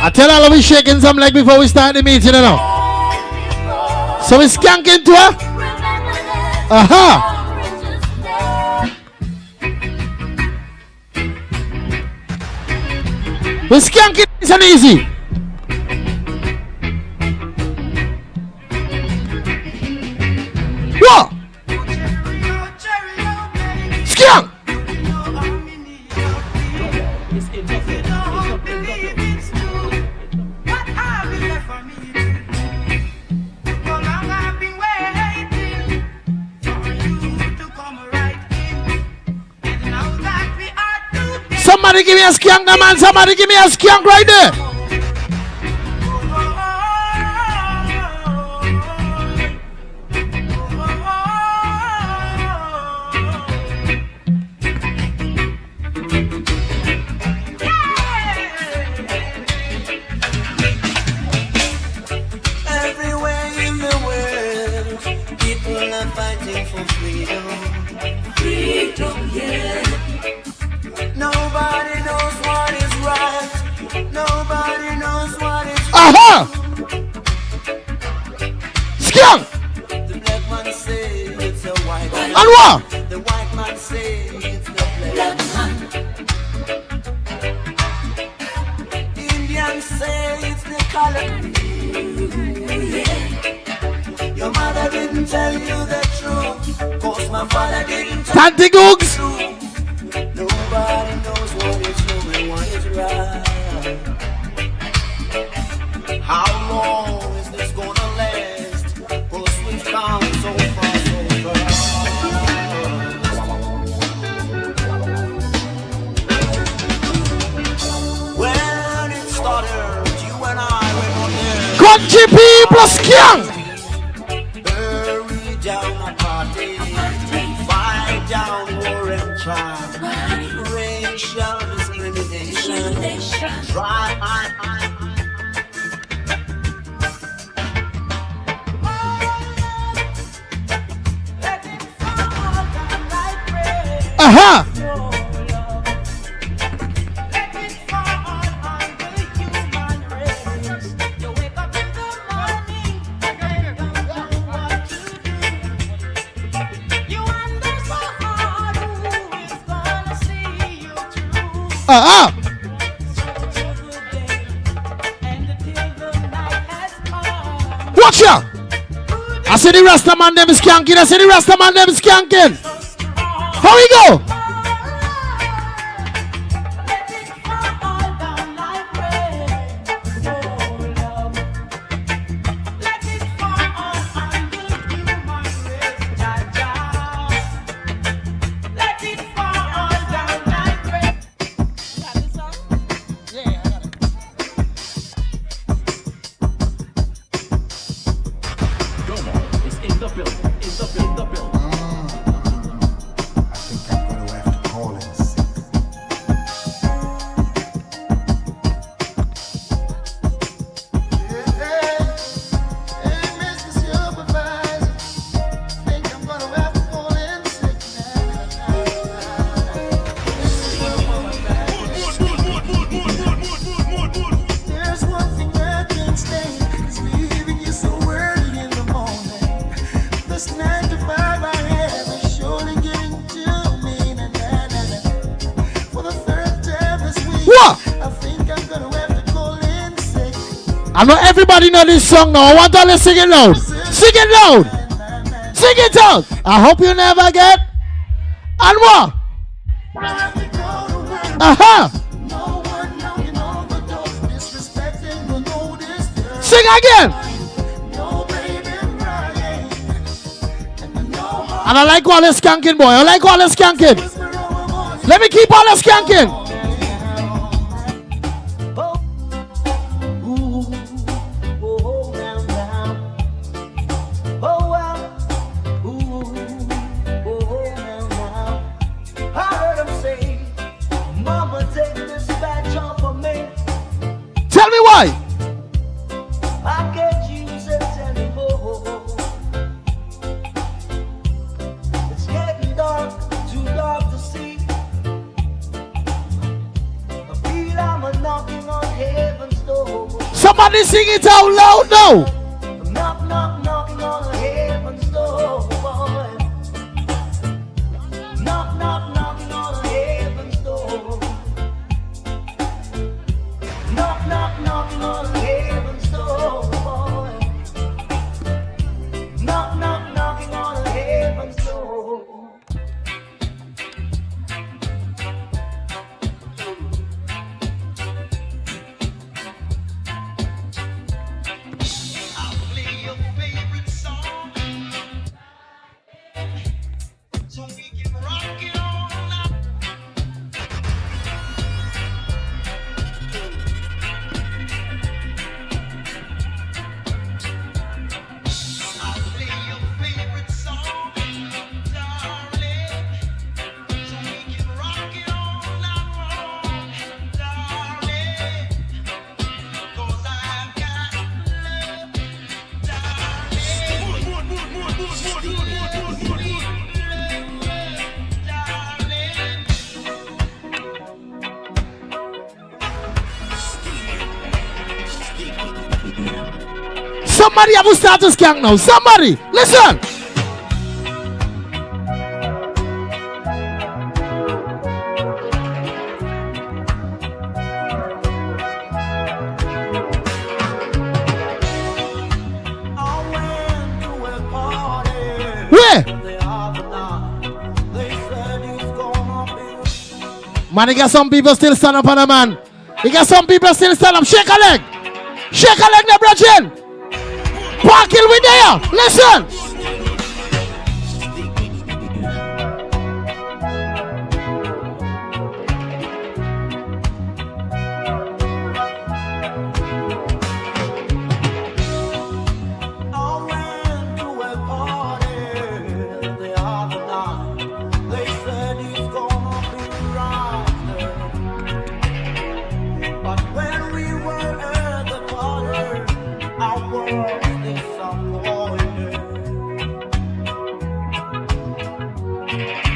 I tell all of we shaking some leg before we start the meeting, you know. So we skanking to her. We skanking nice and easy. What? Skank. Somebody give me a skank, man. Somebody give me a skank right there. Everywhere in the world, people are fighting for freedom. Freedom, yeah. Nobody knows what is right. Nobody knows what is wrong. Skank. The black man say it's a white man. And what? The white man say it's the black man. Indians say it's the color. Your mother didn't tell you the truth, 'cause my father didn't tell Tanty Googs. Nobody knows what is true and what is right. How long is this gonna last? 'Cause we've come so far, so fast. When it started, you and I went on there. Country people skank. Bury down a party, fight down war and trial. Racial discrimination. Try. Watch ya! I see the Rasta man them skanking. I see the Rasta man them skanking. How we go? I think I'm gonna wear what? I think I'm gonna have to call in sick. I know everybody know this song now. I want all to sing it loud. Sing it loud. Sing it out. I hope you never get. And what? Uh-huh. Sing again. And I like all the skanking, boy. I like all the skanking. Let me keep all the skanking. Tell me why. I can't use it anymore. It's getting dark, too dark to see. I feel I'm knocking on heaven's door. Somebody sing it out loud now. Knock, knock, knocking on heaven's door, boy. Knock, knock, knocking on heaven's door. Knock, knock, knocking on heaven's door, boy. Knock, knock, knocking on heaven's door. I'll play your favorite song so we can rock it all night. I'll play your favorite song, darling, so we can rock it all night long, darling, 'cause I've got love, darling, Somebody have to start to skank now. Somebody, listen. I went to a party Where? the other night. They said it's gonna be. Man, you got some people still stand up on a man. You got some people still stand up. Shake a leg. Shake a leg, now, brethren. Park it with there. Listen. I went to a party the other night. They said it's gonna be right. But when we were at the party, I was disappointed.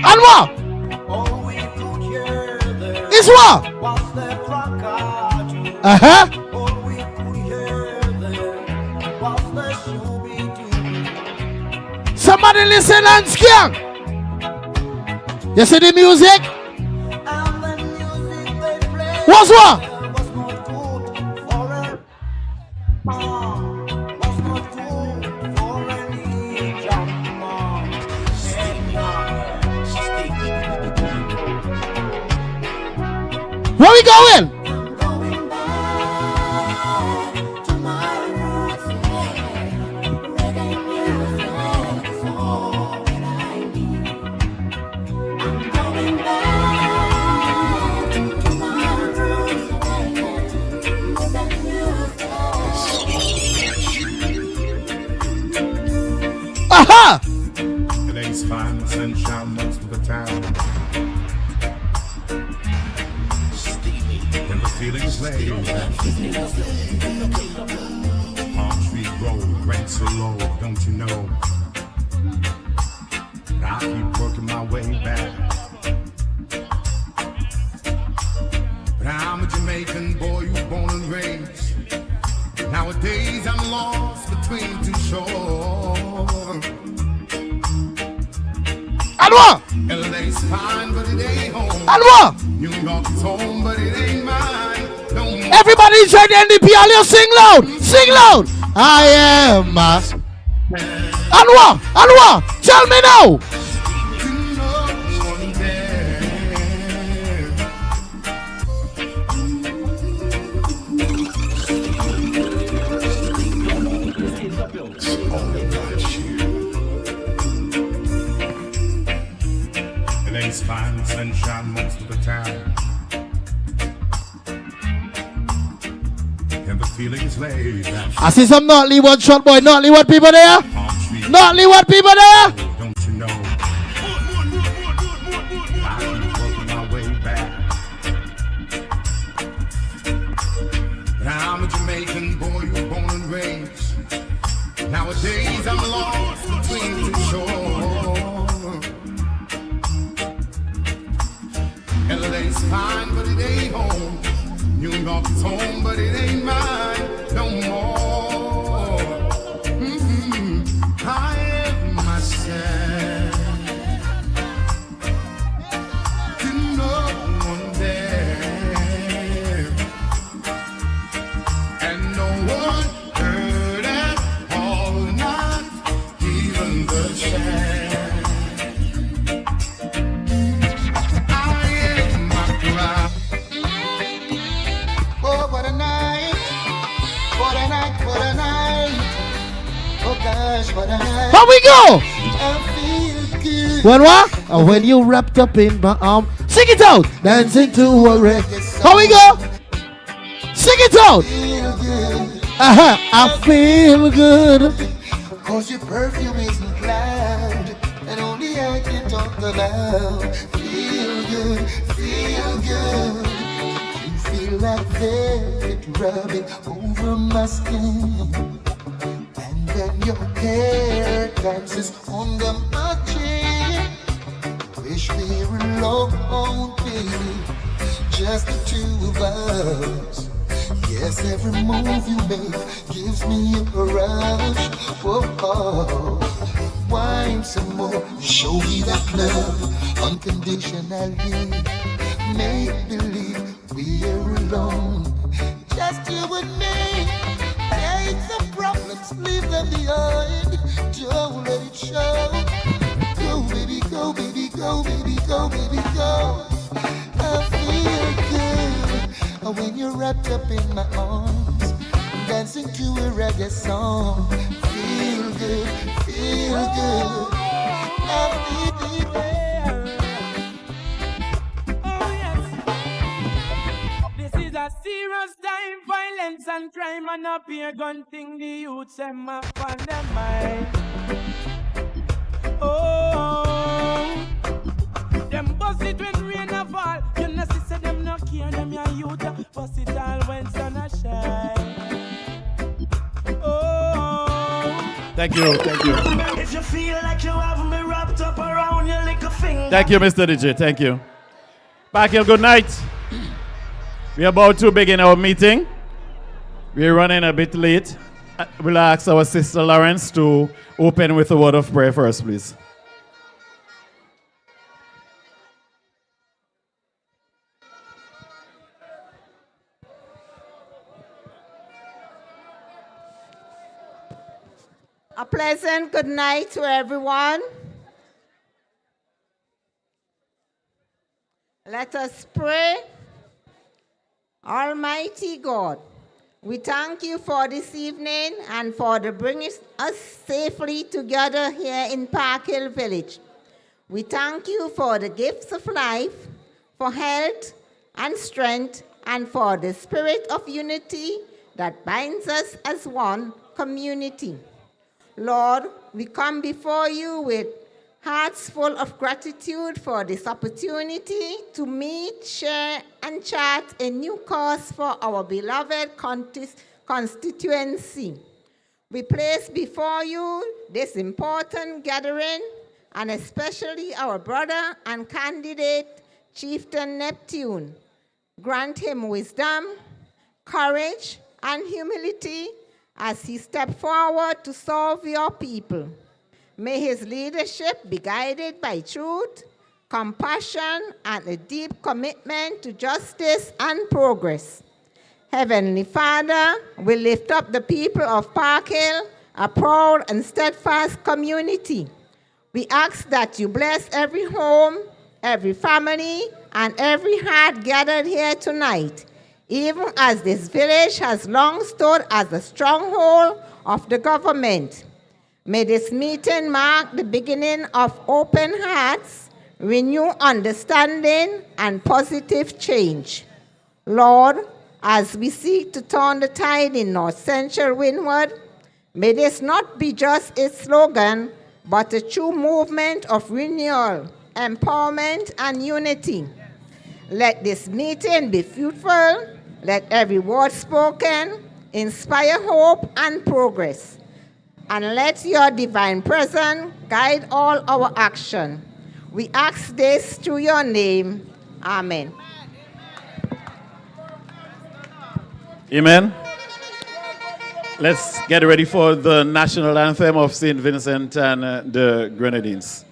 And what? All we could hear there Is what? was the placard. Uh-huh. All we could hear there was the shooby-dooby. Somebody listen and skank. You see the music? And the music they played What's what? was not good for a was not good for any young man. Where we going? I'm going back to my roots. Reggae music is all that I need. I'm going back to my roots. Reggae music. Aha! Today's fine, the sunshine most of the time. When the feelings lay, palm tree grow, rent so low, don't you know? I keep working my way back. But I'm a Jamaican boy who's born and raised. Nowadays I'm lost between two shores. And what? LA's fine, but it ain't home. And what? New York is home, but it ain't mine. Everybody inside the NDP, all you sing loud. Sing loud. I am. Anwa, tell me now. It's fine, sunshine most of the time, and the feeling is laid back. I see some not Leeward shot boy, not Leeward people there. Not Leeward people there. Don't you know? I keep working my way back. But I'm a Jamaican boy who was born and raised. Nowadays I'm lost between two shores. LA's fine, but it ain't home. New York's home, but it ain't mine no more. I am myself. To no one there, and no one heard at all, not even the chance. How we go? When what? Oh, when you wrapped up in my arm. Sing it out. Dancing to a reggae. How we go? Sing it out. I feel good. Cause your perfume isn't loud, and only I can talk about. Feel good, feel good. You feel like velvet rubbing over my skin. Then your hair dances under my chin. Wish we were alone, baby, just the two of us. Yes, every move you make gives me a rush. Whoa, wine some more, show me that love unconditionally. Make believe we're alone, just you and me. Take the problems, leave them behind. Don't let it show. Go, baby, go, baby, go, baby, go, baby, go. I feel good when you're wrapped up in my arms, dancing to a reggae song. Feel good, feel good. I feel good. A serious time, violence and crime, and up here gun thing the youths them up on them mind. Oh, them bust it when rain a fall. You know see say them no care, them your youth bust it all when sun a shine. Oh, thank you. If you feel like you have me wrapped up around your little finger. Thank you, Mr. DJ. Thank you. Parkhill, good night. We're about to begin our meeting. We're running a bit late. We'll ask our sister Lawrence to open with a word of prayer first, please. A pleasant good night to everyone. Let us pray. Almighty God, we thank you for this evening and for the bringing us safely together here in Parkhill Village. We thank you for the gifts of life, for health and strength, and for the spirit of unity that binds us as one community. Lord, we come before you with hearts full of gratitude for this opportunity to meet, share, and chart a new cause for our beloved constituency. We place before you this important gathering, and especially our brother and candidate, Chieftain Neptune. Grant him wisdom, courage, and humility as he steps forward to serve your people. May his leadership be guided by truth, compassion, and a deep commitment to justice and progress. Heavenly Father, we lift up the people of Park Hill, a proud and steadfast community. We ask that you bless every home, every family, and every heart gathered here tonight, even as this village has long stood as a stronghold of the government. May this meeting mark the beginning of open hearts, renewed understanding, and positive change. Lord, as we seek to turn the tide in North Central Windward, may this not be just a slogan, but a true movement of renewal, empowerment, and unity. Let this meeting be fruitful. Let every word spoken inspire hope and progress. And let your divine presence guide all our action. We ask this through your name. Amen. Amen. Let's get ready for the national anthem of St. Vincent and the Grenadines.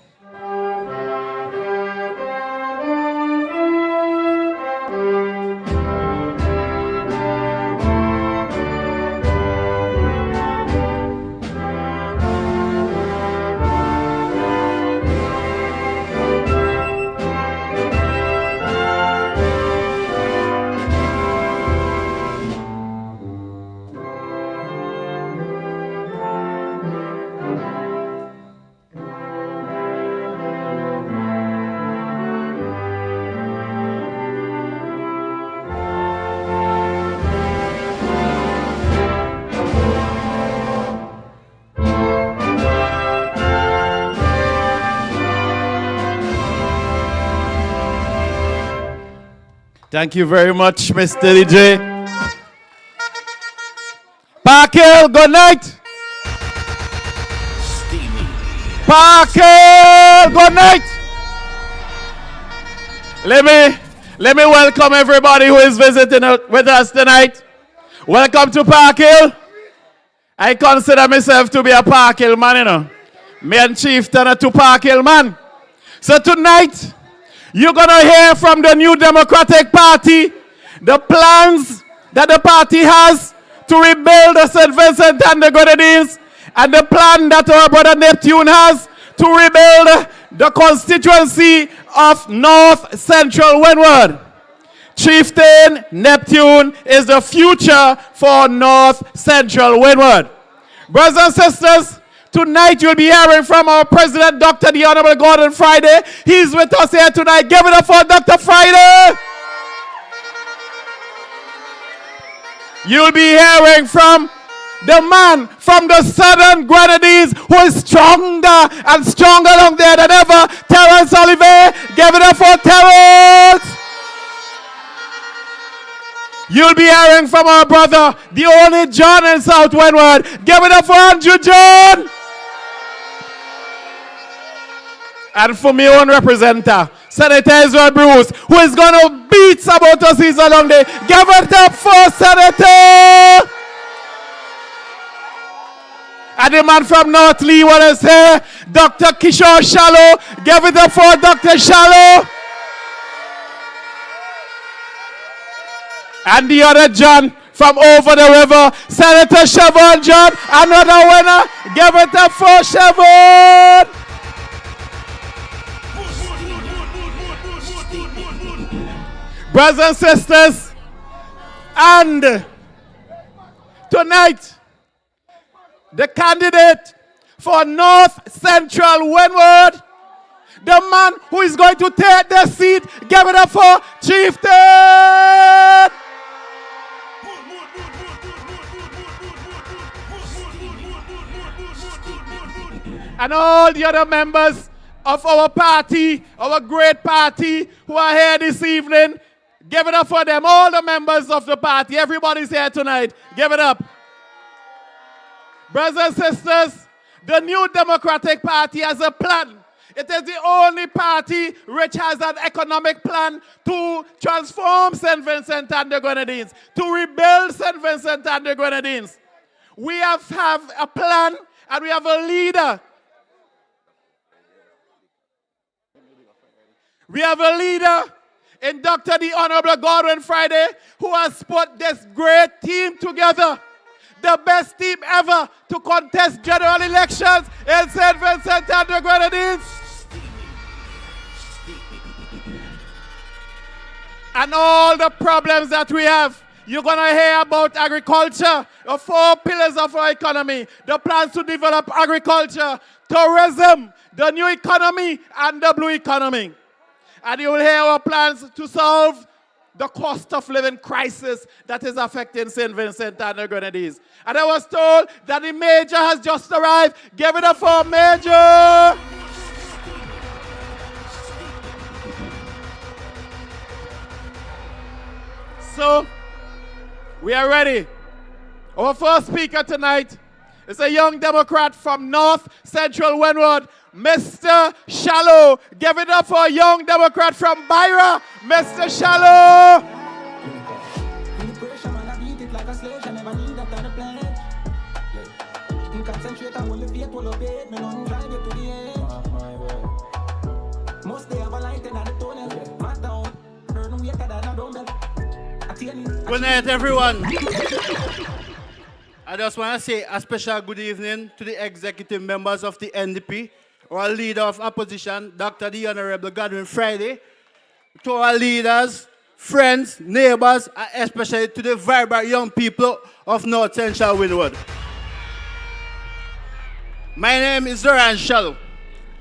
Thank you very much, Mr. DJ. Park Hill, good night. Park Hill, good night. Let me welcome everybody who is visiting with us tonight. Welcome to Park Hill. I consider myself to be a Park Hill man, you know. Me and Chieftain are two Park Hill man. So tonight, you're going to hear from the New Democratic Party the plans that the party has to rebuild the St. Vincent and the Grenadines, and the plan that our brother Neptune has to rebuild the constituency of North Central Windward. Chieftain Neptune is the future for North Central Windward. Brothers and sisters, tonight you'll be hearing from our President, Dr. the Honorable Godwin Friday. He's with us here tonight. Give it up for Dr. Friday. You'll be hearing from the man from the Southern Grenadines who is stronger and stronger along there than ever, Terrence Ollivierre. Give it up for Terrence. You'll be hearing from our brother, the only John in South Windward. Give it up for Andrew John. And for my own representative, Senator Israel Bruce, who is going to beat Saboto Caesar along there. Give it up for Senator. And the man from North Leeward is here, Dr. Kishore Shallow. Give it up for Dr. Shallow. And the other John from over the river, Senator Siobhan John, another winner. Give it up for Siobhan. Brothers and sisters, and tonight, the candidate for North Central Windward, the man who is going to take the seat, give it up for Chieftain. And all the other members of our party, our great party, who are here this evening, give it up for them. All the members of the party, everybody's here tonight. Give it up. Brothers and sisters, the New Democratic Party has a plan. It is the only party which has an economic plan to transform St. Vincent and the Grenadines, to rebuild St. Vincent and the Grenadines. We have a plan and we have a leader. We have a leader in Dr. the Honorable Godwin Friday, who has put this great team together. The best team ever to contest general elections in St. Vincent and the Grenadines. And all the problems that we have. You're going to hear about agriculture, the 4 pillars of our economy, the plans to develop agriculture, tourism, the new economy, and the blue economy. And you will hear our plans to solve the cost of living crisis that is affecting St. Vincent and the Grenadines. And I was told that the Major has just arrived. Give it up for Major! So, we are ready. Our first speaker tonight is a young Democrat from North Central Windward, Mr. Shallow. Give it up for a young Democrat from Byra, Mr. Shallow. Good night, everyone. I just want to say a special good evening to the executive members of the NDP, our leader of opposition, Dr. the Honorable Godwin Friday, to our leaders, friends, neighbors, and especially to the vibrant young people of North Central Windward. My name is Zoran Shallow.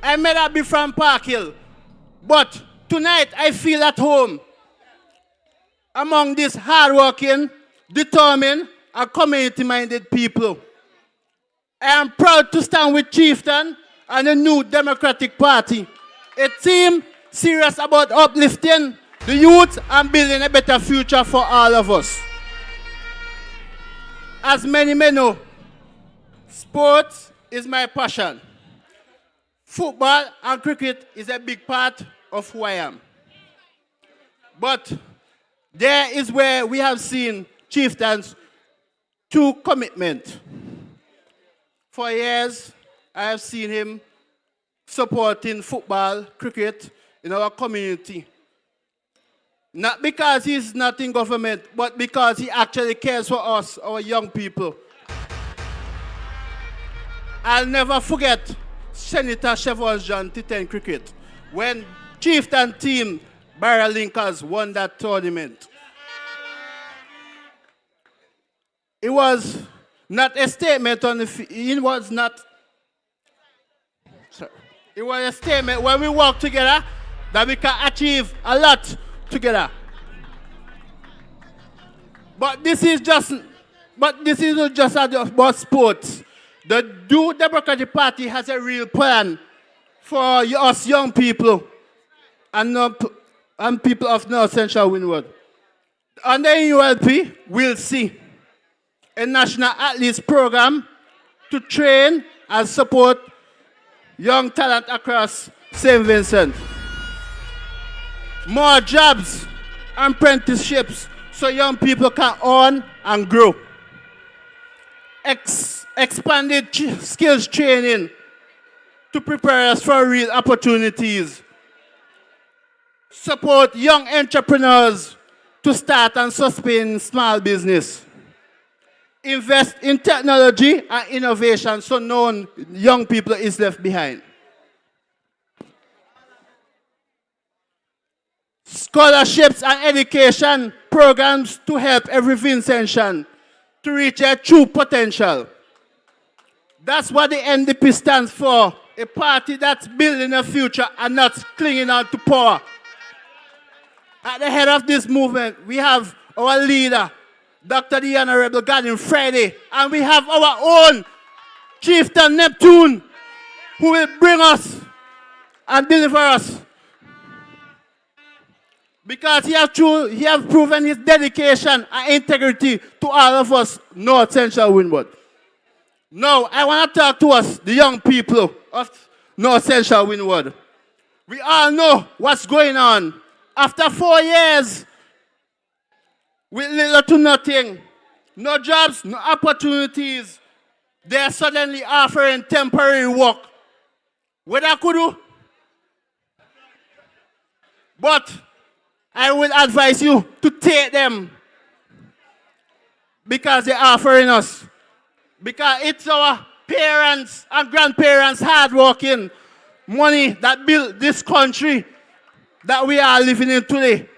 I may not be from Park Hill, but tonight I feel at home among these hardworking, determined, and community-minded people. I am proud to stand with Chieftain and the New Democratic Party, a team serious about uplifting the youth and building a better future for all of us. As many may know, sports is my passion. Football and cricket is a big part of who I am. But there is where we have seen Chieftain's true commitment. For years, I have seen him supporting football, cricket in our community. Not because he's not in government, but because he actually cares for us, our young people. I'll never forget Senator Chevron's John T10 cricket when Chieftain team Barra Linkers won that tournament. It was not a statement on the field. It was not. Sorry. It was a statement when we work together that we can achieve a lot together. But this is not just about sports. The New Democratic Party has a real plan for us young people and people of North Central Windward. Under ULP, we'll see a national athletes program to train and support young talent across St. Vincent. More jobs and apprenticeships so young people can earn and grow. Expanded skills training to prepare us for real opportunities. Support young entrepreneurs to start and sustain small business. Invest in technology and innovation so no young people is left behind. Scholarships and education programs to help every Vincentian to reach their true potential. That's what the NDP stands for, a party that's building a future and not clinging on to power. At the head of this movement, we have our leader, Dr. the Honorable Godwin Friday, and we have our own Chieftain Neptune, who will bring us and deliver us. Because he has proven his dedication and integrity to all of us North Central Windward. Now, I want to talk to us, the young people of North Central Windward. We all know what's going on. After 4 years, with little to nothing, no jobs, no opportunities, they're suddenly offering temporary work. What I could do? But I will advise you to take them because they're offering us. Because it's our parents and grandparents hard working money that built this country that we are living in today.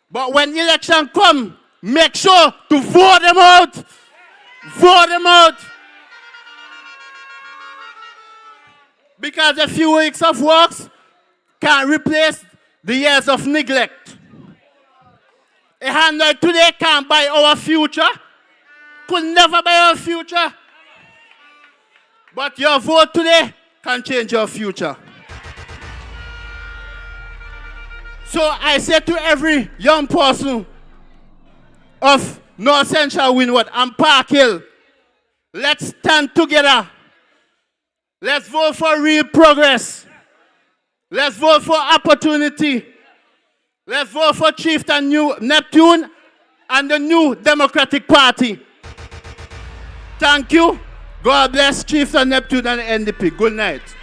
But when election come, make sure to vote them out. Vote them out. Because a few weeks of works can't replace the years of neglect. A handle today can't buy our future. Could never buy our future. But your vote today can change your future. So I say to every young person of North Central Windward and Park Hill, let's stand together. Let's vote for real progress. Let's vote for opportunity. Let's vote for Chieftain Neptune and the new Democratic Party. Thank you. God bless Chieftain Neptune and the NDP. Good night.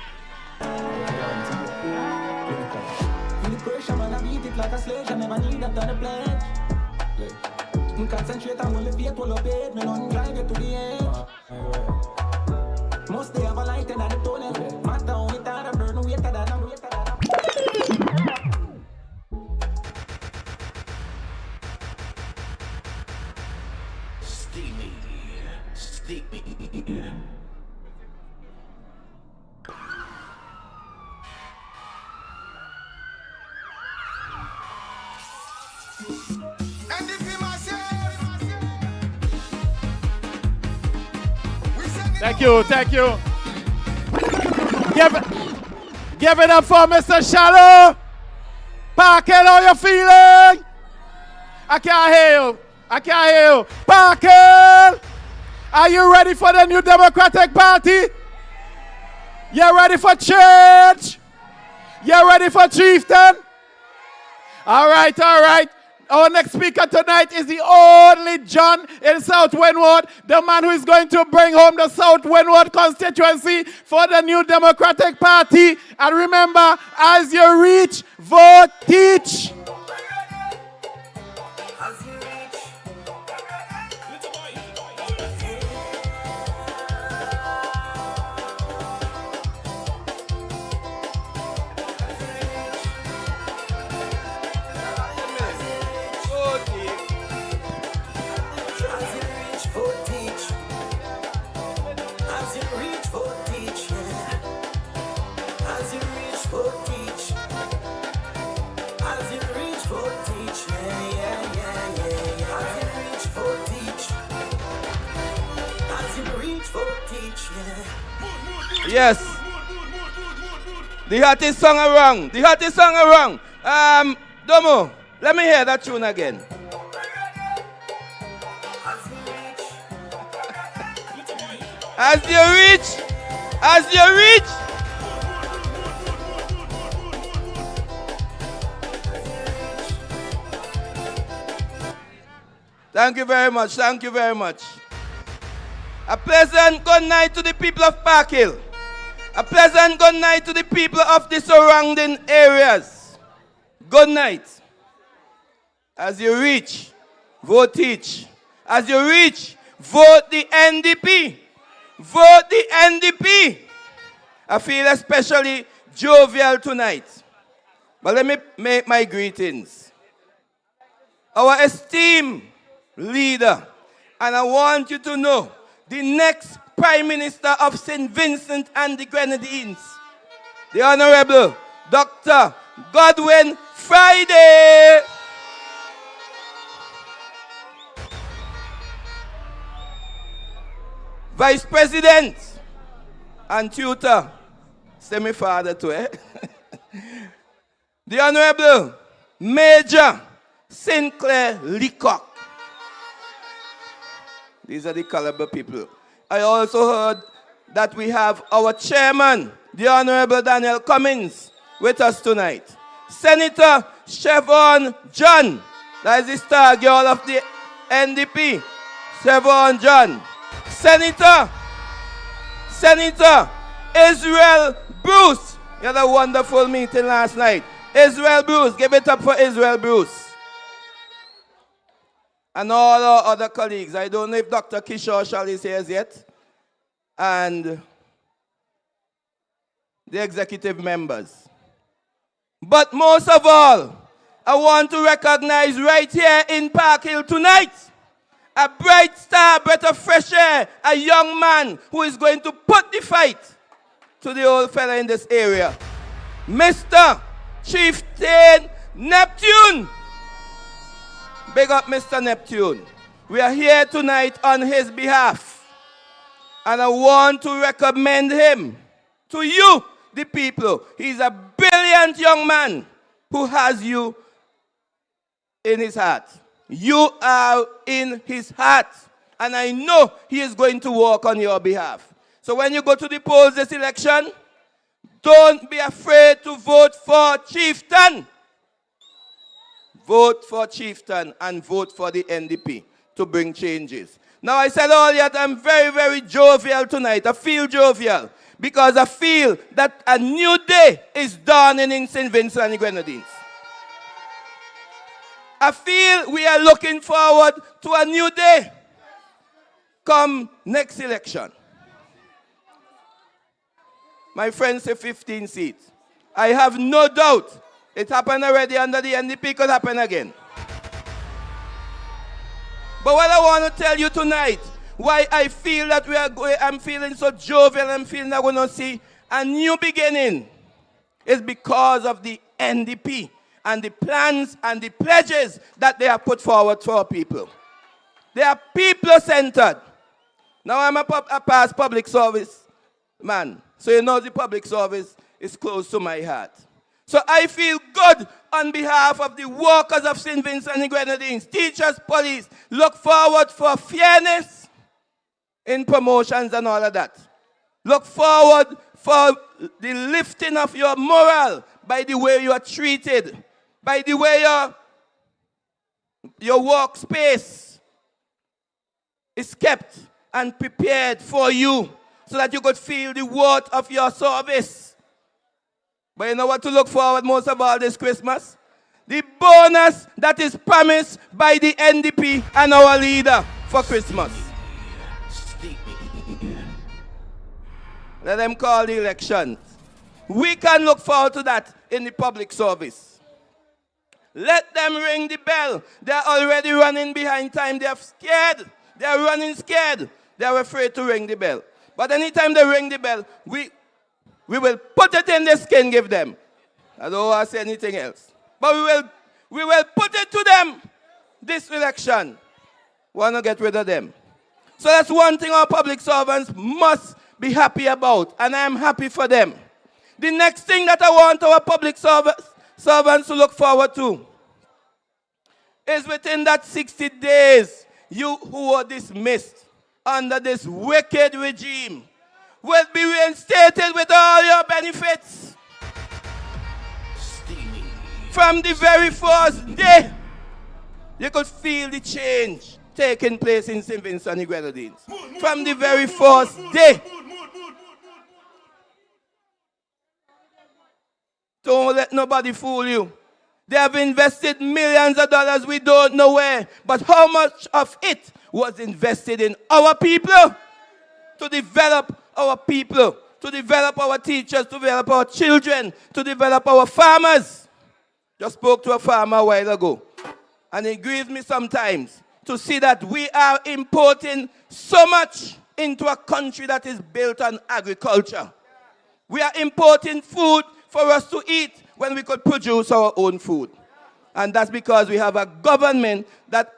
Concentrate on only faith will obey. Me don't drive you to the edge. Most they have a light in the tunnel. Matter only that I burn away to that. Steamy. Thank you, thank you. Give it up for Mr. Shallow. Parker, how you feeling? I can't hear you. I can't hear you. Parker, are you ready for the new Democratic Party? You ready for change? You ready for Chieftain? All right, all right. Our next speaker tonight is the only John in South Windward, the man who is going to bring home the South Windward constituency for the new Democratic Party. And remember, as you reach, vote, teach. Yes. The hottest song around. The hottest song around. Domo, let me hear that tune again. As you reach. Thank you very much. Thank you very much. A pleasant good night to the people of Park Hill. A pleasant good night to the people of the surrounding areas. Good night. As you reach, vote each. As you reach, vote the NDP. Vote the NDP. I feel especially jovial tonight. But let me make my greetings. Our esteemed leader, and I want you to know, the next Prime Minister of St. Vincent and the Grenadines, the Honorable Dr. Godwin Friday. Vice President and tutor, semi-father to it, the Honorable Major Sinclair Leacock. These are the caliber people. I also heard that we have our chairman, the Honorable Daniel Cummins, with us tonight. Senator Cheiftain John, that is the star girl of the NDP, Cheiftain John. Senator Israel Bruce, you had a wonderful meeting last night. Israel Bruce, give it up for Israel Bruce. And all our other colleagues. I don't know if Dr. Kishore Shall is here yet. And the executive members. But most of all, I want to recognize right here in Park Hill tonight, a bright star, breath of fresh air, a young man who is going to put the fight to the old fella in this area. Mr. Cheiftain Neptune. Big up Mr. Neptune. We are here tonight on his behalf. And I want to recommend him to you, the people. He's a brilliant young man who has you in his heart. You are in his heart. And I know he is going to work on your behalf. So when you go to the polls this election, don't be afraid to vote for Chieftain. Vote for Chieftain and vote for the NDP to bring changes. Now I said earlier that I'm very, very jovial tonight. I feel jovial because I feel that a new day is dawning in St. Vincent and the Grenadines. I feel we are looking forward to a new day come next election. My friends say 15 seats. I have no doubt it happened already under the NDP, could happen again. But what I want to tell you tonight, why I feel that I'm feeling so jovial, I'm feeling that we're going to see a new beginning, is because of the NDP and the plans and the pledges that they have put forward for our people. They are people-centered. Now I'm a past public service man, so you know the public service is close to my heart. So I feel good on behalf of the workers of St. Vincent and the Grenadines, teachers, police. Look forward for fairness in promotions and all of that. Look forward for the lifting of your morale by the way you are treated, by the way your workspace is kept and prepared for you so that you could feel the worth of your service. But you know what to look forward most of all this Christmas? The bonus that is promised by the NDP and our leader for Christmas. Let them call the elections. We can look forward to that in the public service. Let them ring the bell. They're already running behind time. They're scared. They're running scared. They're afraid to ring the bell. But anytime they ring the bell, we will put it in the skin, give them. I don't want to say anything else. But we will put it to them this election. Want to get rid of them. So that's one thing our public servants must be happy about. And I am happy for them. The next thing that I want our public servants to look forward to is within that 60 days, you who are dismissed under this wicked regime will be reinstated with all your benefits. From the very first day, you could feel the change taking place in St. Vincent and the Grenadines. From the very first day. Don't let nobody fool you. They have invested millions of dollars, we don't know where. But how much of it was invested in our people? To develop our people, to develop our teachers, to develop our children, to develop our farmers. Just spoke to a farmer a while ago. And it grieves me sometimes to see that we are importing so much into a country that is built on agriculture. We are importing food for us to eat when we could produce our own food. And that's because we have a government that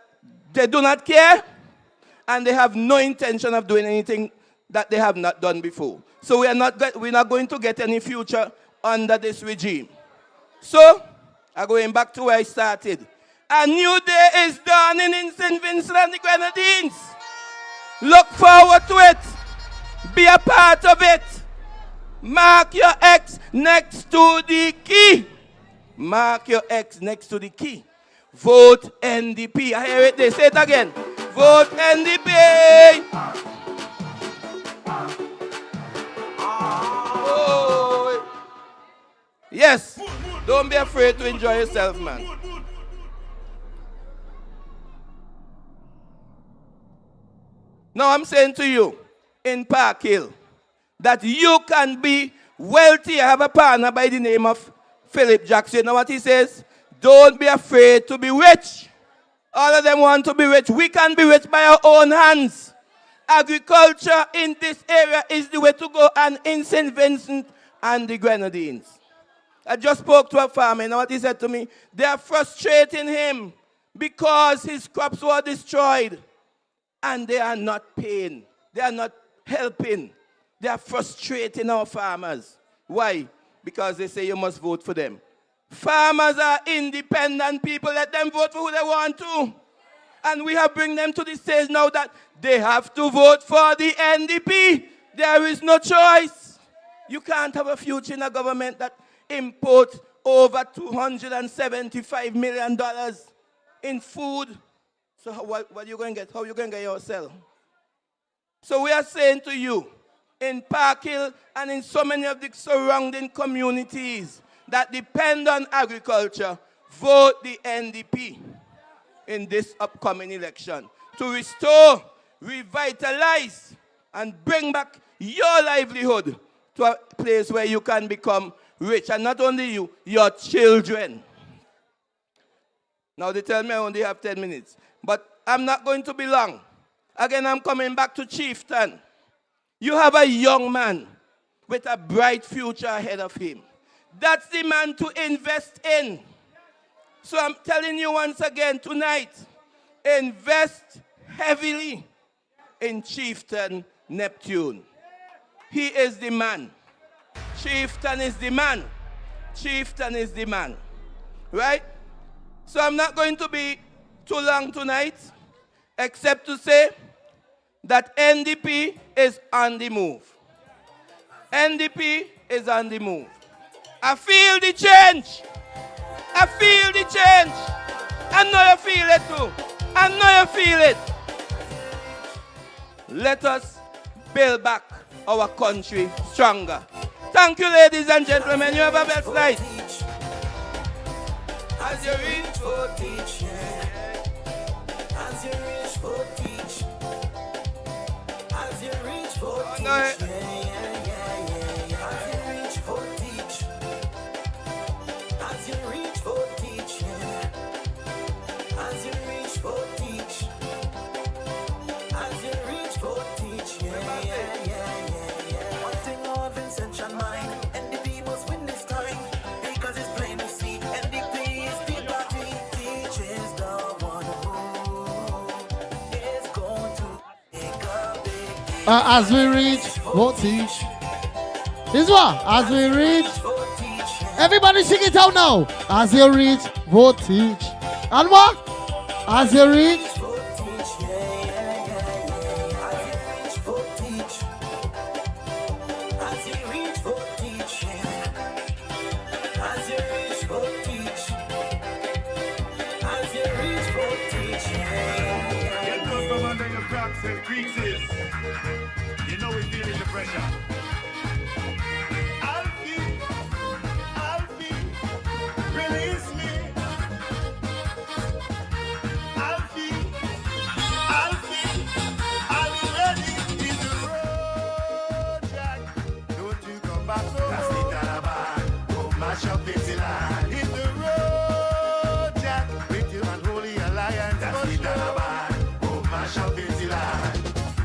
they do not care and they have no intention of doing anything that they have not done before. So we're not going to get any future under this regime. So, I'm going back to where I started. A new day is dawning in St. Vincent and the Grenadines. Look forward to it. Be a part of it. Mark your X next to the key. Mark your X next to the key. Vote NDP. I hear it. They say it again. Vote NDP. Oh. Yes. Don't be afraid to enjoy yourself, man. Now I'm saying to you, in Park Hill, that you can be wealthy. I have a partner by the name of Philip Jackson. You know what he says? Don't be afraid to be rich. All of them want to be rich. We can be rich by our own hands. Agriculture in this area is the way to go, and in St. Vincent and the Grenadines. I just spoke to a farmer, and what he said to me, they are frustrating him because his crops were destroyed, and they are not paying. They are not helping. They are frustrating our farmers. Why? Because they say you must vote for them. Farmers are independent people. Let them vote for who they want to. And we have bring them to the stage now that they have to vote for the NDP. There is no choice. You can't have a future in a government that imports over $275 million in food. So what are you going to get? How are you going to get yourself? So we are saying to you, in Park Hill and in so many of the surrounding communities that depend on agriculture, vote the NDP in this upcoming election to restore, revitalize, and bring back your livelihood to a place where you can become rich. And not only you, your children. Now they tell me I only have 10 minutes. But I'm not going to be long. Again, I'm coming back to Chieftain. You have a young man with a bright future ahead of him. That's the man to invest in. So I'm telling you once again tonight, invest heavily in Chieftain Neptune. He is the man. Chieftain is the man. Chieftain is the man. Right? So I'm not going to be too long tonight, except to say that NDP is on the move. NDP is on the move. I feel the change. I feel the change. I know you feel it too. I know you feel it. Let us build back our country stronger. Thank you, ladies and gentlemen. You have a best night. As you reach for teach, as you reach for teach, as you reach for teach, as you reach for teach, as you reach for teach, as you reach for teach, as you reach for teach, One thing Lord Vincent and mine, NDP must win this time because it's plain to see NDP is the party. Teach is the one who is going to make a big As we reach, vote teach. This one, as we reach, everybody sing it out now. As you reach, vote teach. And what? As you reach, and creases. You know we're feeling the pressure. Alfie, release me. Alfie, are you ready? Hit the road, Jack. Don't you come back no more. That's the Taliban. Go mash up this land. Hit the road, Jack. With you and Holy Alliance. That's the Taliban. Go mash up this land.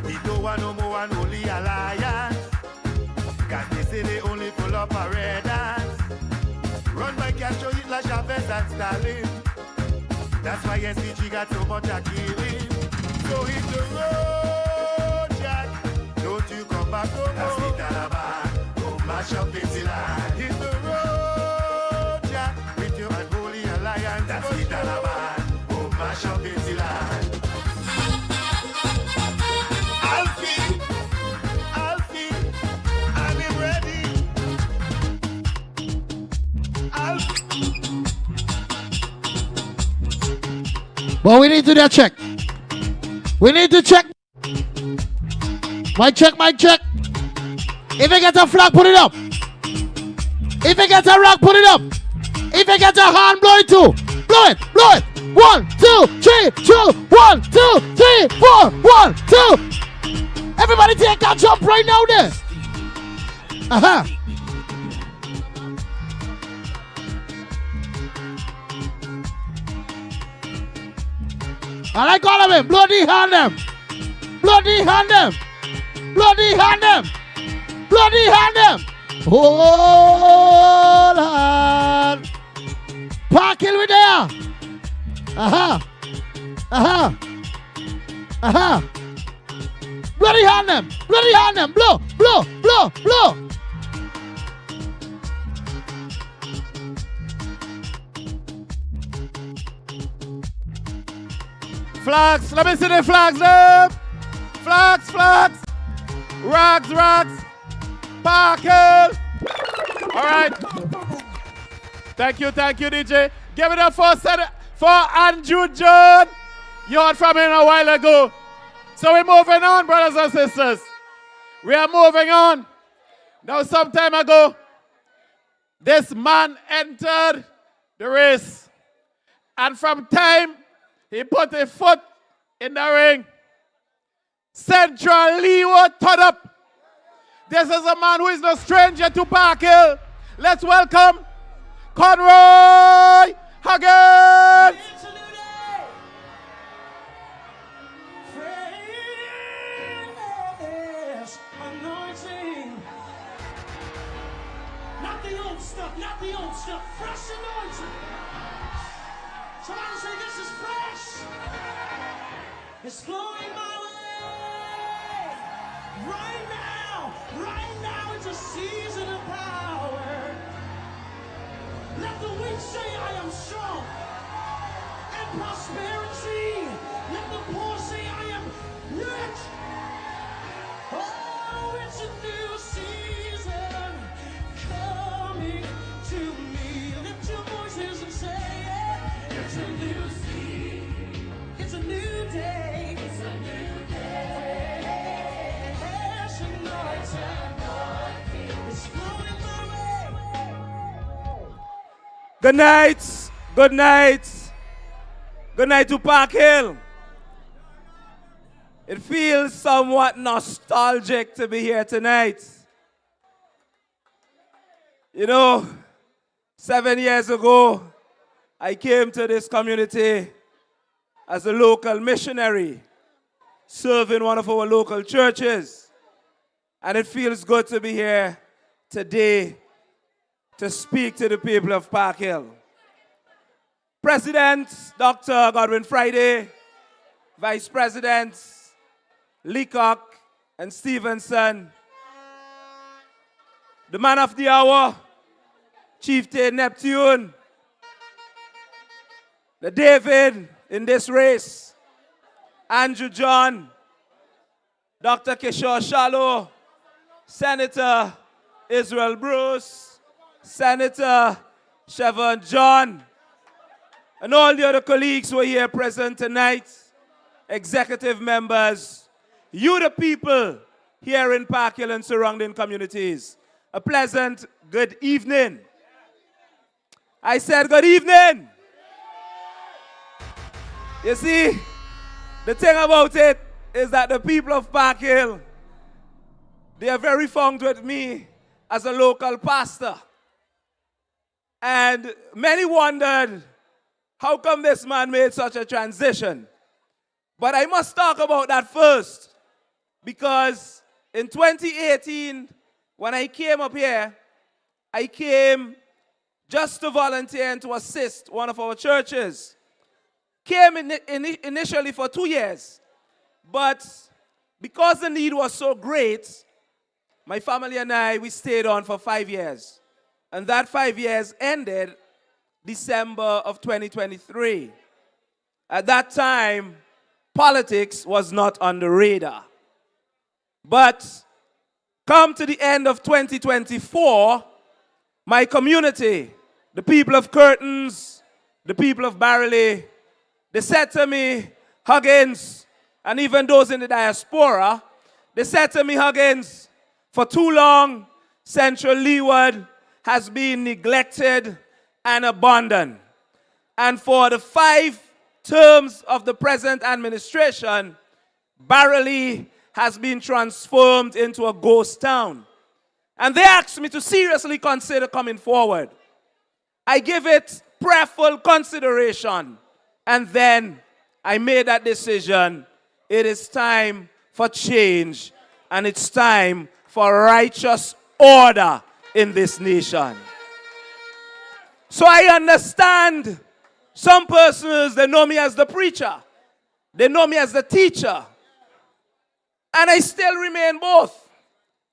He don't want no more and Holy Alliance. Cause they say they only pull up a red dance. Run by Castro, Hitler, Chavez and Stalin. That's why SPG got so much killing. So hit the road, Jack. Don't you come back no more. That's the Taliban. Go mash up this land. Hit the road, Jack. With you and Holy Alliance. That's the Taliban. Go mash up this land. but we need to do a check. We need to check. Mic check, mic check. If you get a flag, put it up. If you get a rock, put it up. If you get a hand, blow it too. Blow it, blow it. 1, 2, 3, 2, 1, 2, 3, 4, 1, 2. Everybody take a jump right now there. Uh-huh. I like all of them. Bloody hand them. Bloody hand them. Bloody hand them. Bloody hand them. Hold on. Park Hill with there. Uh-huh. Uh-huh. Uh-huh. Bloody hand them. Bloody hand them. Blow, blow, blow, blow. Flags, let me see the flags there. Flags, flags. Rags, rags. Park Hill. All right. Thank you, DJ. Give it up for Andrew John. You heard from him a while ago. So we're moving on, brothers and sisters. We are moving on. Now, some time ago, this man entered the race. And from time he put a foot in the ring, Central Leeward turned up. This is a man who is no stranger to Park Hill. Let's welcome Conroy Huggins. It's a new day. Fresh anointing. Not the old stuff, not the old stuff. Fresh anointing. Somebody say this is fresh. It's flowing my way. Right now it's a season of power. Let the weak say I am strong. And prosperity. Let the poor say I am rich. Oh, it's a new season coming to me. Lift your voices and say it. It's a new season. It's a new day. It's a new day. Fresh anointing. It's flowing my way. Good night. Good night. Good night to Park Hill. It feels somewhat nostalgic to be here tonight. You know, 7 years ago, I came to this community as a local missionary, serving one of our local churches. And it feels good to be here today to speak to the people of Park Hill. President Dr. Godwin Friday, Vice Presidents Leacock and Stevenson, the man of the hour, Chieftain Neptune, the David in this race, Andrew John, Dr. Kishore Shallow, Senator Israel Bruce, Senator Cheiftain John, and all the other colleagues who are here present tonight, executive members, you the people here in Park Hill and surrounding communities. A pleasant good evening. I said good evening. You see, the thing about it is that the people of Park Hill, they are very fond with me as a local pastor. And many wondered, how come this man made such a transition? But I must talk about that first, because in 2018, when I came up here, I came just to volunteer and to assist one of our churches. Came initially for 2 years, but because the need was so great, my family and I, we stayed on for 5 years. And that 5 years ended December of 2023. At that time, politics was not on the radar. But come to the end of 2024, my community, the people of Curtains, the people of Barreley, they said to me, Huggins, and even those in the diaspora, they said to me, Huggins, for too long, Central Leeward has been neglected and abandoned. And for the 5 terms of the present administration, Barrowley has been transformed into a ghost town. And they asked me to seriously consider coming forward. I give it prayerful consideration. And then I made that decision. It is time for change. And it's time for righteous order in this nation. So I understand some persons, they know me as the preacher. They know me as the teacher. And I still remain both.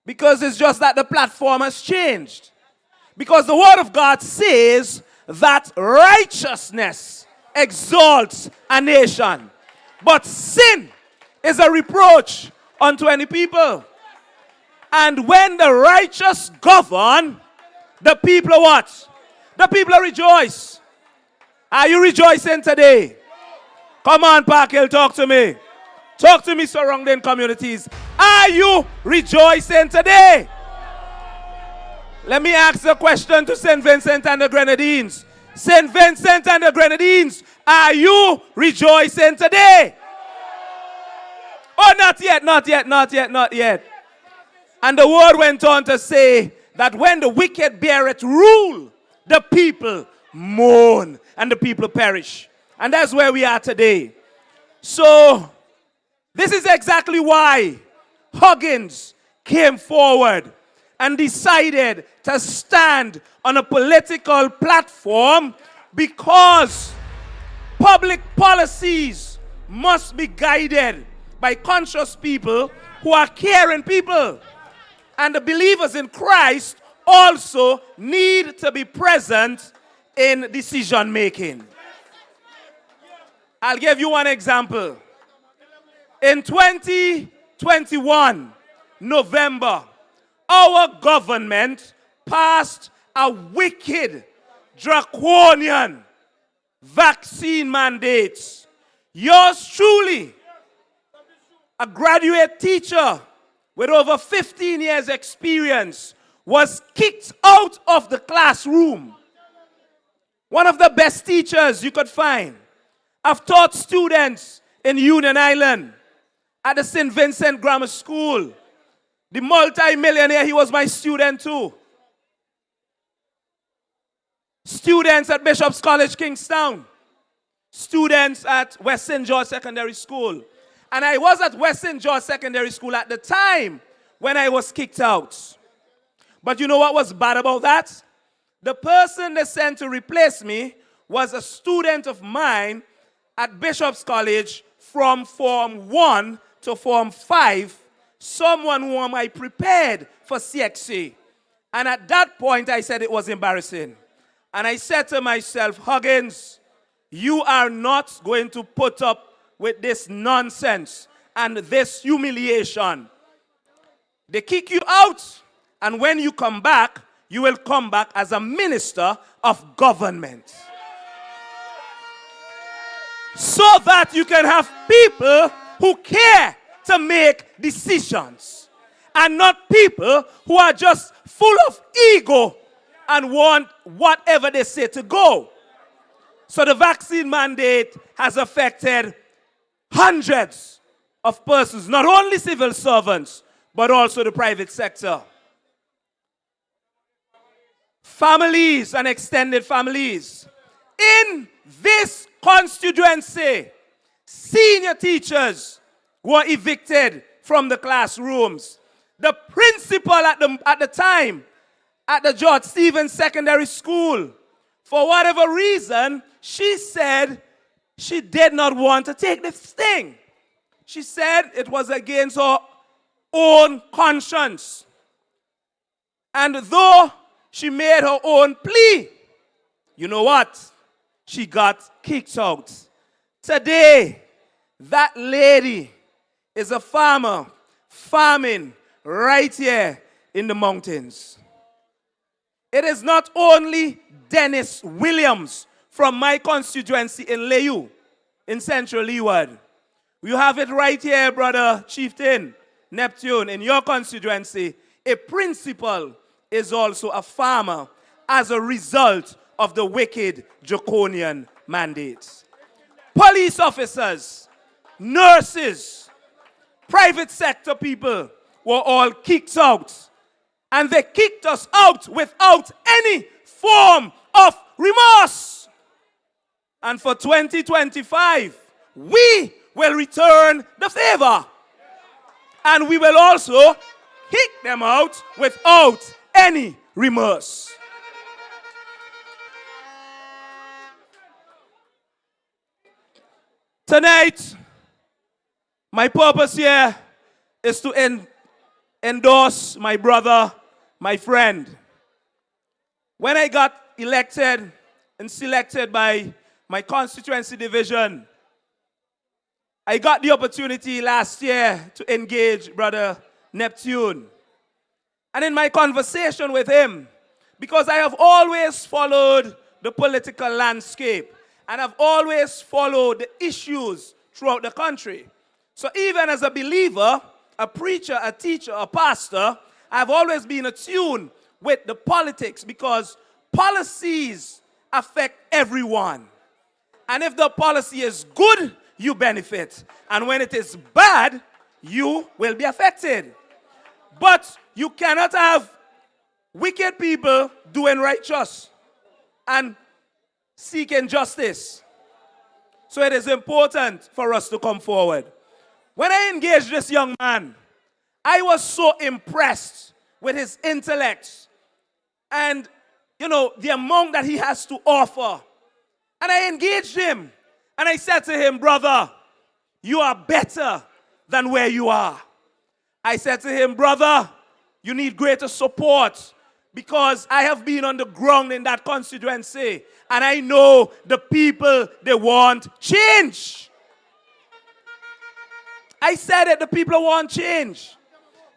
Because it's just that the platform has changed. Because the word of God says that righteousness exalts a nation. But sin is a reproach unto any people. And when the righteous govern, the people what? The people rejoice. Are you rejoicing today? Come on, Park Hill, talk to me. Talk to me, surrounding communities. Are you rejoicing today? Let me ask the question to St. Vincent and the Grenadines. St. Vincent and the Grenadines, are you rejoicing today? Oh, not yet, not yet, not yet, not yet. And the word went on to say that when the wicked beareth rule, the people mourn and the people perish. And that's where we are today. So, this is exactly why Huggins came forward and decided to stand on a political platform, because public policies must be guided by conscious people who are caring people. And the believers in Christ also need to be present in decision making. I'll give you one example. In 2021, November, our government passed a wicked, draconian vaccine mandate. Yours truly, a graduate teacher with over 15 years experience, was kicked out of the classroom. One of the best teachers you could find. I've taught students in Union Island at the St. Vincent Grammar School. The multi-millionaire, he was my student too. Students at Bishop's College, Kingstown. Students at West St. George Secondary School. And I was at West St. George Secondary School at the time when I was kicked out. But you know what was bad about that? The person they sent to replace me was a student of mine at Bishop's College from Form 1 to Form 5, someone whom I prepared for CXC. And at that point, I said it was embarrassing. And I said to myself, Huggins, you are not going to put up with this nonsense and this humiliation. They kick you out, and when you come back, you will come back as a minister of government. So that you can have people who care to make decisions, and not people who are just full of ego and want whatever they say to go. So the vaccine mandate has affected hundreds of persons, not only civil servants, but also the private sector. Families and extended families. In this constituency, senior teachers were evicted from the classrooms. The principal at the time at the George Stevens Secondary School, for whatever reason, she said she did not want to take this thing. She said it was against her own conscience. And though she made her own plea, you know what? She got kicked out. Today, that lady is a farmer farming right here in the mountains. It is not only Dennis Williams from my constituency in Leyu, in Central Leeward. You have it right here, brother Chieftain Neptune, in your constituency. A principal is also a farmer as a result of the wicked draconian mandates. Police officers, nurses, private sector people were all kicked out. And they kicked us out without any form of remorse. And for 2025, we will return the favor. And we will also kick them out without any remorse. Tonight, my purpose here is to endorse my brother, my friend. When I got elected and selected by my constituency division, I got the opportunity last year to engage Brother Neptune. And in my conversation with him, because I have always followed the political landscape and I've always followed the issues throughout the country. So even as a believer, a preacher, a teacher, a pastor, I've always been attuned with the politics because policies affect everyone. And if the policy is good, you benefit. And when it is bad, you will be affected. But you cannot have wicked people doing righteous and seeking justice. So it is important for us to come forward. When I engaged this young man, I was so impressed with his intellect and, the amount that he has to offer. And I engaged him and I said to him, brother, you are better than where you are. I said to him, brother, you need greater support because I have been on the ground in that constituency and I know the people, they want change. I said it, the people want change.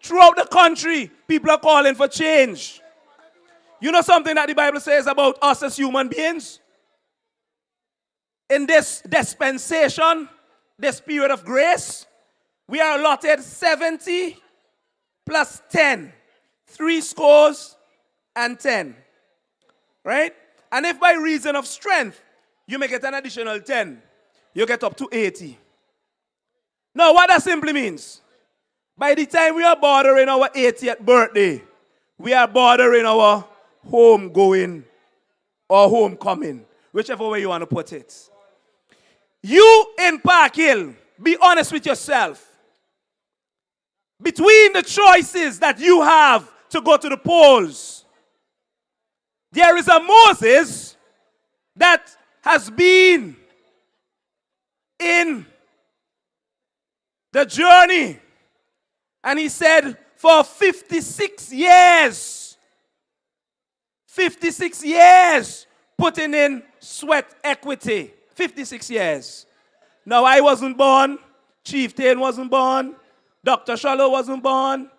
Throughout the country, people are calling for change. You know something that the Bible says about us as human beings? In this dispensation, this period of grace, we are allotted 70 plus 10. 70. Right? And if by reason of strength, you make it an additional 10, you get up to 80. Now, what that simply means, by the time we are bordering our 80th birthday, we are bordering our homegoing or homecoming, whichever way you want to put it. You in Park Hill, be honest with yourself. Between the choices that you have to go to the polls, there is a Moses that has been in the journey. And he said, for 56 years, putting in sweat equity. 56 years. Now, I wasn't born. Chieftain wasn't born. Dr. Shallow wasn't born.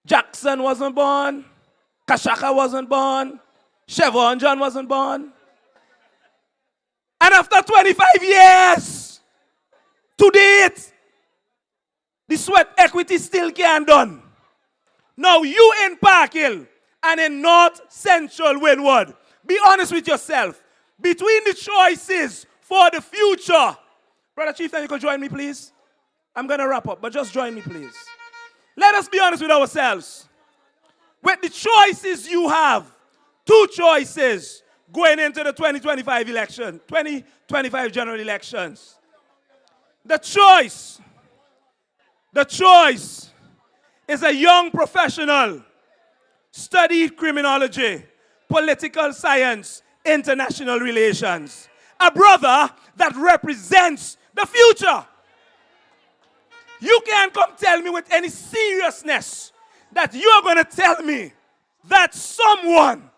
Jackson wasn't born. Kashaka wasn't born. Chevron John wasn't born. And after 25 years, to date, the sweat equity still can't done. Now, you in Park Hill and in North Central Windward, be honest with yourself. Between the choices for the future, Brother Chieftain, you can join me, please. I'm going to wrap up, but just join me, please. Let us be honest with ourselves. With the choices you have, two choices going into the 2025 election, 2025 general elections. The choice is a young professional, studied criminology, political science, international relations. A brother that represents the future. You can't come tell me with any seriousness that you are going to tell me that someone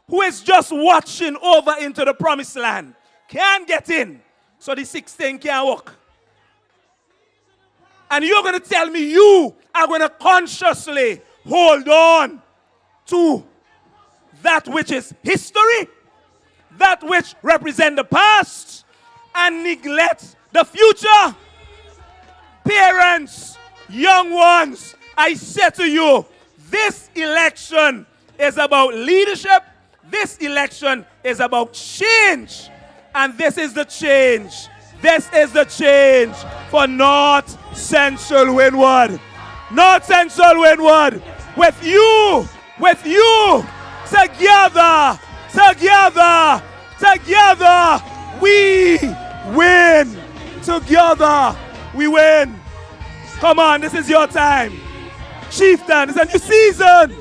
who is just watching over into the promised land can't get in, so the 16 can't work. And you're going to tell me you are going to consciously hold on to that which is history, that which represents the past, and neglect the future. Parents, young ones, I say to you, this election is about leadership. This election is about change. And this is the change. This is the change for North Central Windward. North Central Windward. With you, together, we win. Together, we win. Come on, this is your time. Chieftain, it's a new season.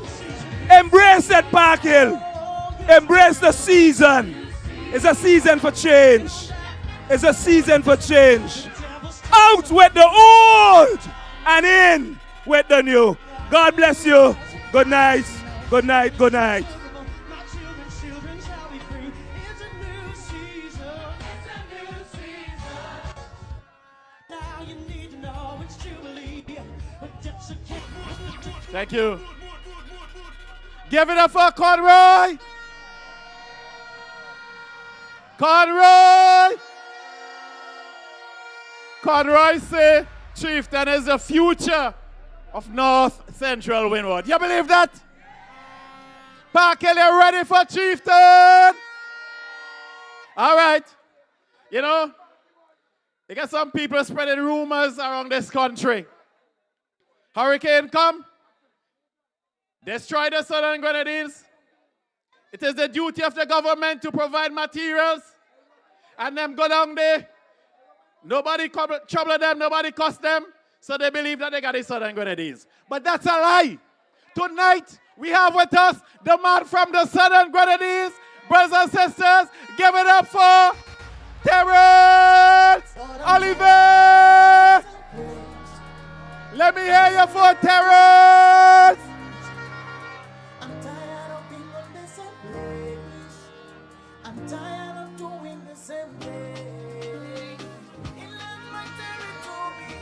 Embrace it, Park Hill. Embrace the season. It's a season for change. It's a season for change. Out with the old and in with the new. God bless you. Good night. Good night. Good night. Thank you. Give it up for Conroy. Conroy. Conroy say Chieftain is the future of North Central Windward. You believe that? Park Hill, you ready for Chieftain? All right. You know, you got some people spreading rumors around this country. Hurricane come. Destroy the Southern Grenadines. It is the duty of the government to provide materials. And them go down there. Nobody trouble them, nobody cost them. So they believe that they got the Southern Grenadines. But that's a lie. Tonight, we have with us the man from the Southern Grenadines. Brothers and sisters, give it up for Terrence, Ollivierre. Let me hear you for Terrence. I'm tired of being on the same place. I'm tired of doing the same way. Inland my territory.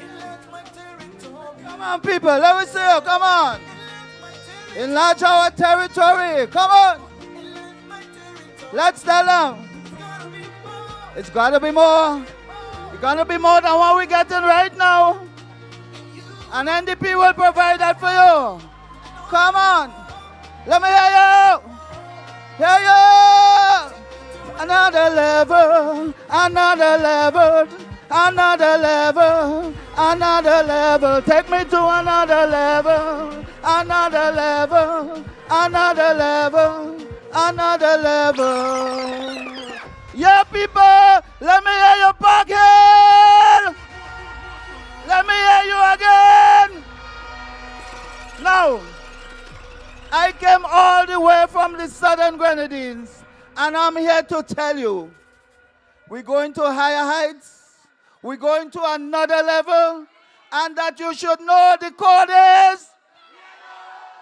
Inland my territory. Come on, people, let me see you. Come on. Enlarge our territory. Come on. Let's tell them. It's got to be more. It's going to be more than what we're getting right now. And NDP will provide that for you. Come on. Let me hear you. Hear you. Another level. Another level. Another level. Another level. Take me to another level. Another level. Another level. Another level. Yeah, people, let me hear you, Park Hill. Let me hear you again. Now, I came all the way from the Southern Grenadines, and I'm here to tell you, we're going to higher heights, we're going to another level, and that you should know the code is.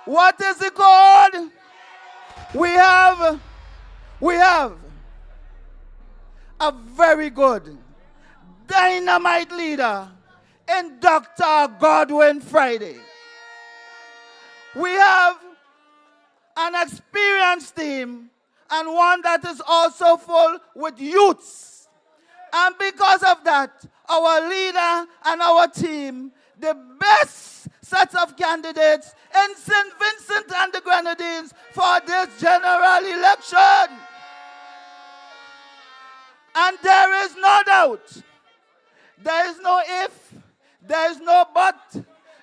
What is the code? We have a very good dynamite leader in Dr. Godwin Friday. We have an experienced team and one that is also full with youths. And because of that, our leader and our team, the best sets of candidates in St. Vincent and the Grenadines for this general election. And there is no doubt, there is no if, there is no but,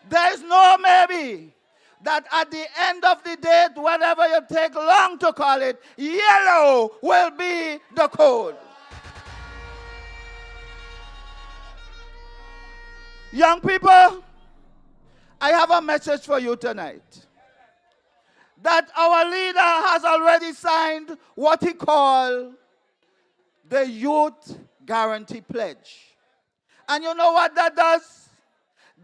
there is no maybe, that at the end of the day, whatever you take long to call it, yellow will be the code. Young people, I have a message for you tonight. That our leader has already signed what he called the Youth Guarantee Pledge. And you know what that does?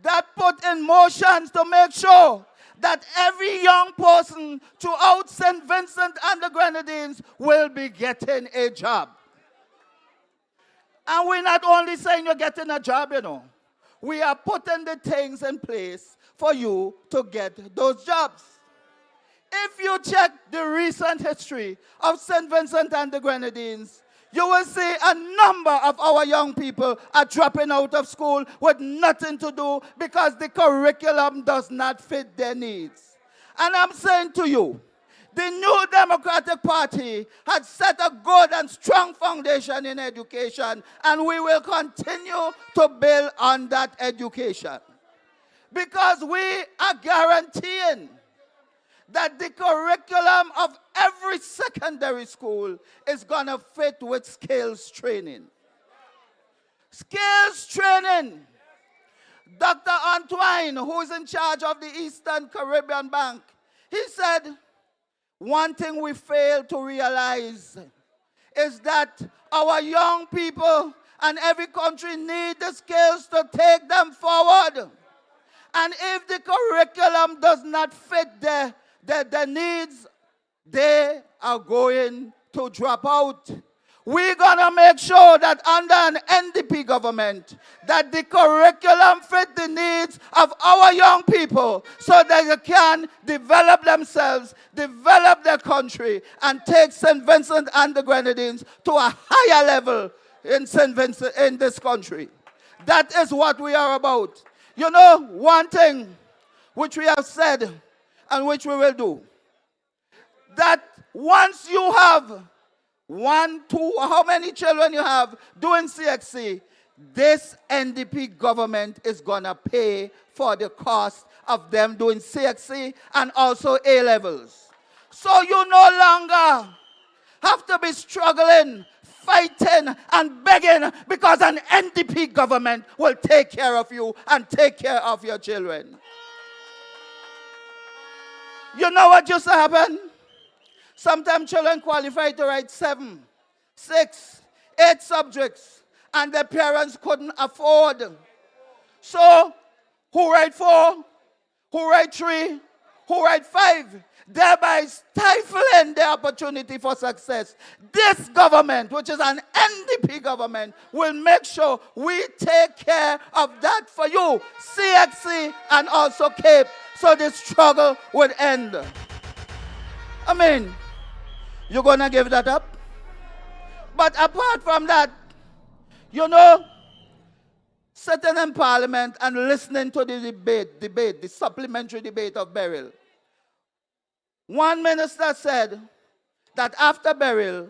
That put in motions to make sure that every young person throughout St. Vincent and the Grenadines will be getting a job. And we're not only saying you're getting a job, you know. We are putting the things in place for you to get those jobs. If you check the recent history of St. Vincent and the Grenadines, you will see a number of our young people are dropping out of school with nothing to do because the curriculum does not fit their needs. And I'm saying to you, the New Democratic Party had set a good and strong foundation in education, and we will continue to build on that education. Because we are guaranteeing that the curriculum of every secondary school is going to fit with skills training. Skills training. Dr. Antoine, who is in charge of the Eastern Caribbean Bank, he said, one thing we fail to realize is that our young people and every country need the skills to take them forward. And if the curriculum does not fit their needs, they are going to drop out. We're going to make sure that under an NDP government, that the curriculum fit the needs of our young people so that they can develop themselves, develop their country, and take St. Vincent and the Grenadines to a higher level in St. Vincent, in this country. That is what we are about. You know, one thing which we have said and which we will do, that once you have 1, 2, how many children you have doing CXC, this NDP government is going to pay for the cost of them doing CXC and also A-levels. So you no longer have to be struggling, fighting and begging because an NDP government will take care of you and take care of your children. You know what used to happen? Sometimes children qualify to write 7, 6, 8 subjects, and their parents couldn't afford. So, who write 4, who write 3, who write 5, thereby stifling the opportunity for success. This government, which is an NDP government, will make sure we take care of that for you, CXC and also CAPE, so the struggle would end. I mean, you're going to give that up? But apart from that, you know, sitting in Parliament and listening to the debate, the supplementary debate of Beryl, one minister said that after Beryl,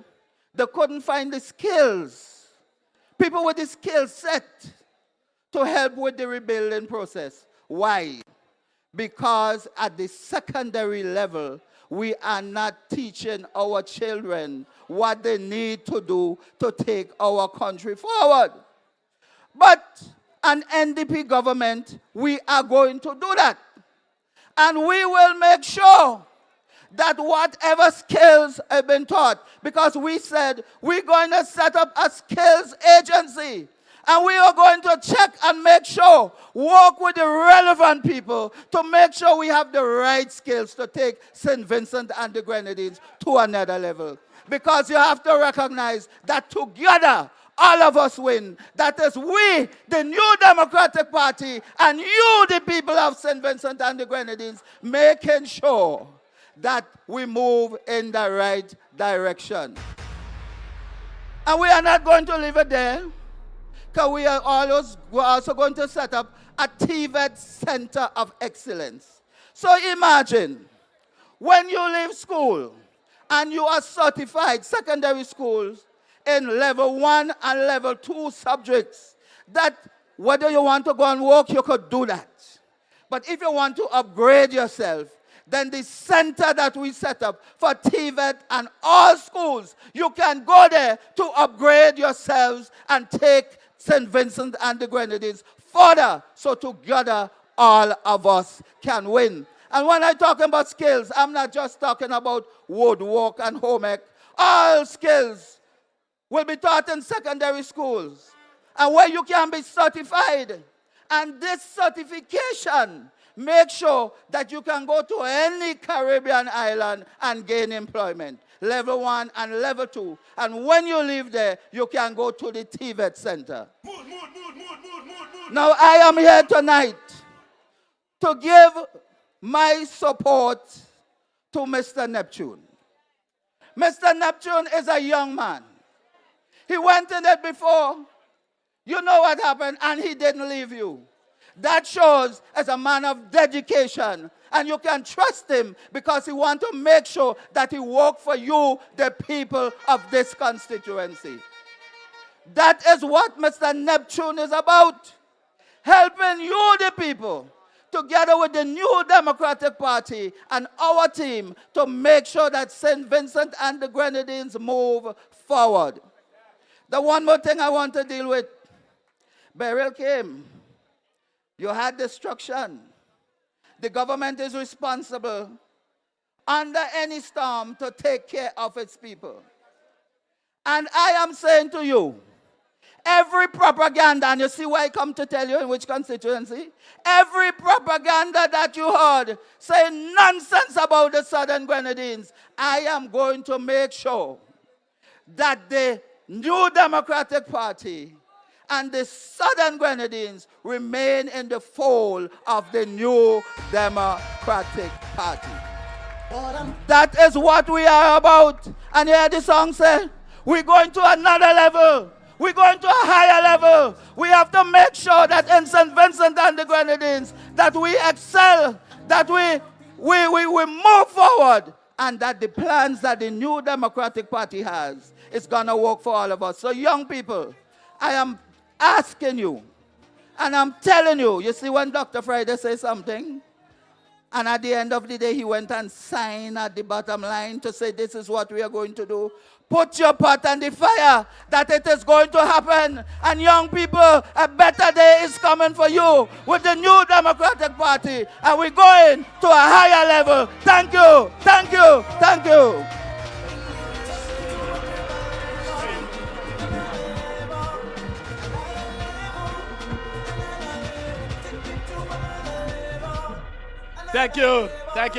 they couldn't find the skills, people with the skill set to help with the rebuilding process. Why? Because at the secondary level, we are not teaching our children what they need to do to take our country forward. But an NDP government, we are going to do that. And we will make sure that whatever skills have been taught, because we said we're going to set up a skills agency. And we are going to check and make sure, work with the relevant people to make sure we have the right skills to take St. Vincent and the Grenadines to another level. Because you have to recognize that together, all of us win. That is we, the New Democratic Party, and you, the people of St. Vincent and the Grenadines, making sure that we move in the right direction. And we are not going to leave it there. Because we're also going to set up a TVET Center of Excellence. So imagine, when you leave school and you are certified secondary schools in level 1 and level 2 subjects, that whether you want to go and work, you could do that. But if you want to upgrade yourself, then the center that we set up for TVET and all schools, you can go there to upgrade yourselves and take St. Vincent and the Grenadines further, so together all of us can win. And when I'm talking about skills, I'm not just talking about woodwork and home ec. All skills will be taught in secondary schools, and where you can be certified. And this certification makes sure that you can go to any Caribbean island and gain employment. Level 1 and level 2. And when you leave there, you can go to the TVET Center. Now, I am here tonight to give my support to Mr. Neptune. Mr. Neptune is a young man. He went in it before. You know what happened, and he didn't leave you. That shows as a man of dedication. And you can trust him because he wants to make sure that he works for you, the people of this constituency. That is what Mr. Neptune is about. Helping you, the people, together with the new Democratic Party and our team to make sure that St. Vincent and the Grenadines move forward. The one more thing I want to deal with. Burial came. You had destruction. The government is responsible under any storm to take care of its people. And I am saying to you, every propaganda, and you see why I come to tell you in which constituency, every propaganda that you heard saying nonsense about the Southern Grenadines, I am going to make sure that the new Democratic Party and the Southern Grenadines remain in the fold of the new Democratic Party. That is what we are about. And you hear the song say, we're going to another level. We're going to a higher level. We have to make sure that in St. Vincent and the Grenadines, that we excel, that we move forward, and that the plans that the new Democratic Party has is going to work for all of us. So young people, I am asking you, and I'm telling you, you see when Dr. Friday says something, and at the end of the day, he went and signed at the bottom line to say this is what we are going to do. Put your pot on the fire that it is going to happen. And young people, a better day is coming for you with the new Democratic Party. And we're going to a higher level. Thank you, thank you, thank you. Thank you,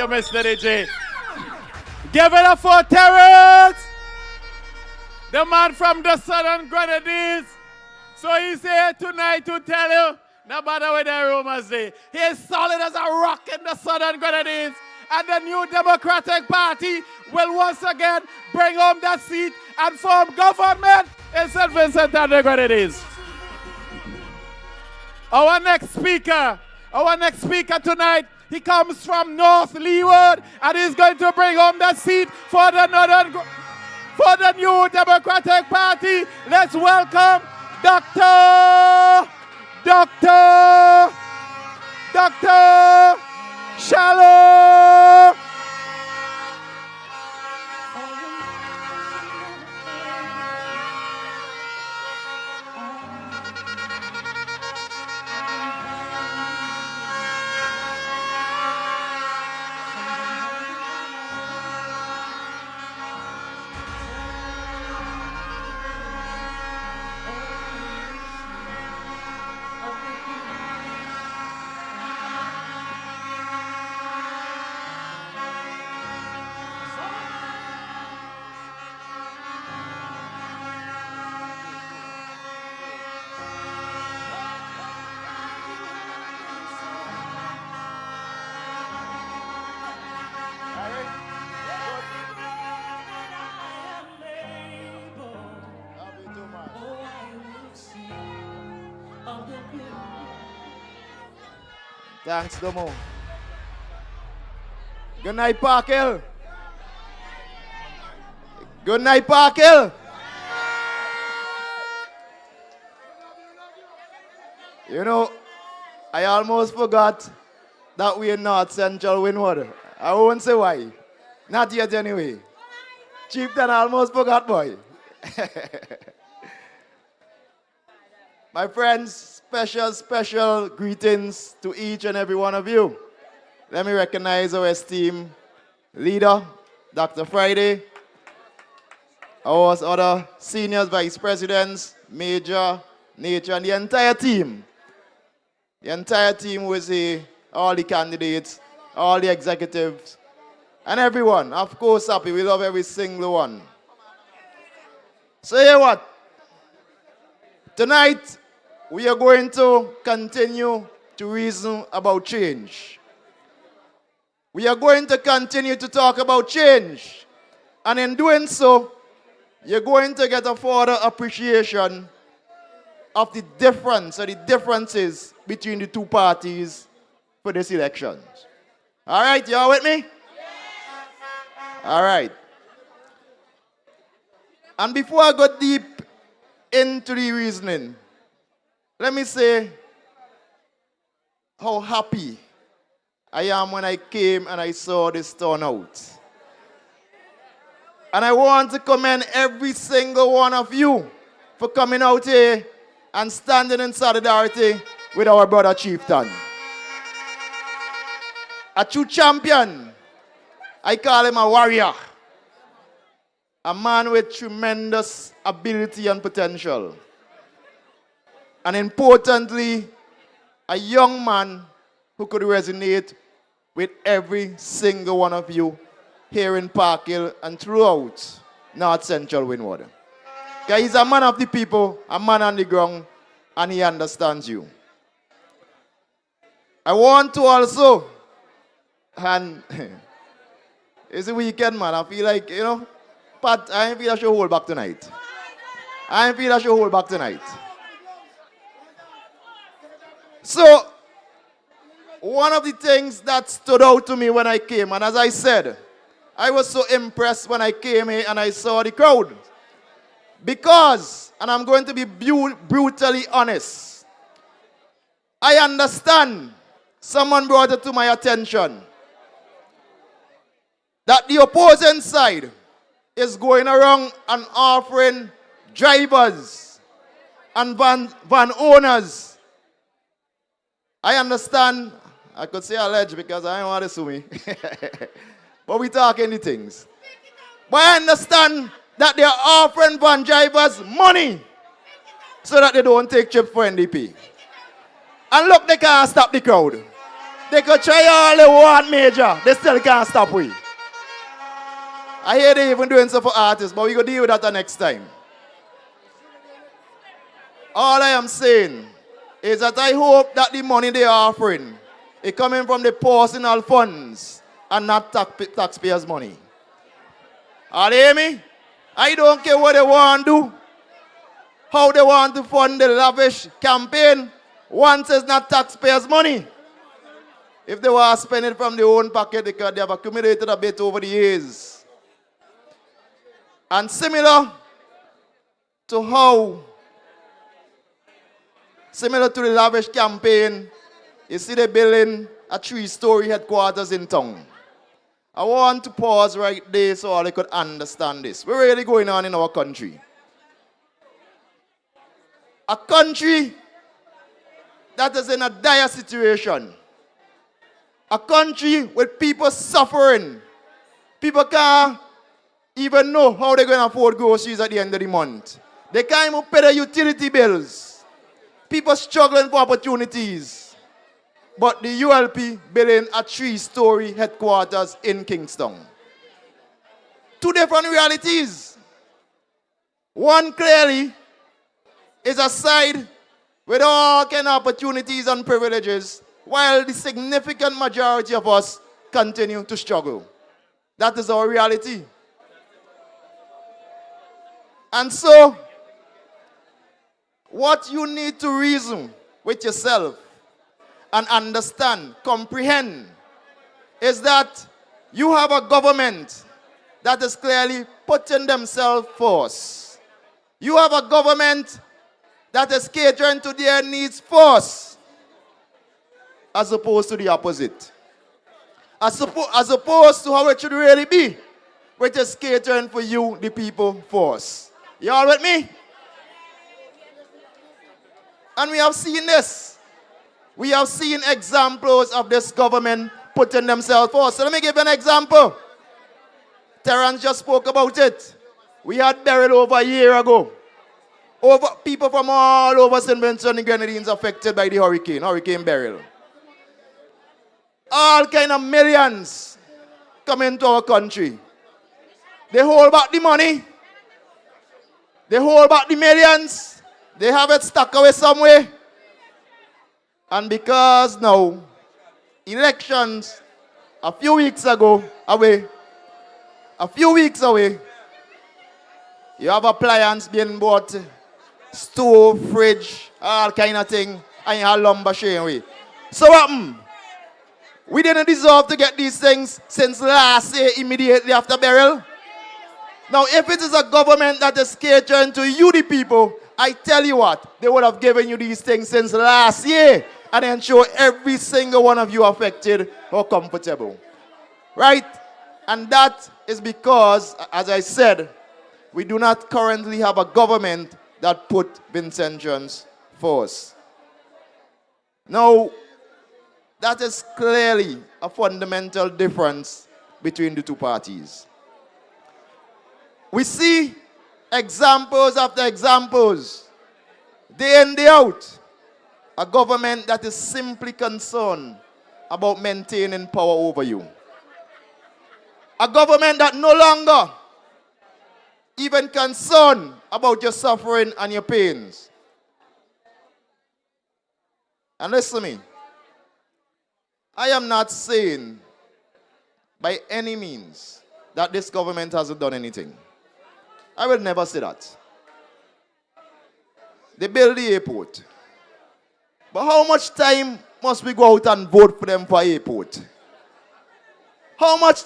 Mr. DJ. Give it up for Terrence, the man from the Southern Grenadines. So he's here tonight to tell you, no matter what the rumors say, he is solid as a rock in the Southern Grenadines. And the new Democratic Party will once again bring home that seat and form government in St. Vincent and the Grenadines. Our next speaker tonight, he comes from North Leeward, and he's going to bring home that seat for the new Democratic Party. Let's welcome Dr. Shalom. Thanks, Domo. Good night, Park Hill. Good night, Park Hill. You know, I almost forgot that we're North Central Windward. I won't say why. Not yet anyway. Chieftain almost forgot, boy. My friends, special greetings to each and every one of you. Let me recognize our esteemed leader, Dr. Friday, our other seniors, vice presidents, Major, Nature, and the entire team. The entire team will say all the candidates, all the executives, and everyone. Of course, happy. We love every single one. So here what? Tonight, we are going to continue to reason about change. We are going to continue to talk about change. And in doing so, you're going to get a further appreciation of the difference or the differences between the two parties for this election. All right, y'all with me? All right. And before I go deep into the reasoning, let me say how happy I am when I came and I saw this turnout. And I want to commend every single one of you for coming out here and standing in solidarity with our brother Chieftain. A true champion. I call him a warrior. A man with tremendous ability and potential. And importantly, a young man who could resonate with every single one of you here in Park Hill and throughout North Central Windward. Okay, he's a man of the people, a man on the ground, and he understands you. I want to also, and it's a weekend, man. I feel like, but I feel I should hold back tonight. So, one of the things that stood out to me when I came, and as I said, I was so impressed when I came here and I saw the crowd. Because, and I'm going to be brutally honest, I understand, someone brought it to my attention, that the opposing side is going around and offering drivers and van owners. I understand, I could say alleged because I don't want to sue me. But we talking the things. But I understand that they are offering van drivers money so that they don't take trips for NDP. And look, they can't stop the crowd. They could try all they want, Major. They still can't stop we. I hear they even doing stuff for artists, but we go deal with that next time. All I am saying is that I hope that the money they are offering is coming from the personal funds and not taxpayers' money. Are you hear me? I don't care what they want to do, how they want to fund the lavish campaign, once it's not taxpayers' money. If they want to spend it from their own pocket, because they have accumulated a bit over the years. And similar to the lavish campaign, you see they're building a 3-story headquarters in town. I want to pause right there so all they could understand this. What's really going on in our country? A country that is in a dire situation. A country with people suffering. People can't even know how they're going to afford groceries at the end of the month. They can't even pay their utility bills. People struggling for opportunities. But the ULP building a 3-story headquarters in Kingston. Two different realities. One clearly is a side with all kind of opportunities and privileges, while the significant majority of us continue to struggle. That is our reality. And so, what you need to reason with yourself and understand, comprehend, is that you have a government that is clearly putting themselves first. You have a government that is catering to their needs first, as opposed to the opposite. As opposed to how it should really be, which is catering for you, the people, first. You all with me? And we have seen this. We have seen examples of this government putting themselves first. So let me give you an example. Terrence just spoke about it. We had burial over a year ago. People from all over St. Vincent and Grenadines affected by the Hurricane Beryl. All kind of millions come into our country. They hold back the money. They hold back the millions. They have it stuck away somewhere. And because now, elections a few weeks away, you have appliances being bought stove, fridge, all kind of thing, and you have lumber sharing way. So what happened? We didn't deserve to get these things since last year immediately after burial. Now, if it is a government that is catering to you, the people, I tell you what, they would have given you these things since last year and ensure every single one of you affected or comfortable. Right? And that is because, as I said, we do not currently have a government that put Vincentians first. Now, that is clearly a fundamental difference between the two parties. We see examples after examples, day in, day out, a government that is simply concerned about maintaining power over you. A government that no longer even concerned about your suffering and your pains. And listen to me. I am not saying by any means that this government hasn't done anything. I will never say that. They build the airport. But how much time must we go out and vote for them for airport? How much?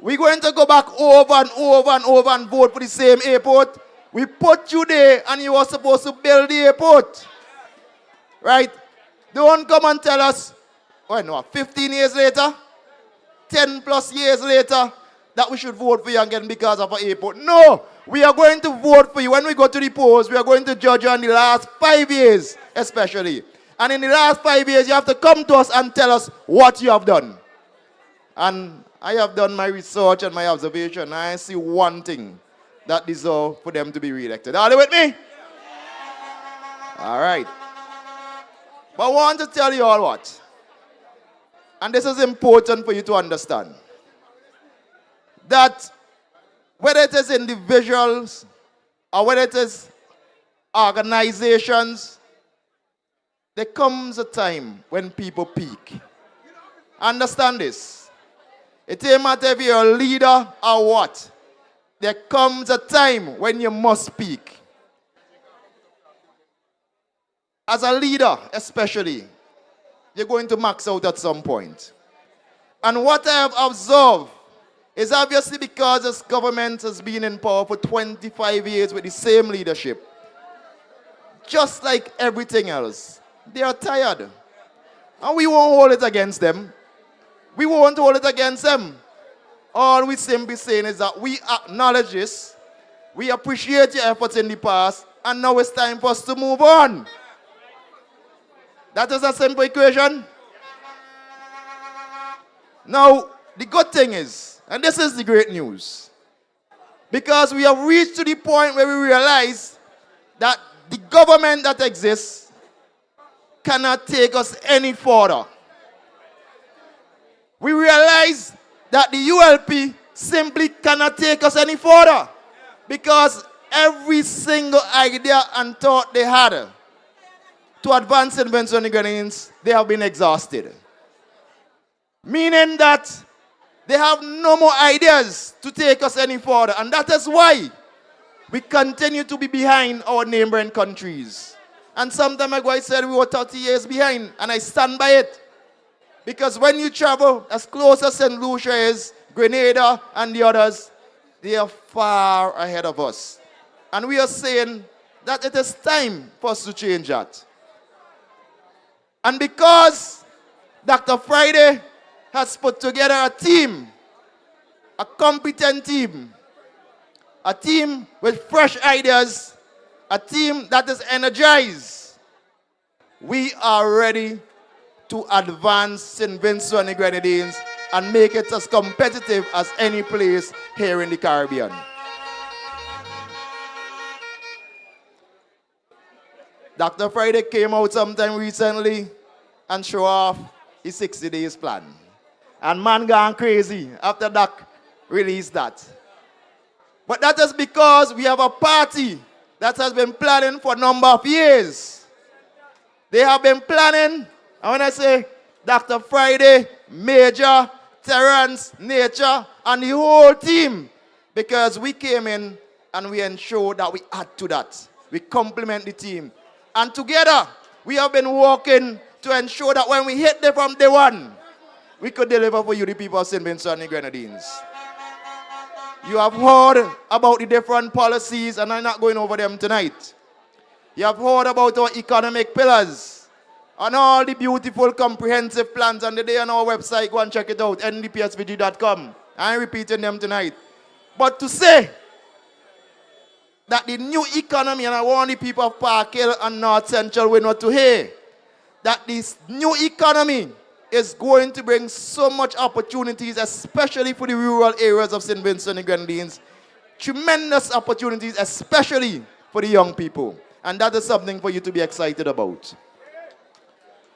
We're going to go back over and over and over and vote for the same airport. We put you there and you were supposed to build the airport. Right? Don't come and tell us, 15 years later, 10 plus years later, that we should vote for you again because of an airport. No, we are going to vote for you. When we go to the polls, we are going to judge you on the last 5 years, especially. And in the last 5 years, you have to come to us and tell us what you have done. And I have done my research and my observation, and I see one thing that deserves for them to be re-elected. Are they with me? All right. But I want to tell you all what. And this is important for you to understand. That whether it is individuals or whether it is organizations, there comes a time when people peak. Understand this. It doesn't matter if you're a leader or what. There comes a time when you must peak. As a leader, especially, you're going to max out at some point. And what I have observed is obviously because this government has been in power for 25 years with the same leadership. Just like everything else, they are tired. And we won't hold it against them. We won't hold it against them. All we simply saying is that we acknowledge this, we appreciate your efforts in the past, and now it's time for us to move on. That is a simple equation. Now, the good thing is, and this is the great news, because we have reached to the point where we realize that the government that exists cannot take us any further. We realize that the ULP simply cannot take us any further because every single idea and thought they had to advance invention on the Grenadines, they have been exhausted. Meaning that they have no more ideas to take us any further. And that is why we continue to be behind our neighboring countries. And some time ago I said we were 30 years behind, and I stand by it. Because when you travel as close as St. Lucia is, Grenada and the others, they are far ahead of us. And we are saying that it is time for us to change that. And because Dr. Friday has put together a team, a competent team, a team with fresh ideas, a team that is energized, we are ready to advance St. Vincent and the Grenadines and make it as competitive as any place here in the Caribbean. Dr. Friday came out sometime recently and showed off his 60 days plan. And man gone crazy after Doc released that. But that is because we have a party that has been planning for a number of years. They have been planning, and when I say Dr. Friday, Major, Terrence, Nature, and the whole team, because we came in and we ensured that we add to that. We complement the team. And together, we have been working to ensure that when we hit them from day one, we could deliver for you, the people of St. Vincent and the Grenadines. You have heard about the different policies, and I'm not going over them tonight. You have heard about our economic pillars and all the beautiful comprehensive plans, and they're on our website. Go and check it out, ndpsvg.com. I'm repeating them tonight. But to say that the new economy, and I want the people of Park Hill and North Central Windward to hear, that this new economy is going to bring so much opportunities, especially for the rural areas of St. Vincent and the Grenadines. Tremendous opportunities, especially for the young people. And that is something for you to be excited about.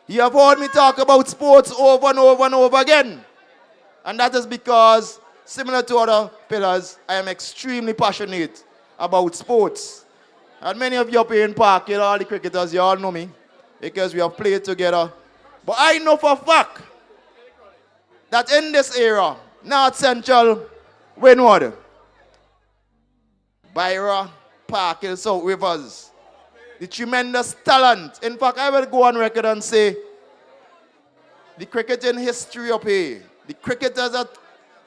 You have heard me talk about sports over and over and over again. And that is because, similar to other pillars, I am extremely passionate about sports. And many of you up here in Park Hill, all the cricketers, you all know me, because we have played together. But I know for a fact that in this era, North Central, Windward, Byra, Park Hill, South Rivers, the tremendous talent. In fact, I will go on record and say, the cricketing history up here, the cricketers that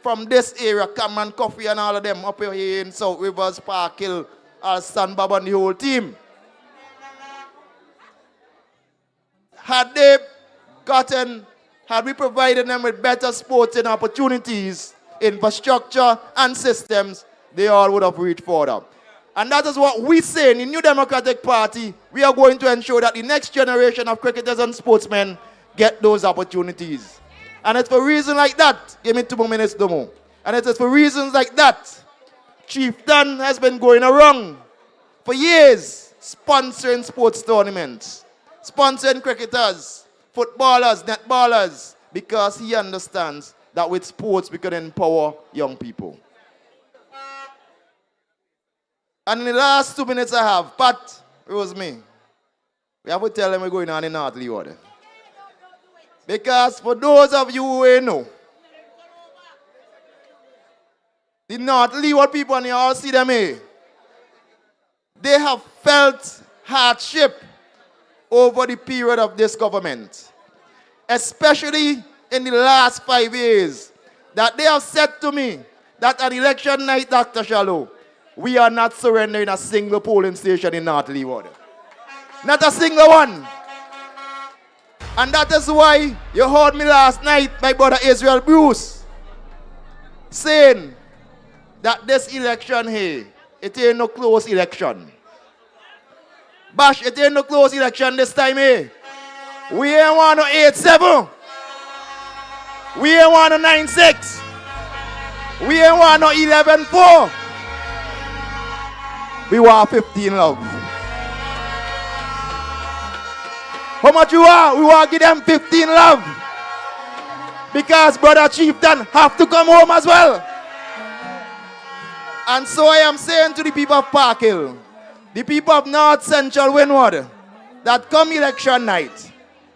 from this area, Cameron Coffey and all of them up here in South Rivers, Park Hill, Alston Bob and the whole team. Had we provided them with better sporting opportunities, infrastructure and systems, they all would have reached further. And that is what we say in the New Democratic Party. We are going to ensure that the next generation of cricketers and sportsmen get those opportunities. And it's for reasons like that, give me 2 more minutes, Domo. And it is for reasons like that, Chieftain has been going around for years, sponsoring sports tournaments, sponsoring cricketers, footballers, netballers, because he understands that with sports we can empower young people. And in the last 2 minutes I have, Pat, Rosemary, we have to tell them we're going on in North Leeward. Because for those of you who know, the North Leeward people, and you all see them here, they have felt hardship over the period of this government. Especially in the last 5 years, that they have said to me that on election night, Dr. Shallow, we are not surrendering a single polling station in North Leeward. Not a single one. And that is why you heard me last night, my brother Israel Bruce, saying that this election here, it ain't no close election. Bash, it ain't no close election this time here. We ain't want no 8-7. We ain't want no 9-6. We ain't want no 11-4. We want 15 love. How much you want? We want to give them 15 love. Because brother Chieftain have to come home as well. And so I am saying to the people of Park Hill, the people of North Central Windward, that come election night,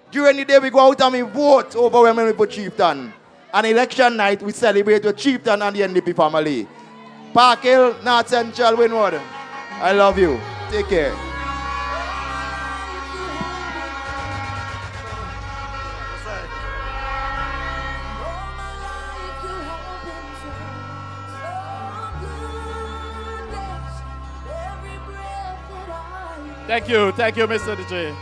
during the day we go out and we vote overwhelmingly for Chieftain. And election night we celebrate with Chieftain and the NDP family. Park Hill, North Central Windward, I love you. Take care. Thank you, Mr. DJ.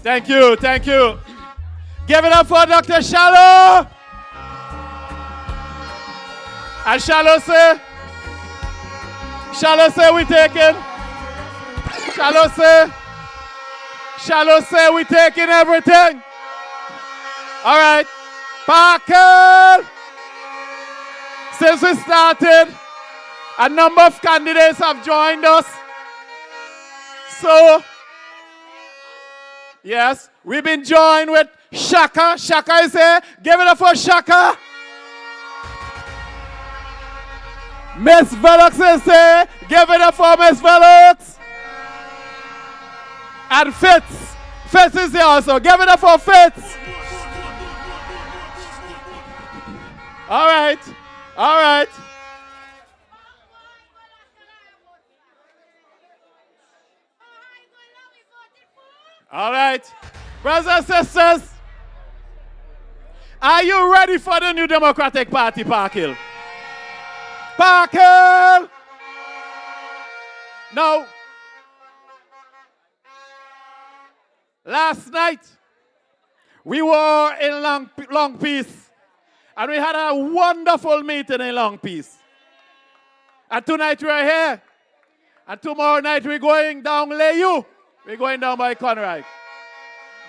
Thank you. Give it up for Dr. Shallow. And Shallow say we taking. Shallow say we taking everything. All right. Park Hill. Since we started, a number of candidates have joined us. So, yes, we've been joined with Shaka. Shaka is here. Give it up for Shaka. Miss Velox is here. Give it up for Miss Velox. And Fitz. Fitz is here also. Give it up for Fitz. All right. All right. All right. Brothers and sisters, are you ready for the new Democratic Party, Park Hill? Park Hill! Now, last night, we were in Long Peace, and we had a wonderful meeting in Long Peace. And tonight we are here, and tomorrow night we're going down Layu. We're going down by Conroy.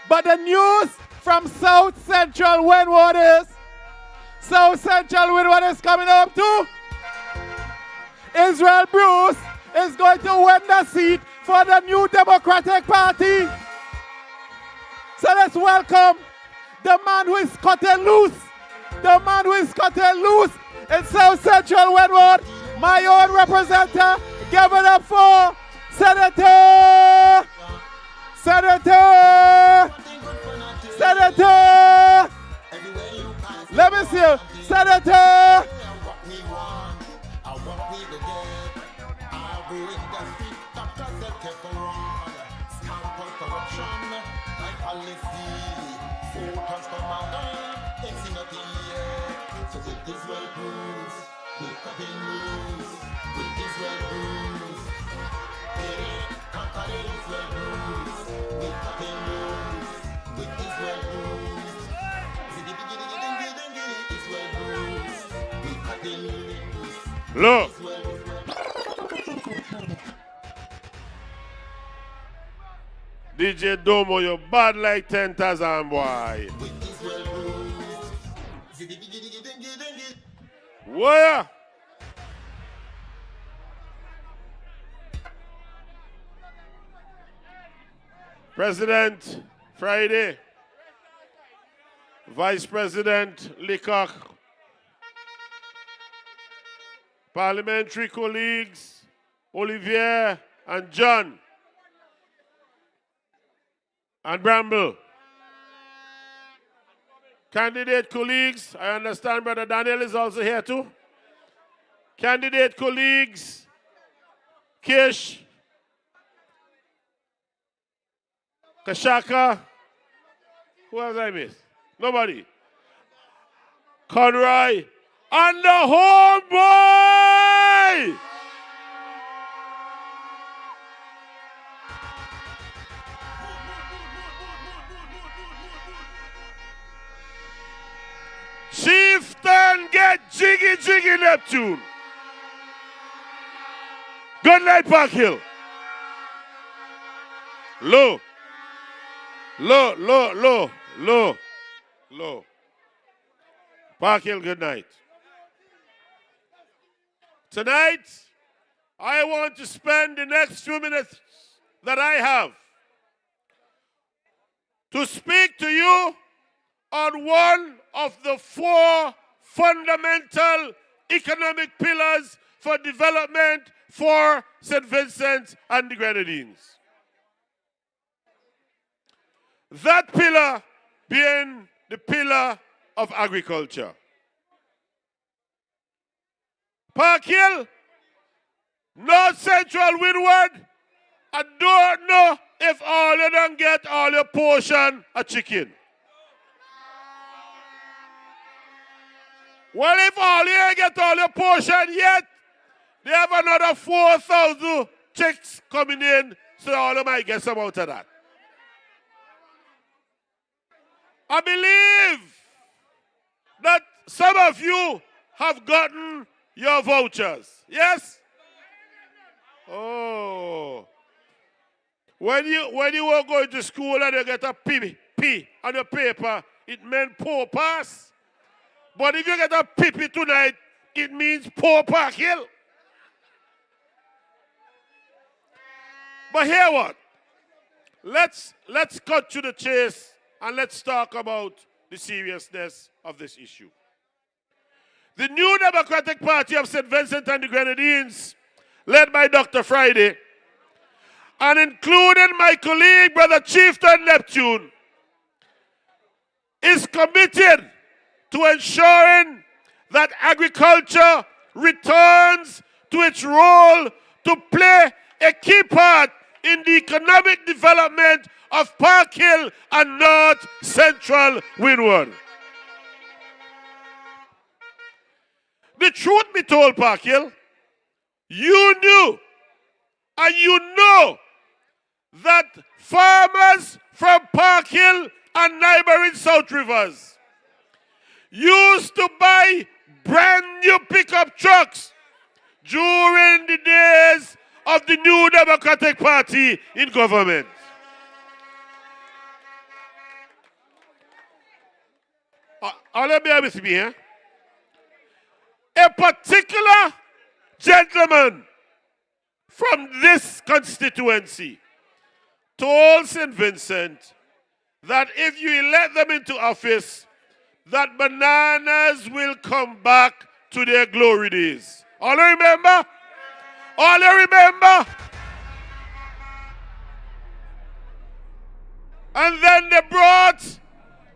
But the news from South Central Windward is coming up too. Israel Bruce is going to win the seat for the new Democratic Party. So let's welcome the man who is cutting loose. The man who is cutting loose in South Central Windward. My own representative. Give it up for Senator. Let me see you. Senator. Look. DJ Domo, you bad like 10,000 boy. Where? President Friday, Vice President Leacock, parliamentary colleagues Ollivierre and John and Bramble, candidate colleagues, I understand Brother Daniel is also here too. Candidate colleagues, Kish, Kashaka, who else I missed? Nobody. Conroy, and the homeboy! Chieftain get jiggy Neptune. Good night, Park Hill. Low. Park Hill, good night. Tonight, I want to spend the next few minutes that I have to speak to you on one of the four fundamental economic pillars for development for St. Vincent and the Grenadines. That pillar being the pillar of agriculture. Park Hill, North Central Windward, I don't know if all you don't get all your portion of chicken. Well, if all you ain't get all your portion yet, they have another 4,000 chicks coming in, so all of might get some out of that. I believe that some of you have gotten your vouchers. Yes? Oh. When you were going to school and you get a P on your paper, it meant poor pass. But if you get a PP tonight, it means poor Park Hill. But hear what? Let's cut to the chase and let's talk about the seriousness of this issue. The new Democratic Party of St. Vincent and the Grenadines, led by Dr. Friday, and including my colleague, Brother Chieftain Neptune, is committed to ensuring that agriculture returns to its role to play a key part in the economic development of Park Hill and North Central Windward. The truth be told, Park Hill, you knew and you know that farmers from Park Hill and neighboring South Rivers used to buy brand new pickup trucks during the days of the New Democratic Party in government. All bear with me here. A particular gentleman from this constituency told St. Vincent that if you elect them into office, that bananas will come back to their glory days. All you remember? All you remember? And then they brought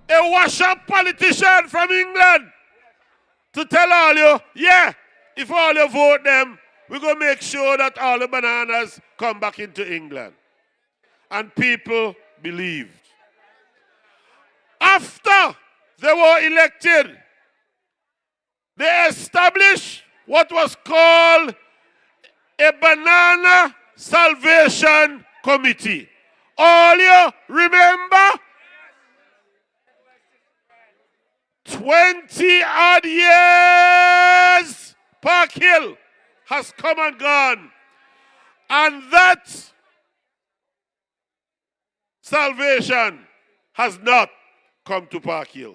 a wash-up politician from England to tell all you, yeah, if all you vote them, we're going to make sure that all the bananas come back into England. And people believed. After they were elected, they established what was called a Banana Salvation Committee. All you remember? 20 odd years Park Hill has come and gone. And that salvation has not come to Park Hill.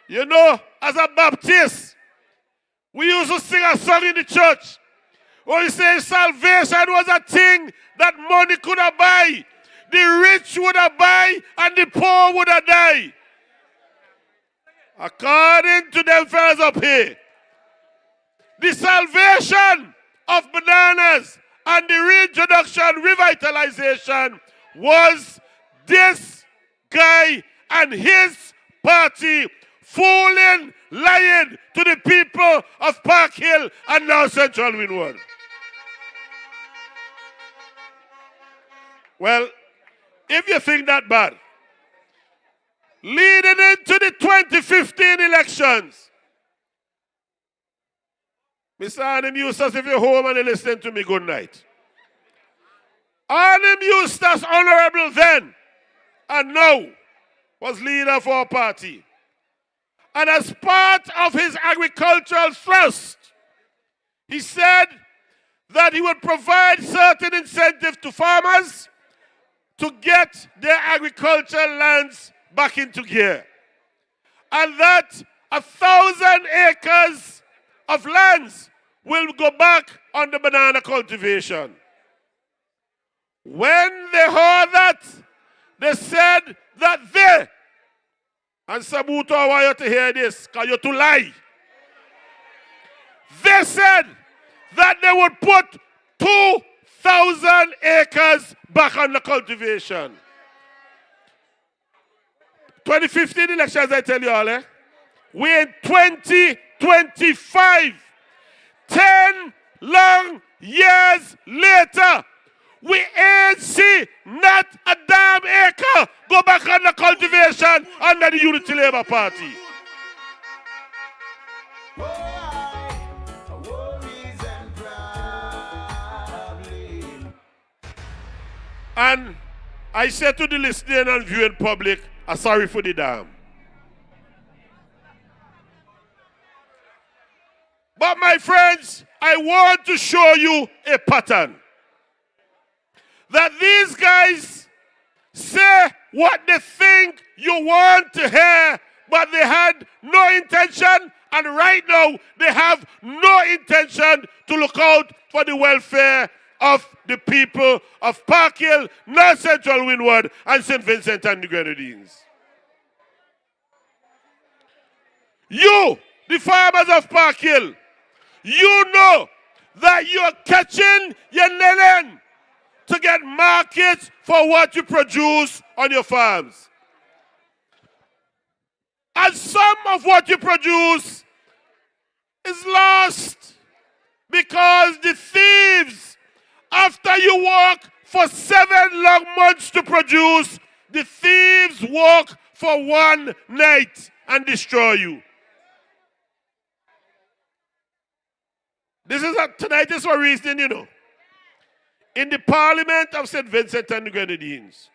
You know, as a Baptist, we used to sing a song in the church where we say salvation was a thing that money could not buy. The rich would have buy and the poor would have die. According to them fellas up here, the salvation of bananas and the reintroduction, revitalization was this guy and his party fooling, lying to the people of Park Hill and now Central Windward. Well, if you think that bad, leading into the 2015 elections, Mr. Arnhem Eustace, if you're home and you're listening to me, good night. Arnhem Eustace, honorable then and now, was leader for our party. And as part of his agricultural thrust, he said that he would provide certain incentives to farmers to get their agricultural lands back into gear. And that 1,000 acres of lands will go back on the banana cultivation. When they heard that, they said that they, and Sabuto, I want you to hear this, because you're to lie. They said that they would put 2,000 acres back on the cultivation. 2015 elections, I tell you all, we're in 2025. 10 long years later, we ain't see not a damn acre go back on the cultivation under the Unity Labour Party. And I said to the listening and viewing public, I'm sorry for the damn. But my friends, I want to show you a pattern. That these guys say what they think you want to hear, but they had no intention, and right now they have no intention to look out for the welfare of the people of Park Hill, North Central Windward, and St. Vincent and the Grenadines. You, the farmers of Park Hill, you know that you're catching your nelly to get markets for what you produce on your farms. And some of what you produce is lost because the thieves, after you work for 7 long months to produce, the thieves work for 1 night and destroy you. Tonight is for a reason, you know. In the Parliament of St. Vincent and the Grenadines,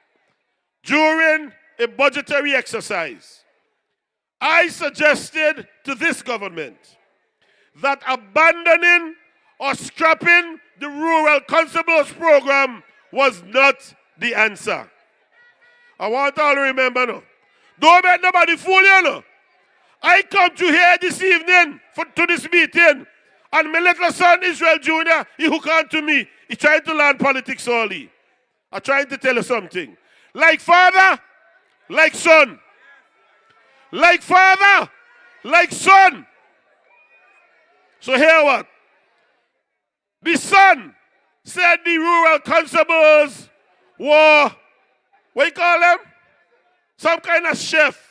during a budgetary exercise, I suggested to this government that abandoning or scrapping the Rural Constables program was not the answer. I want all to remember now. Don't let nobody fool you, no. I come to here this evening to this meeting, and my little son, Israel Jr., he hooked on to me. He tried to learn politics only. I'm trying to tell you something. Like father, like son. Like father, like son. So hear what? The son said the rural constables were, what you call them? Some kind of chef.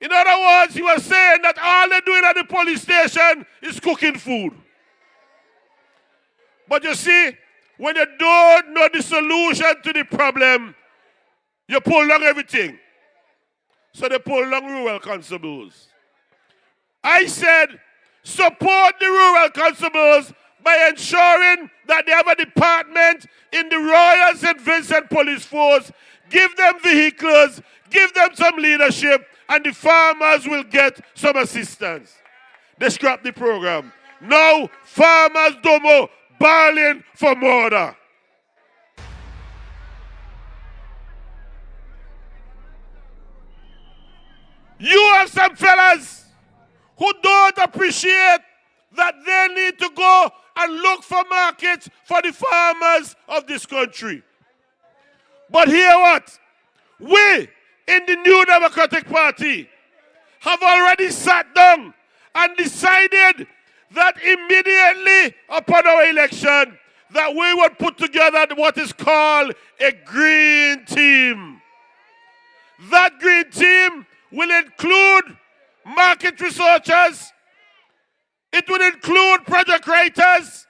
In other words, he was saying that all they're doing at the police station is cooking food. But you see, when you don't know the solution to the problem, you pull down everything. So they pull down rural constables. I said, support the rural constables by ensuring that they have a department in the Royal St. Vincent Police Force. Give them vehicles, give them some leadership, and the farmers will get some assistance. They scrap the program. Now, farmers don't more barling for murder. You have some fellas who don't appreciate that they need to go and look for markets for the farmers of this country. But hear what? We in the New Democratic Party have already sat down and decided that immediately upon our election that we would put together what is called a green team. That green team will include market researchers, it will include project writers,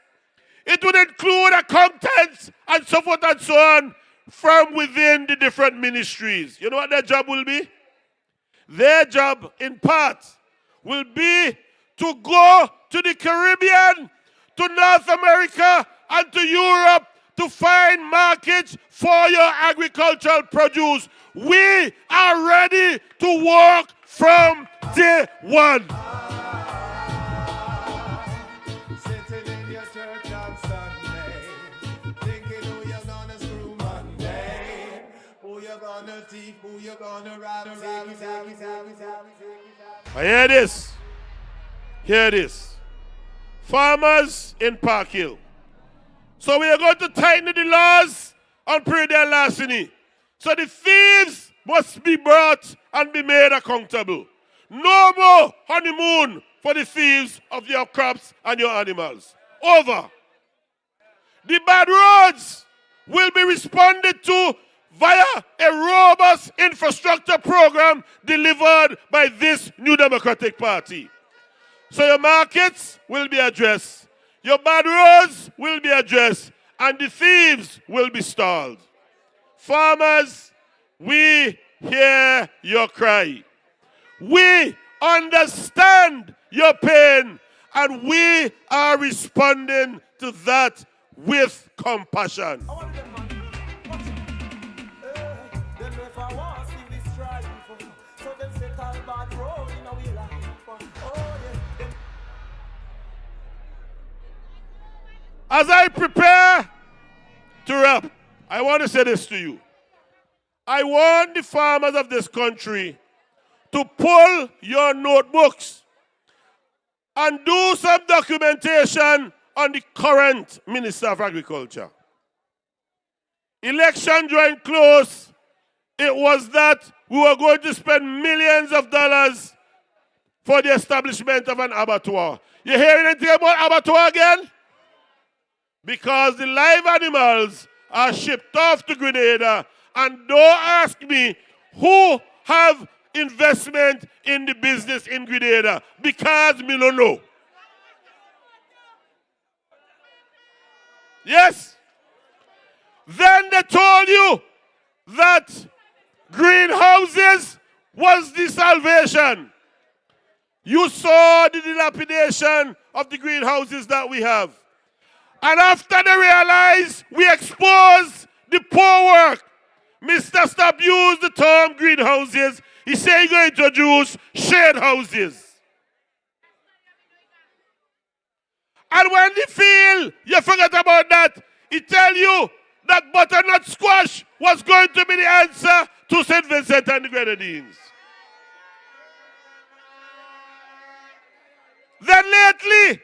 it will include accountants, and so forth and so on from within the different ministries. You know what their job will be? Their job, in part, will be to go to the Caribbean, to North America, and to Europe to find markets for your agricultural produce. We are ready to work from day one. Sitting in your church on Sunday, thinking who you're gonna screw Monday, who you're gonna thief, who you're gonna rob. I hear this. Hear this. Farmers in Park Hill. So we are going to tighten the laws on pre-day larceny. So the thieves must be brought and be made accountable. No more honeymoon for the thieves of your crops and your animals. Over. The bad roads will be responded to via a robust infrastructure program delivered by this New Democratic Party. So your markets will be addressed, your bad roads will be addressed, and the thieves will be stalled. Farmers, we hear your cry. We understand your pain, and we are responding to that with compassion. As I prepare to wrap, I want to say this to you. I want the farmers of this country to pull your notebooks and do some documentation on the current Minister of Agriculture. Election drawing close, it was that we were going to spend millions of dollars for the establishment of an abattoir. You hearing anything about abattoir again? Because the live animals are shipped off to Grenada. And don't ask me who have investment in the business in Grenada. Because me don't know. Yes. Then they told you that greenhouses was the salvation. You saw the dilapidation of the greenhouses that we have. And after they realized we expose the poor work, Mr. Stop used the term greenhouses. He said he's going to introduce shade houses. And when they feel you forget about that, he tell you that butternut squash was going to be the answer to St. Vincent and the Grenadines. Then lately,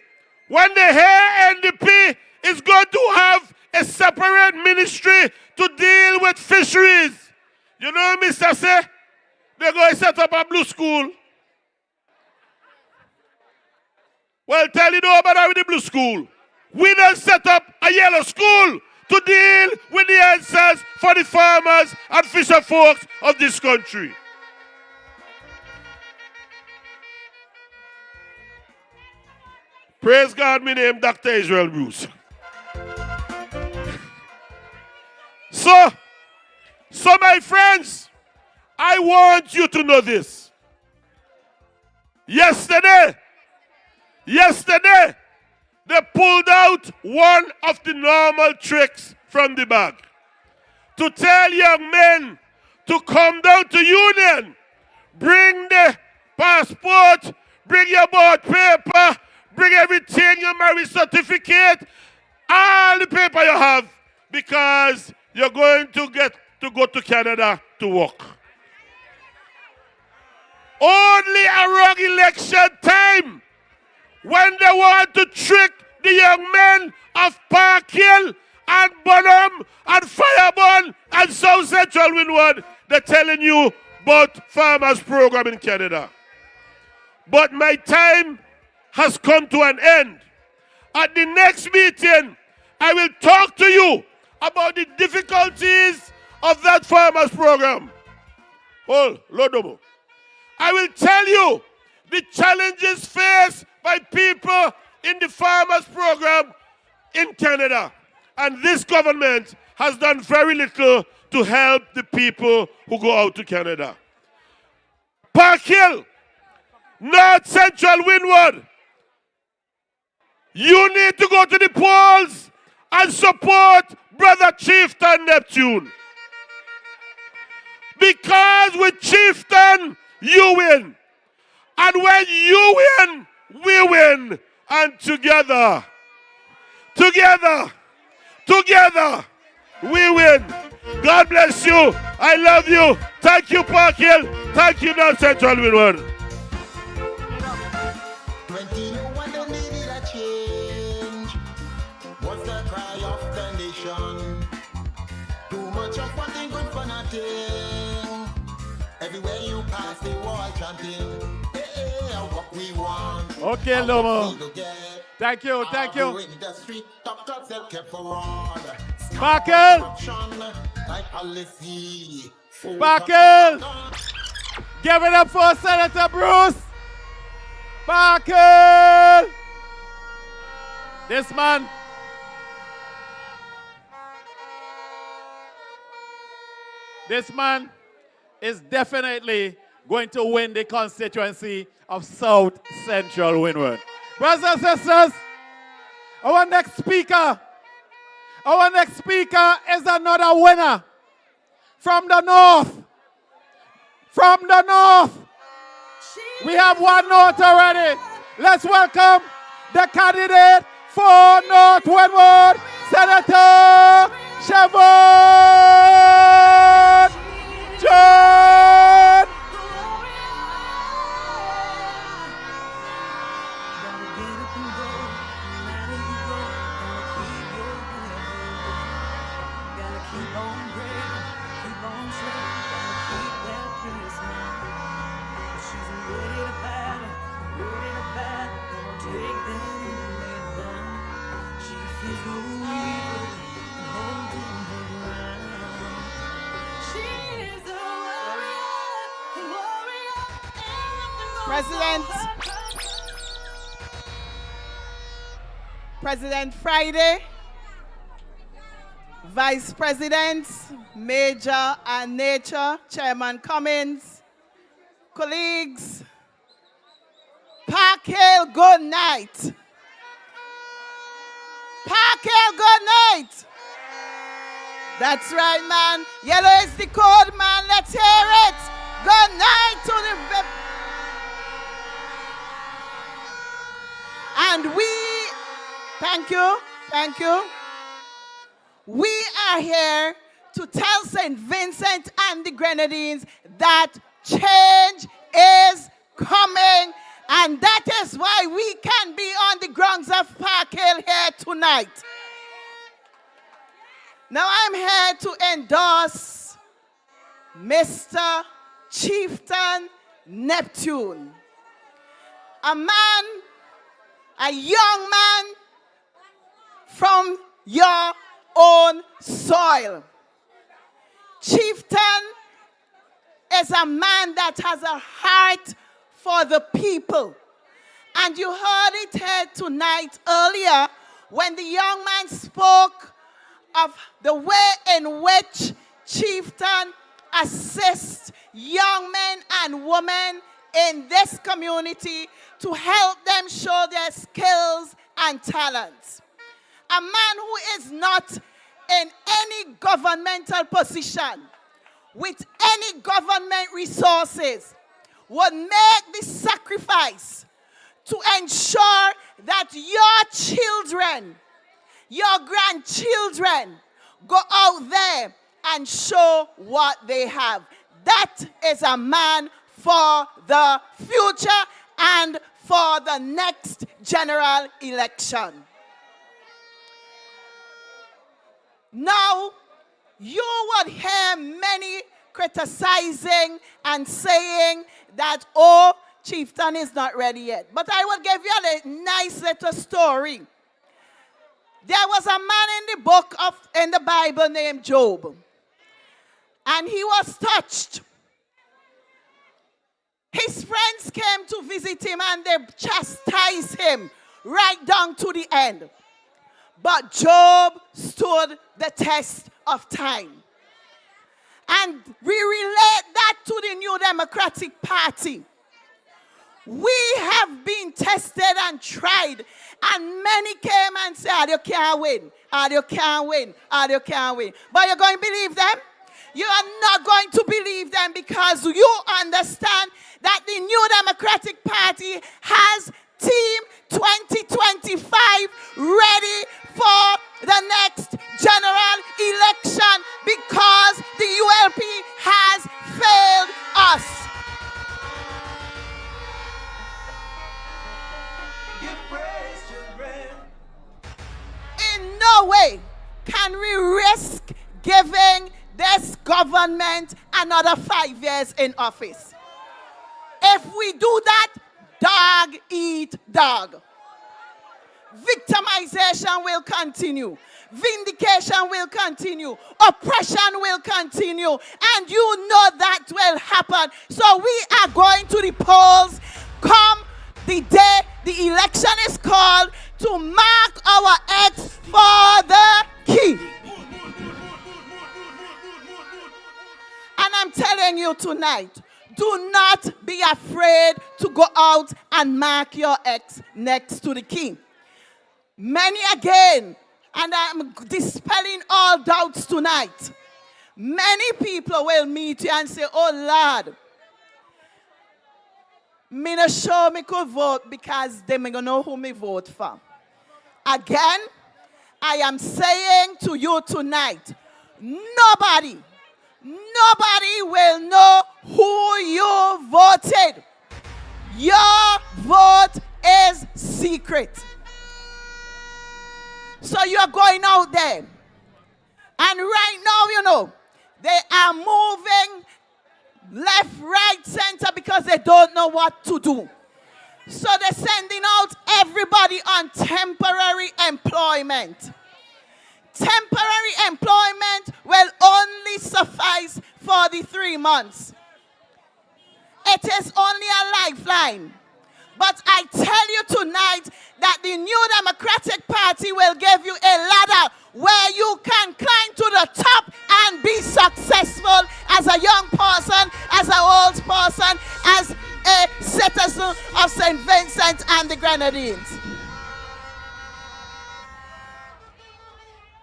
when they hear NDP is going to have a separate ministry to deal with fisheries, you know, Mr. Say, they're going to set up a blue school. Well, tell you no about with the blue school. We don't set up a yellow school to deal with the answers for the farmers and fisher folks of this country. Praise God, my name Dr. Israel Bruce. So my friends, I want you to know this. Yesterday, they pulled out one of the normal tricks from the bag to tell young men to come down to Union, bring the passport, bring your board paper, bring everything, your marriage certificate, all the paper you have, because you're going to get to go to Canada to work. Only around election time, when they want to trick the young men of Park Hill and Bonham and Fireburn and South Central Windward, they're telling you about farmers program in Canada. But my time has come to an end. At the next meeting, I will talk to you about the difficulties of that farmers program. Oh, Lodomo. I will tell you the challenges faced by people in the farmers program in Canada. And this government has done very little to help the people who go out to Canada. Park Hill, North Central Windward, you need to go to the polls and support Brother Cheiftain Neptune. Because with Chieftain, you win. And when you win, we win. And together, we win. God bless you. I love you. Thank you, Park Hill. Thank you, North Central Windward. Everywhere you pass the wall chanting, what we want. Okay, Lomo. Thank you. Sparkle! Give it up for Senator Bruce! Sparkle! This man is definitely going to win the constituency of South Central Windward. Brothers and sisters, our next speaker is another winner from the north. We have one north already. Let's welcome the candidate for North Windward, Senator Cheiftain Neptune. Take President Friday, Vice Presidents, Major and Nature, Chairman Cummins, colleagues, Park Hill, good night. Park Hill, good night. That's right, man. Yellow is the code, man. Let's hear it. Good night to the... And we, thank you. We are here to tell St. Vincent and the Grenadines that change is coming, and that is why we can be on the grounds of Park Hill here tonight. Now I'm here to endorse Mr. Chieftain Neptune, a man, a young man from your own soil. Chieftain is a man that has a heart for the people. And you heard it here tonight earlier when the young man spoke of the way in which Chieftain assists young men and women in this community to help them show their skills and talents. A man who is not in any governmental position with any government resources would make the sacrifice to ensure that your children, your grandchildren go out there and show what they have. That is a man for the future and for the next general election. Now, you would hear many criticizing and saying that, oh, Chieftain is not ready yet. But I will give you a nice little story. There was a man in the Bible named Job, and he was touched. His friends came to visit him and they chastised him right down to the end. But Job stood the test of time. And we relate that to the New Democratic Party. We have been tested and tried, and many came and said, you can't win, you can't win, you can't win. But you're going to believe them? You are not going to believe them because you understand that the New Democratic Party has Team 2025 ready for the next general election because the ULP has failed us. In no way can we risk giving this government another 5 years in office. If we do that, dog eat dog. Victimization will continue. Vindication will continue. Oppression will continue. And you know that will happen. So we are going to the polls come the day the election is called to mark our X for the key. And I'm telling you tonight, do not be afraid to go out and mark your X next to the key. Many again, and I'm dispelling all doubts tonight, many people will meet you and say, oh Lord, me not sure me could vote because they may know who me vote for. Again, I am saying to you tonight, nobody will know who you voted. Your vote is secret. So you're going out there. And right now, you know, they are moving left, right, center because they don't know what to do. So they're sending out everybody on temporary employment. Temporary employment will only suffice for the 3 months. It is only a lifeline. But I tell you tonight that the New Democratic Party will give you a ladder where you can climb to the top and be successful as a young person, as an old person, as a citizen of St. Vincent and the Grenadines.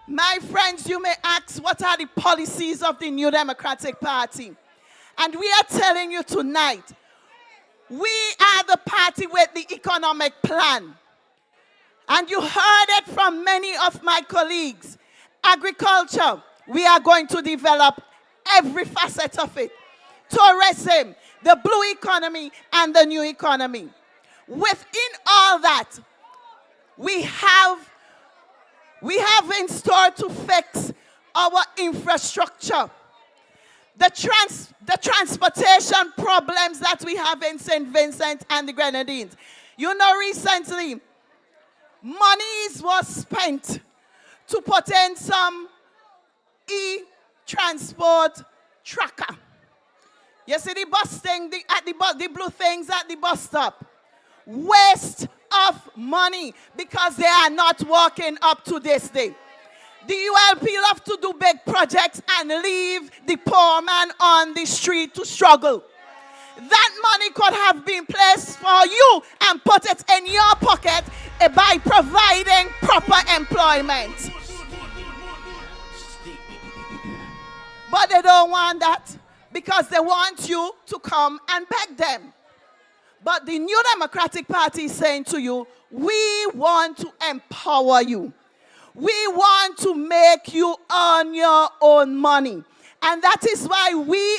My friends, you may ask, what are the policies of the New Democratic Party? And we are telling you tonight, we are the party with the economic plan. And you heard it from many of my colleagues. Agriculture, we are going to develop every facet of it. Tourism, the blue economy, and the new economy. Within all that, we have in store to fix our infrastructure. The transportation problems that we have in St. Vincent and the Grenadines. You know, recently, monies was spent to put in some e-transport tracker. You see the bus thing, the blue things at the bus stop. Waste of money because they are not working up to this day. The ULP love to do big projects and leave the poor man on the street to struggle. That money could have been placed for you and put it in your pocket by providing proper employment. But they don't want that because they want you to come and beg them. But the New Democratic Party is saying to you, we want to empower you. We want to make you earn your own money. And that is why we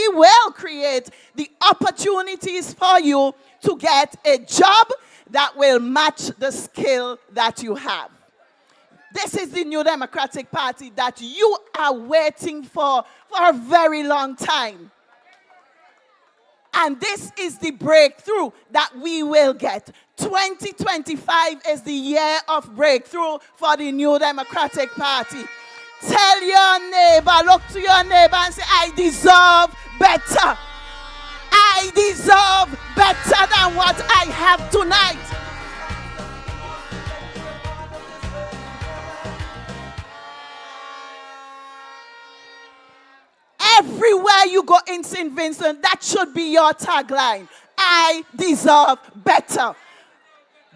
will create the opportunities for you to get a job that will match the skill that you have. This is the New Democratic Party that you are waiting for a very long time. And this is the breakthrough that we will get. 2025 is the year of breakthrough for the New Democratic Party. Tell your neighbor, look to your neighbor and say, I deserve better. I deserve better than what I have tonight. Everywhere you go in St. Vincent, that should be your tagline. I deserve better.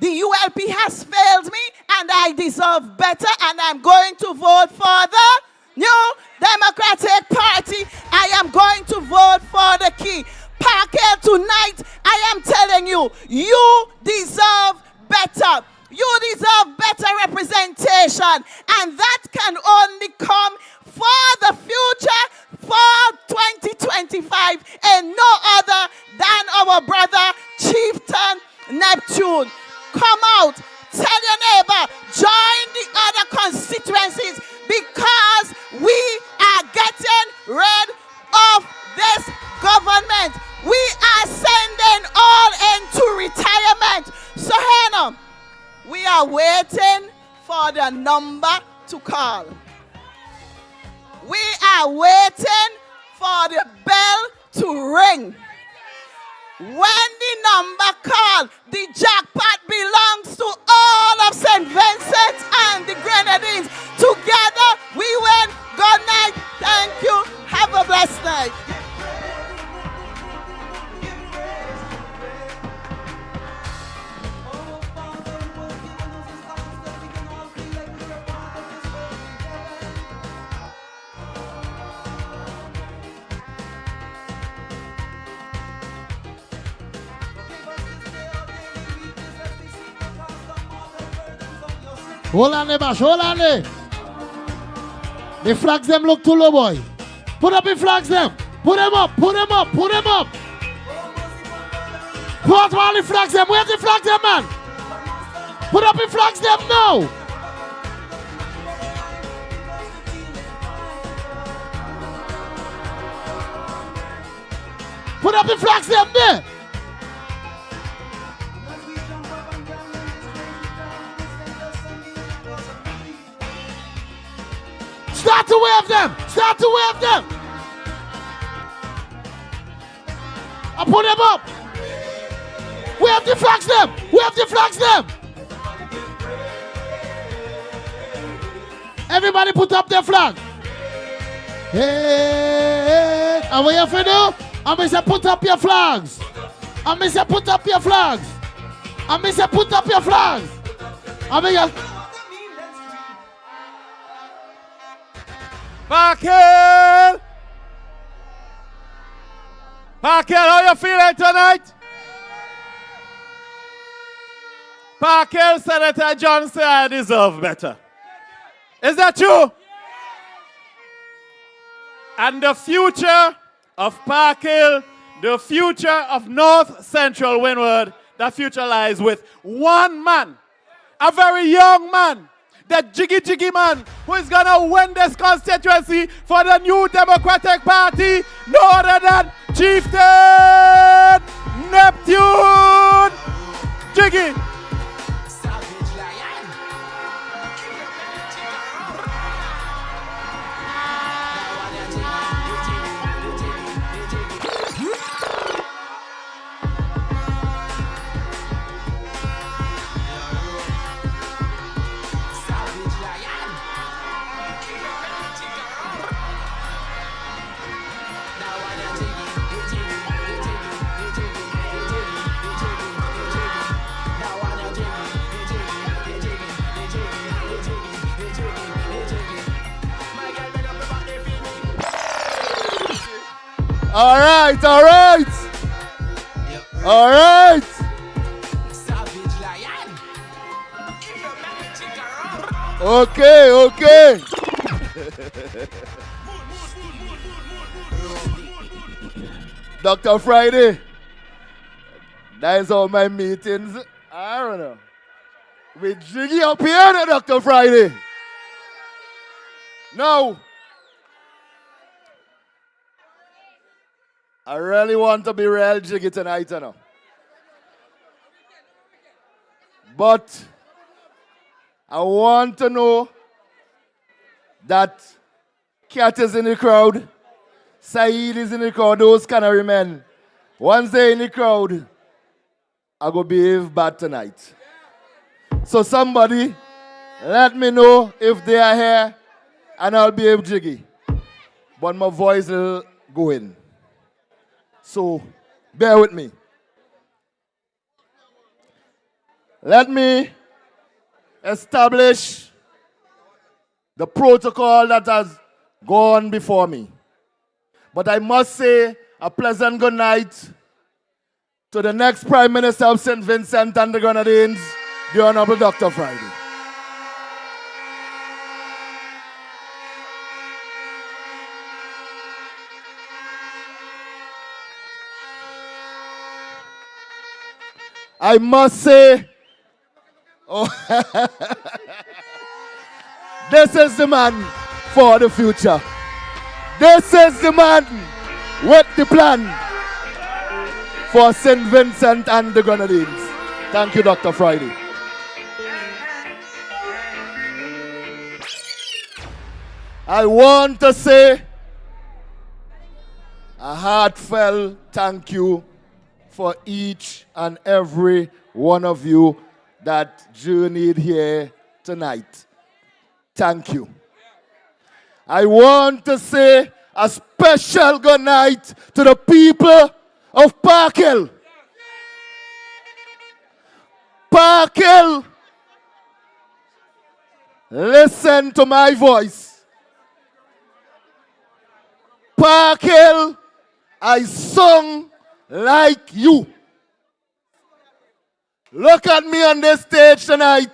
The ULP has failed me and I deserve better, and I'm going to vote for the New Democratic Party. I am going to vote for the key. Parkhill, tonight, I am telling you, you deserve better. You deserve better representation, and that can only come for the future, for 2025, and no other than our brother Chieftain Neptune. Come out, tell your neighbor, join the other constituencies, because we are getting rid of this government. We are sending all into retirement. So Hannah, we are waiting for the number to call. We are waiting for the bell to ring. When the number called, the jackpot belongs to all of St. Vincent and the Grenadines. Together we win. Good night. Thank you. Have a blessed night. Hold on there, Bash. Hold on there. The flags them look too low, boy. Put up the flags them. Put them up. Put them up. Put them up. Put up all the flags them. Where's the flags them, man? Put up the flags them now. Put up the flags them there. Start to wave them! Start to wave them! I put them up. We have the flags them. We have the flags them. Everybody put up their flag. Hey, and what you have to do? I'm going to say put up your flags. I'm going to say put up your flags. I'm going to say put up your flags. I'm going to Parkhill! Parkhill, how you feeling tonight? Parkhill, Senator John said I deserve better. Is that true? And the future of Parkhill, the future of North Central Windward, that future lies with one man, a very young man, the jiggy man who is going to win this constituency for the New Democratic Party, no other than Chieftain Neptune. Jiggy. All right, all right. All right. Okay, okay. Dr. Friday, that is all my meetings. I don't know. We jiggy up here, Dr. Friday. No. I really want to be real jiggy tonight, you know. But I want to know that Cat is in the crowd, Saeed is in the crowd, those kind of men. Once they're in the crowd, I go behave bad tonight. So somebody, let me know if they are here, and I'll behave jiggy. But my voice will go in. So, bear with me. Let me establish the protocol that has gone before me. But I must say a pleasant good night to the next Prime Minister of St. Vincent and the Grenadines, the Honorable Dr. Friday. I must say, this is the man for the future. This is the man with the plan for St. Vincent and the Grenadines. Thank you, Dr. Friday. I want to say a heartfelt thank you for each and every one of you that journeyed here tonight. Thank you. I want to say a special good night to the people of Parkhill. Parkhill, listen to my voice. Parkhill, I sung like you. Look at me on this stage tonight,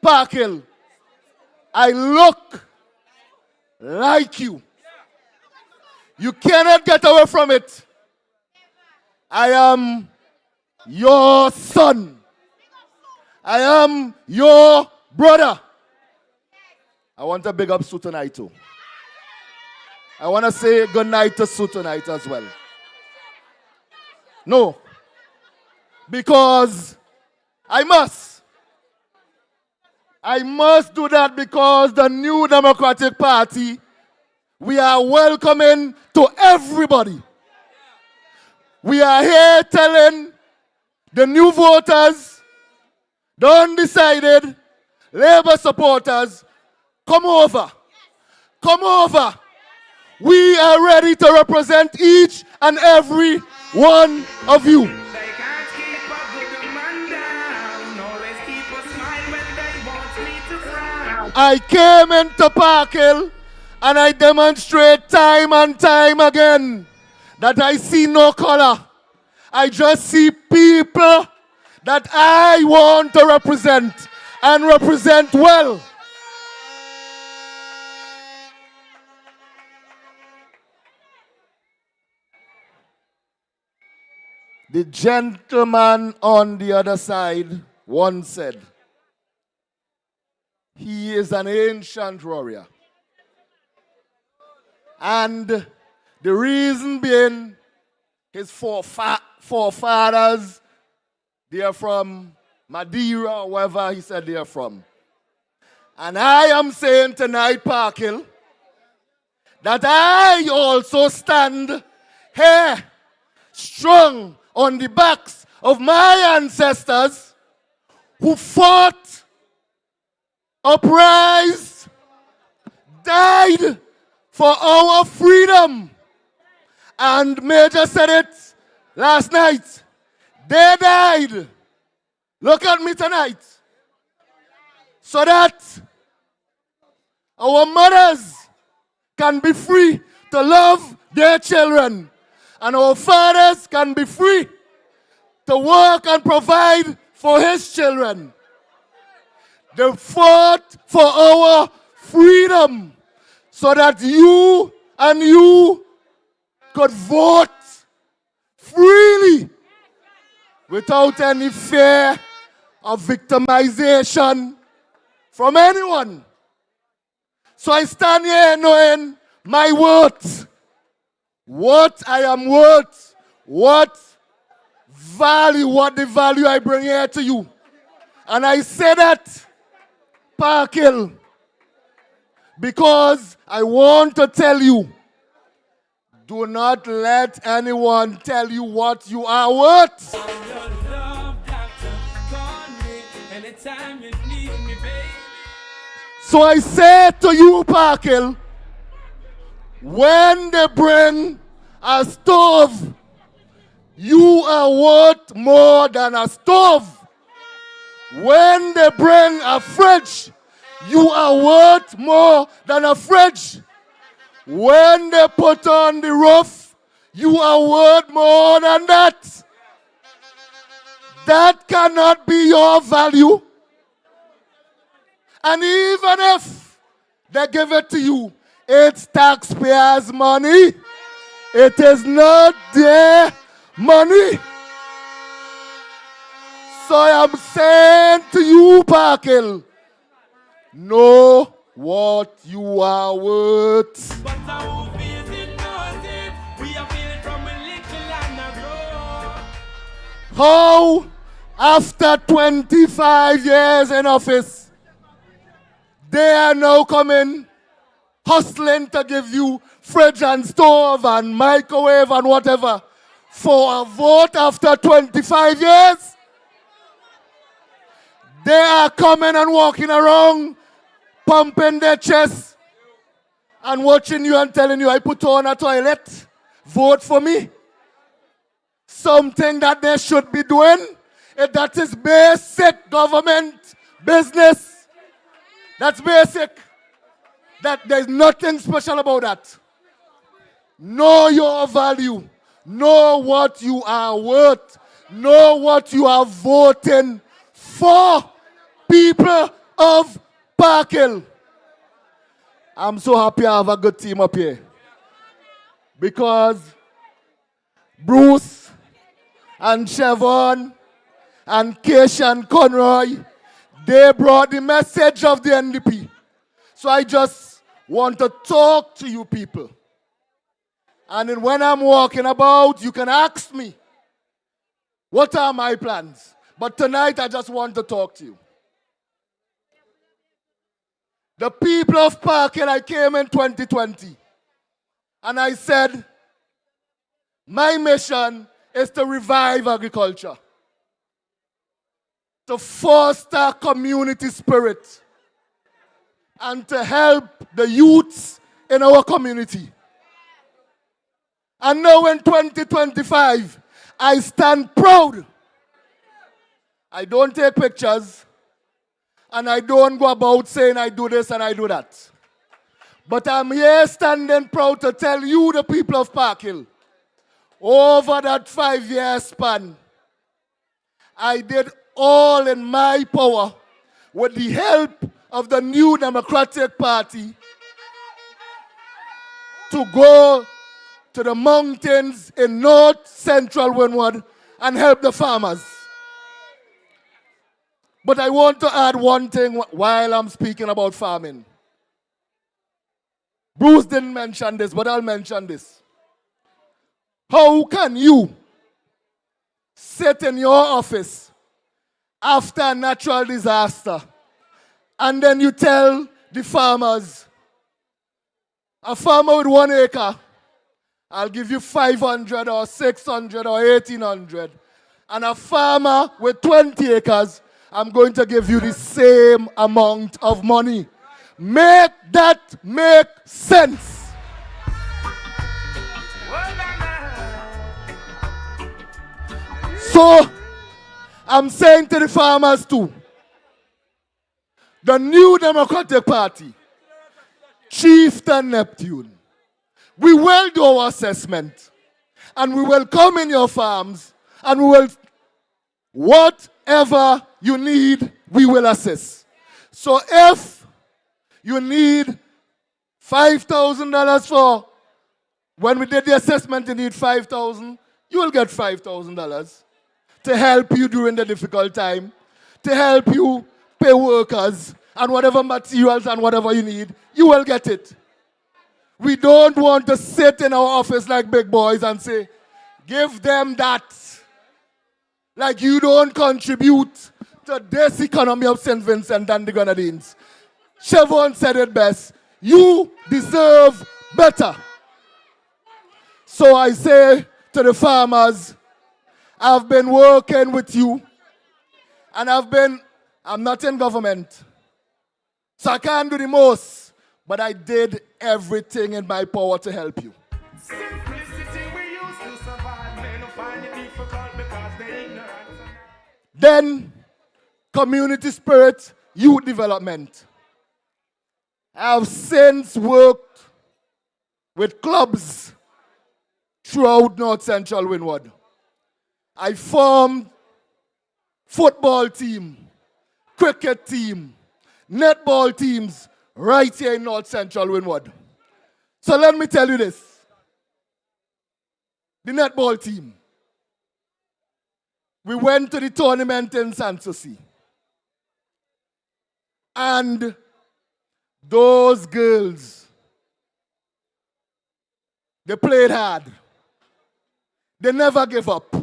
Parkhill. I look like you. You cannot get away from it. I am your son. I am your brother. I want to big up Sue tonight too. I want to say good night to Sue tonight as well. No, because I must. I must do that because the New Democratic Party, we are welcoming to everybody. We are here telling the new voters, the undecided, Labour supporters, come over. Come over. We are ready to represent each and every one of you. I came into Park Hill and I demonstrate time and time again that I see no color. I just see people that I want to represent and represent well. The gentleman on the other side once said, he is an ancient warrior. And the reason being, his forefathers, they are from Madeira or wherever he said they are from. And I am saying tonight, Park Hill, that I also stand here strong on the backs of my ancestors who fought, uprised, died for our freedom. And Major said it last night. They died. Look at me tonight. So that our mothers can be free to love their children. And our fathers can be free to work and provide for his children. They fought for our freedom so that you and you could vote freely without any fear of victimization from anyone. So I stand here knowing my worth. What I am worth, what the value I bring here to you. And I say that, Park Hill, because I want to tell you, do not let anyone tell you what you are worth. So I say to you, Park Hill, when they bring a stove, you are worth more than a stove. When they bring a fridge, you are worth more than a fridge. When they put on the roof, you are worth more than that. That cannot be your value. And even if they give it to you, it's taxpayers' money. It is not their money. So I am saying to you, Park Hill, know what you are worth. How, after 25 years in office, they are now coming, hustling to give you fridge and stove and microwave and whatever for a vote after 25 years? They are coming and walking around, pumping their chest and watching you and telling you, I put on a toilet, vote for me. Something that they should be doing, that is basic government business. That's basic. That there's nothing special about that. Know your value. Know what you are worth. Know what you are voting for. People of Park Hill. I'm so happy I have a good team up here. Because Bruce and Siobhan and Kish and Conroy, they brought the message of the NDP. So I just want to talk to you people. And then when I'm walking about, you can ask me, what are my plans? But tonight I just want to talk to you. The people of Park Hill, I came in 2020. And I said, my mission is to revive agriculture, to foster community spirit, and to help the youths in our community. And now in 2025, I stand proud. I don't take pictures, and I don't go about saying I do this and I do that. But I'm here standing proud to tell you, the people of Park Hill, over that 5-year span, I did all in my power with the help of the New Democratic Party to go to the mountains in North Central Windward and help the farmers. But I want to add one thing while I'm speaking about farming. Bruce didn't mention this, but I'll mention this. How can you sit in your office after a natural disaster and then you tell the farmers, a farmer with 1 acre, I'll give you 500 or 600 or 1,800. And a farmer with 20 acres, I'm going to give you the same amount of money. Make that make sense. So, I'm saying to the farmers too, the New Democratic Party, Chieftain Neptune, we will do our assessment, and we will come in your farms, and we will, whatever you need, we will assess. So if you need $5,000 for, when we did the assessment, you need $5,000, you will get $5,000 to help you during the difficult time, to help you pay workers, and whatever materials and whatever you need, you will get it. We don't want to sit in our office like big boys and say, give them that. Like you don't contribute to this economy of St. Vincent and the Grenadines. Chevron said it best. You deserve better. So I say to the farmers, I've been working with you, and I'm not in government, so I can't do the most, but I did everything in my power to help you. Then, community spirit, youth development. I have since worked with clubs throughout North Central Windward. I formed football team, cricket team, netball teams right here in North Central Windward. So let me tell you this. The netball team. We went to the tournament in Sanssouci. And those girls, they played hard. They never gave up.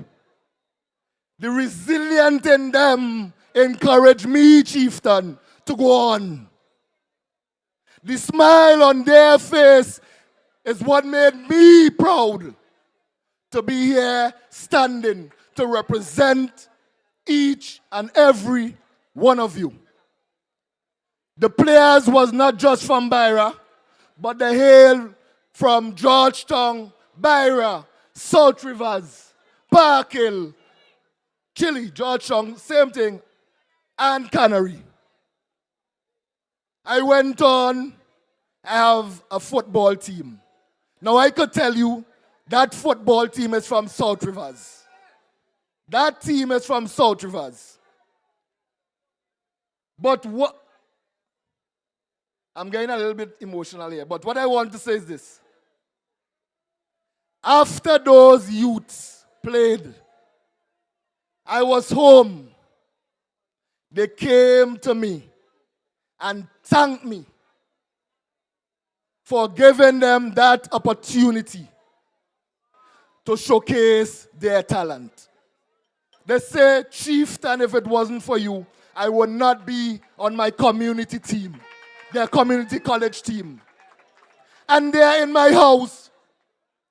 The resilient in them encouraged me, Chieftain, to go on. The smile on their face is what made me proud to be here standing to represent each and every one of you. The players was not just from Byra, but they hail from Georgetown, Byra, South Rivers, Park Hill, Chile, Georgetown, same thing, and Canary. I went on, I have a football team. Now I could tell you that football team is from South Rivers. That team is from South Rivers. But what, I'm getting a little bit emotional here, but what I want to say is this. After those youths played, I was home. They came to me and thanked me for giving them that opportunity to showcase their talent. They say, Chieftain, if it wasn't for you, I would not be on my community team, their community college team. And they're in my house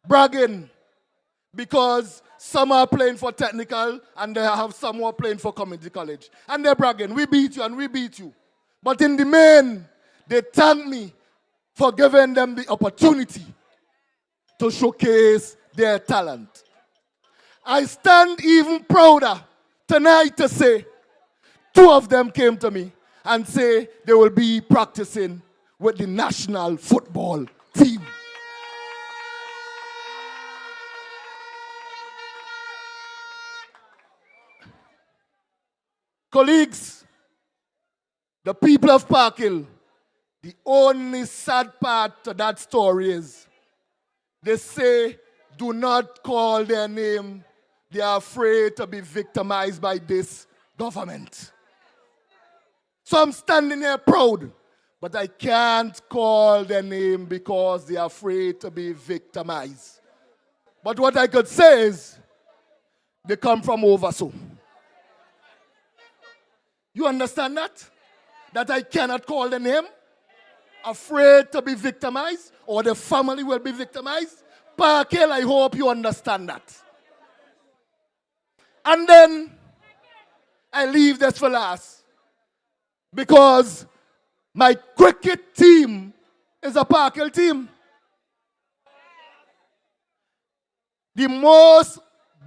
bragging because some are playing for technical, and they have some who are playing for community college. And they're bragging, we beat you and we beat you. But in the main, they thank me for giving them the opportunity to showcase their talent. I stand even prouder tonight to say, 2 of them came to me and say they will be practicing with the national football team. Colleagues, the people of Park Hill, the only sad part to that story is they say, do not call their name. They are afraid to be victimized by this government. So I'm standing here proud, but I can't call their name because they are afraid to be victimized. But what I could say is, they come from Overso. You understand that? That I cannot call the name? Afraid to be victimized, or the family will be victimized? Park Hill, I hope you understand that. And then, I leave this for last. Because my cricket team is a Park Hill team. The most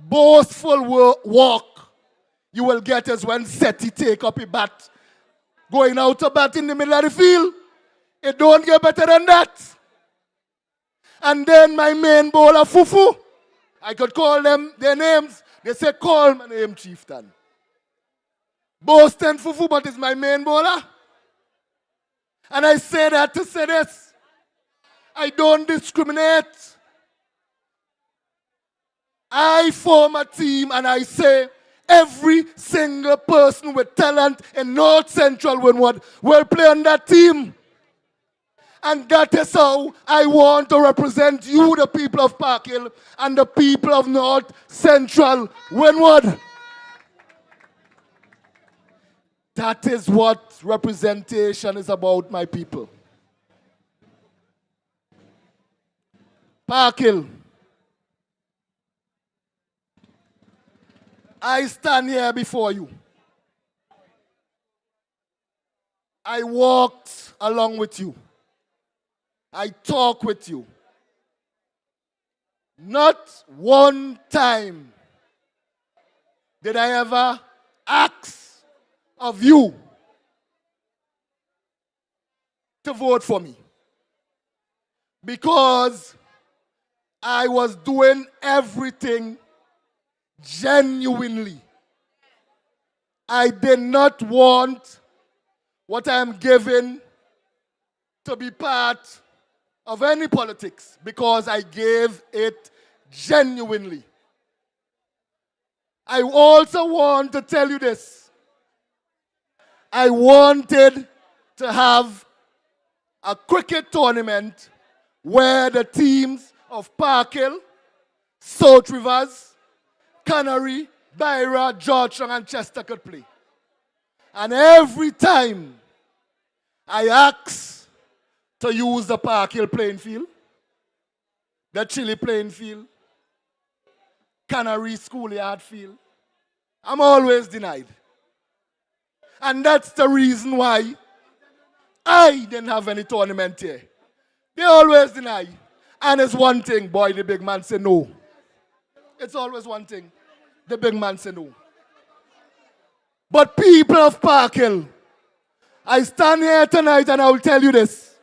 boastful walk you will get is when Seti take up a bat. Going out to bat in the middle of the field. It don't get better than that. And then my main bowler, Fufu, I could call them their names. They say, call my name, Chieftain. Boasting Fufu, but it's my main bowler. And I say that to say this. I don't discriminate. I form a team and I say, every single person with talent in North Central Windward will play on that team. And that is how I want to represent you, the people of Park Hill, and the people of North Central Windward. That is what representation is about, my people. Park Hill. I stand here before you. I walked along with you. I talk with you. Not one time did I ever ask of you to vote for me. Because I was doing everything genuinely. I did not want what I am given to be part of any politics because I gave it genuinely. I also want to tell you this. I wanted to have a cricket tournament where the teams of Park Hill, South Rivers, Conroy, Byra, Georgetown, and Chester could play. And every time I asked to use the Park Hill playing field, the Chile playing field, Conroy schoolyard field, I'm always denied. And that's the reason why I didn't have any tournament here. They always deny. And it's one thing, boy, the big man say no. It's always one thing. The big man say no. But people of Park Hill, I stand here tonight and I will tell you this.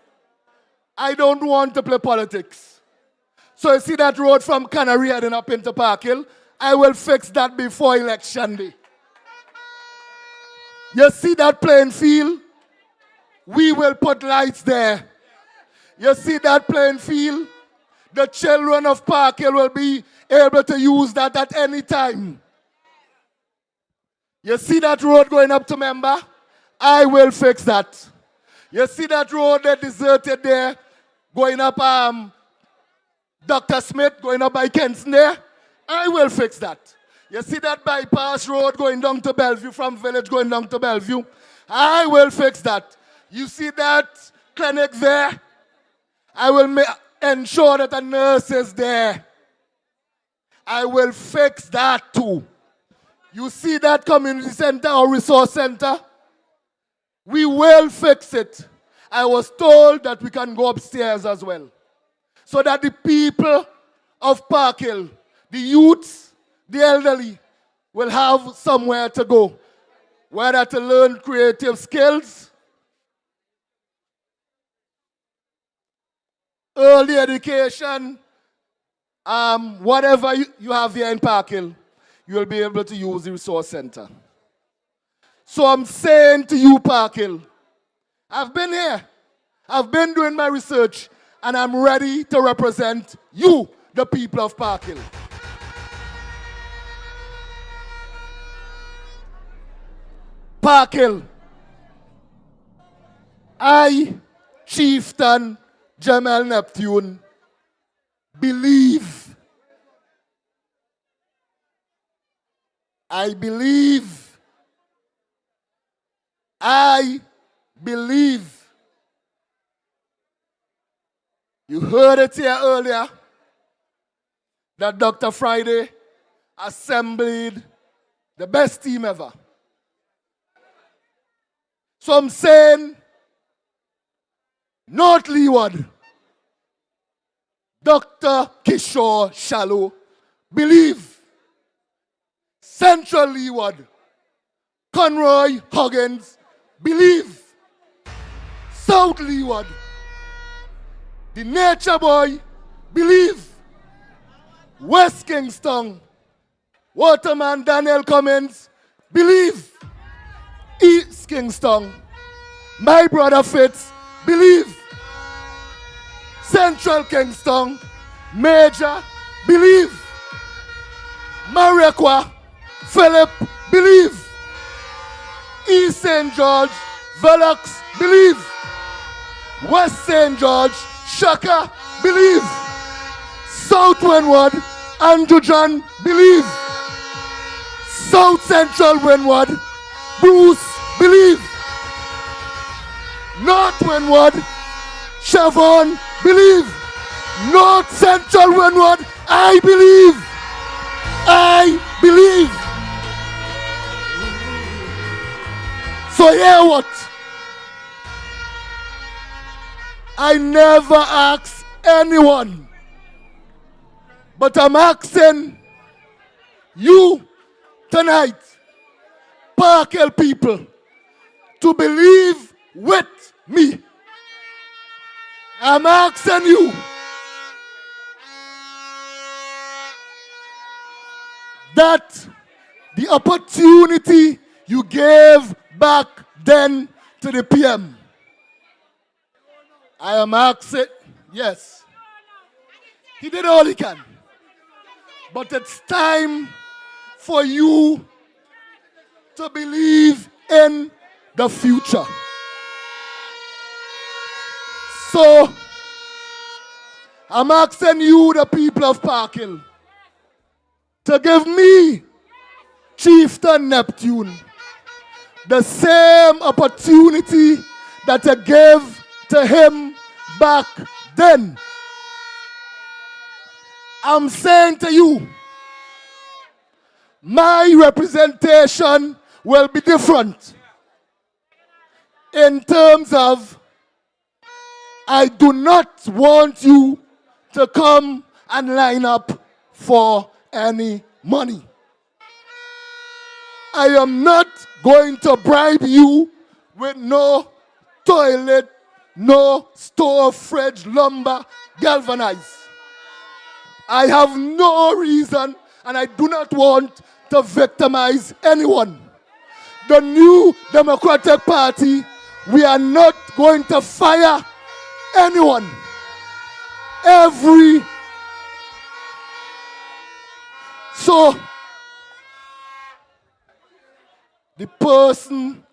I don't want to play politics. So you see that road from Conroy heading up into Park Hill? I will fix that before election day. You see that playing field? We will put lights there. You see that playing field? The children of Park Hill will be able to use that at any time. You see that road going up to Member? I will fix that. You see that road that deserted there, going up Dr. Smith, going up by Kenson there? I will fix that. You see that bypass road going down to Bellevue, from village going down to Bellevue? I will fix that. You see that clinic there? I will ensure that a nurse is there. I will fix that too. You see that community center or resource center? We will fix it. I was told that we can go upstairs as well. So that the people of Park Hill, the youths, the elderly, will have somewhere to go. Whether to learn creative skills, early education, whatever you have here in Park Hill, you'll be able to use the resource center. So I'm saying to you, Park Hill, I've been here, I've been doing my research, and I'm ready to represent you, the people of Park Hill. Park Hill, I, Chieftain Neptune, believe. I believe. I believe. You heard it here earlier that Dr. Friday assembled the best team ever. So I'm saying, North Leeward, Dr. Kishore Shallow, believe. Central Leeward, Conroy Huggins, believe. South Leeward, the Nature Boy, believe. West Kingston, Waterman Daniel Cummins, believe. East Kingston, my brother Fitz, believe. Central Kingston, Major, believe. Mariaqua, Philip, believe. East St. George, Velox, believe. West St. George, Shaka, believe. South Windward, Andrew John, believe. South Central Windward, Bruce, believe. North Windward, Siobhan, believe. North Central Windward, I believe. I believe. So hear what? I never ask anyone, but I'm asking you tonight, Park Hill people, to believe with me. I'm asking you that the opportunity you gave back then to the PM, I am asking, yes, he did all he can, but it's time for you to believe in the future. So, I'm asking you, the people of Park Hill, to give me, Chieftain Neptune, the same opportunity that I gave to him back then. I'm saying to you, my representation will be different in terms of I do not want you to come and line up for any money. I am not going to bribe you with no toilet, no store, fridge, lumber, galvanized. I have no reason, and I do not want to victimize anyone. The New Democratic Party, we are not going to fire anyone. So, the person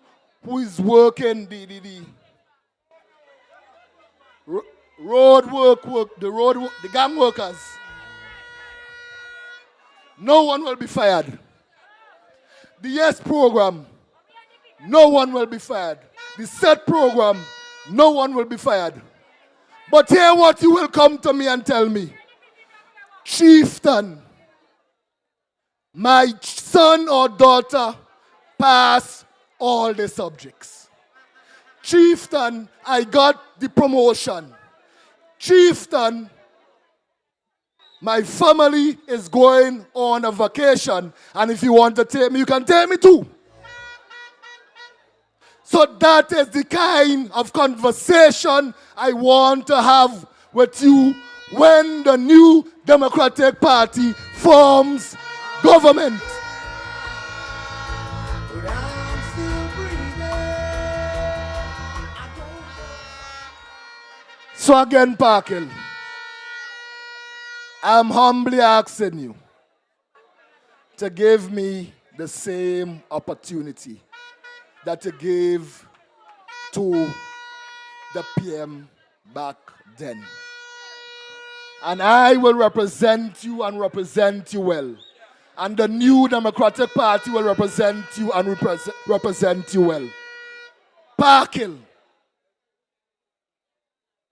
who is working the gang workers, no one will be fired. The YES program, no one will be fired. The SET program, no one will be fired. But hear what you will come to me and tell me. Chieftain, my son or daughter pass all the subjects. Chieftain, I got the promotion. Chieftain, my family is going on a vacation, and if you want to take me, you can take me too. So that is the kind of conversation I want to have with you when the new Democratic Party forms government. So again, Parkhill, I'm humbly asking you to give me the same opportunity that you gave to the PM back then. And I will represent you and represent you well. And the new Democratic Party will represent you and represent you well. Parkhill,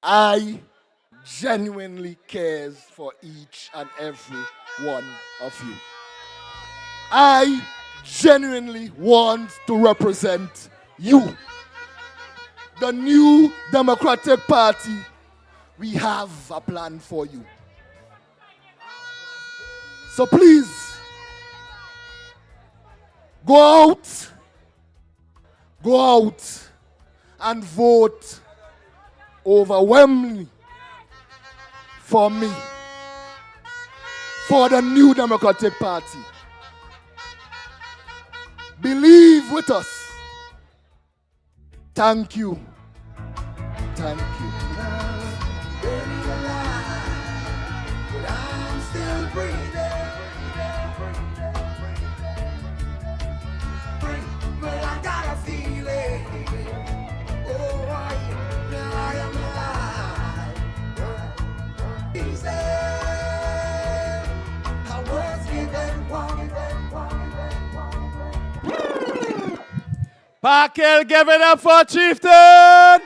I genuinely cares for each and every one of you. I genuinely want to represent you. The new Democratic Party, we have a plan for you. So please, go out and vote overwhelmingly for me, for the new Democratic Party. Believe with us. Thank you. Thank you. Parkhill, give it up for Chieftain.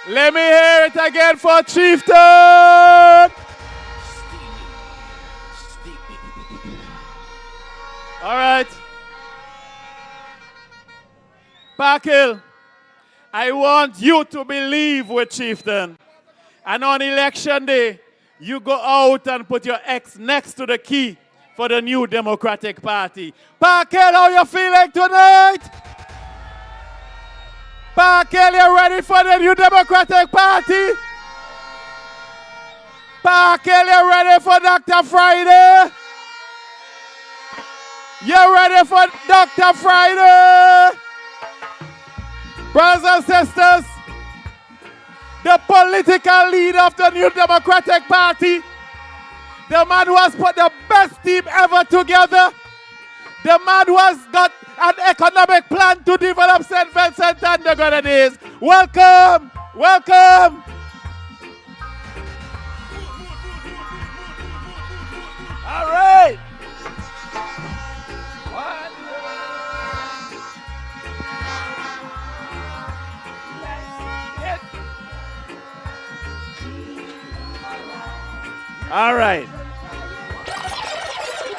Let me hear it again for Chieftain. All right. Parkhill, I want you to believe with Chieftain. And on election day, you go out and put your X next to the key for the new Democratic Party. Parkhill, how you feeling tonight? Parkhill, you ready for the new Democratic Party? Parkhill, you ready for Dr. Friday? You ready for Dr. Friday? Brothers and sisters, the political leader of the new Democratic Party, the man who has put the best team ever together, the man who has got an economic plan to develop St. Vincent and the Grenadines. Welcome, welcome. All right. All right.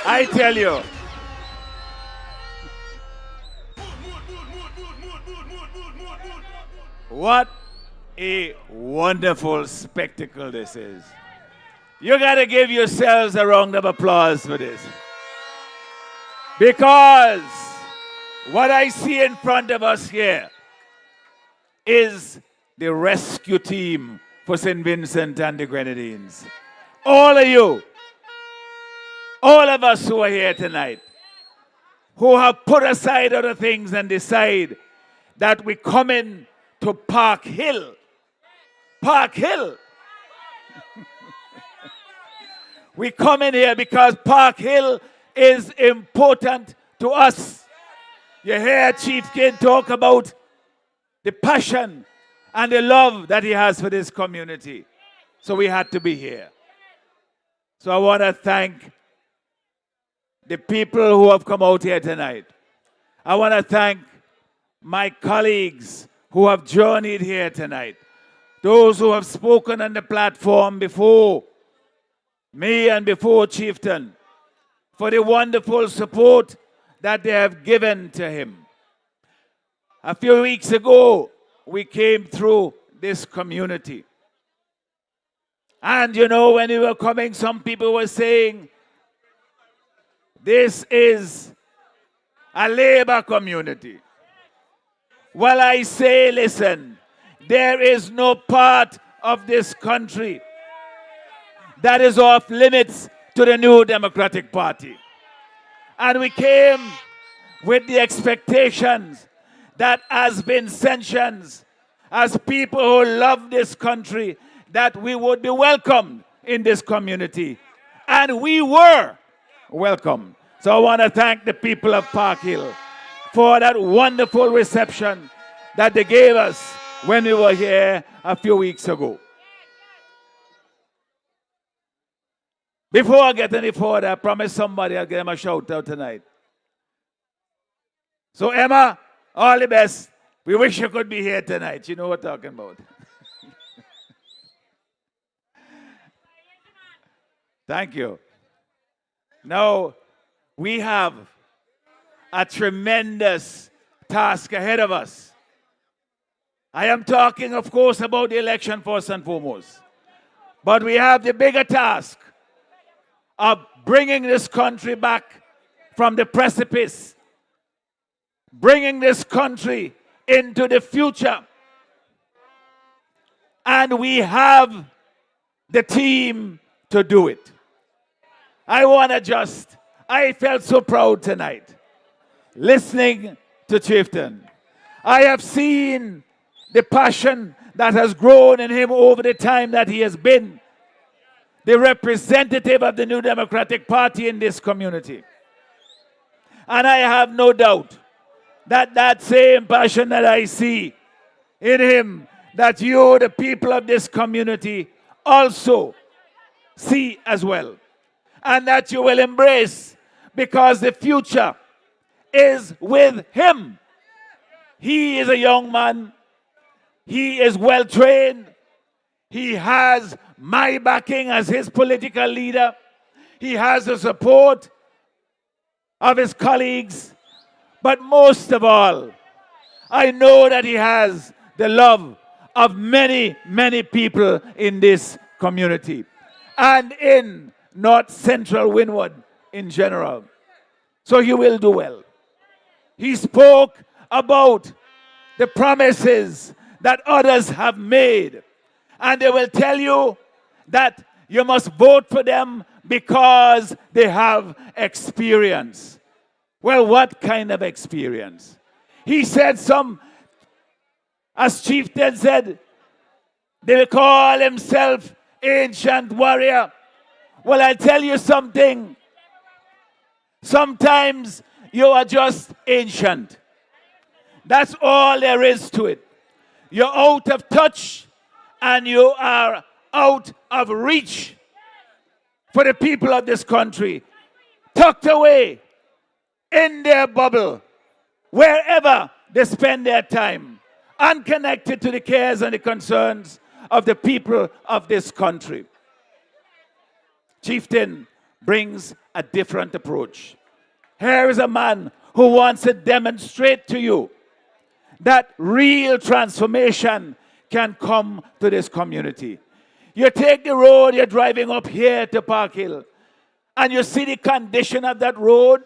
I tell you. What a wonderful spectacle this is. You got to give yourselves a round of applause for this. Because what I see in front of us here is the rescue team for St. Vincent and the Grenadines. All of you, all of us who are here tonight, who have put aside other things and decide that we come in to Parkhill. Parkhill. We come in here because Parkhill is important to us. You hear Chief Kid talk about the passion and the love that he has for this community. So we had to be here. So I want to thank the people who have come out here tonight. I want to thank my colleagues who have journeyed here tonight. Those who have spoken on the platform before me and before Chieftain, for the wonderful support that they have given to him. A few weeks ago, we came through this community. And you know, when we were coming, some people were saying, this is a labor community. Well, I say, listen, there is no part of this country that is off limits to the New Democratic Party. And we came with the expectations that as Vincentians, as people who love this country, that we would be welcomed in this community. And we were welcome. So I want to thank the people of Park Hill for that wonderful reception that they gave us when we were here a few weeks ago. Before I get any further, I promise somebody I'll give them a shout out tonight. So Emma, all the best. We wish you could be here tonight. You know what I'm talking about. Thank you. Now, we have a tremendous task ahead of us. I am talking, of course, about the election first and foremost. But we have the bigger task of bringing this country back from the precipice, bringing this country into the future. And we have the team to do it. I felt so proud tonight listening to Chieftain. I have seen the passion that has grown in him over the time that he has been the representative of the New Democratic Party in this community. And I have no doubt that that same passion that I see in him, that you, the people of this community, also see as well. And that you will embrace, because the future is with him. He is a young man. He is well trained. He has my backing as his political leader. He has the support of his colleagues. But most of all, I know that he has the love of many, many people in this community and in North Central Windward in general. So you will do well. He spoke about the promises that others have made. And they will tell you that you must vote for them because they have experience. Well, what kind of experience? He said as Chieftain said, they will call himself ancient warrior. Well, I'll tell you something. Sometimes you are just ancient. That's all there is to it. You're out of touch and you are out of reach for the people of this country. Tucked away in their bubble, wherever they spend their time, unconnected to the cares and the concerns of the people of this country. Chieftain brings a different approach. Here is a man who wants to demonstrate to you that real transformation can come to this community. You take the road, you're driving up here to Park Hill, and you see the condition of that road,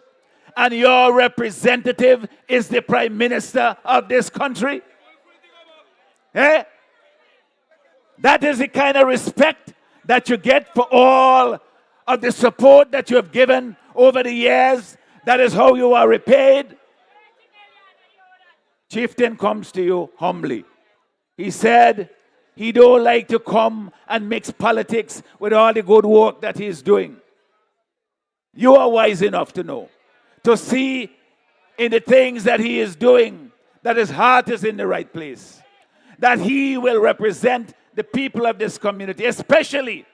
and your representative is the Prime Minister of this country. Eh? That is the kind of respect that you get for all of the support that you have given over the years. That is how you are repaid. Chieftain comes to you humbly. He said he don't like to come and mix politics with all the good work that he is doing. You are wise enough to know, to see in the things that he is doing, that his heart is in the right place, that he will represent the people of this community, especially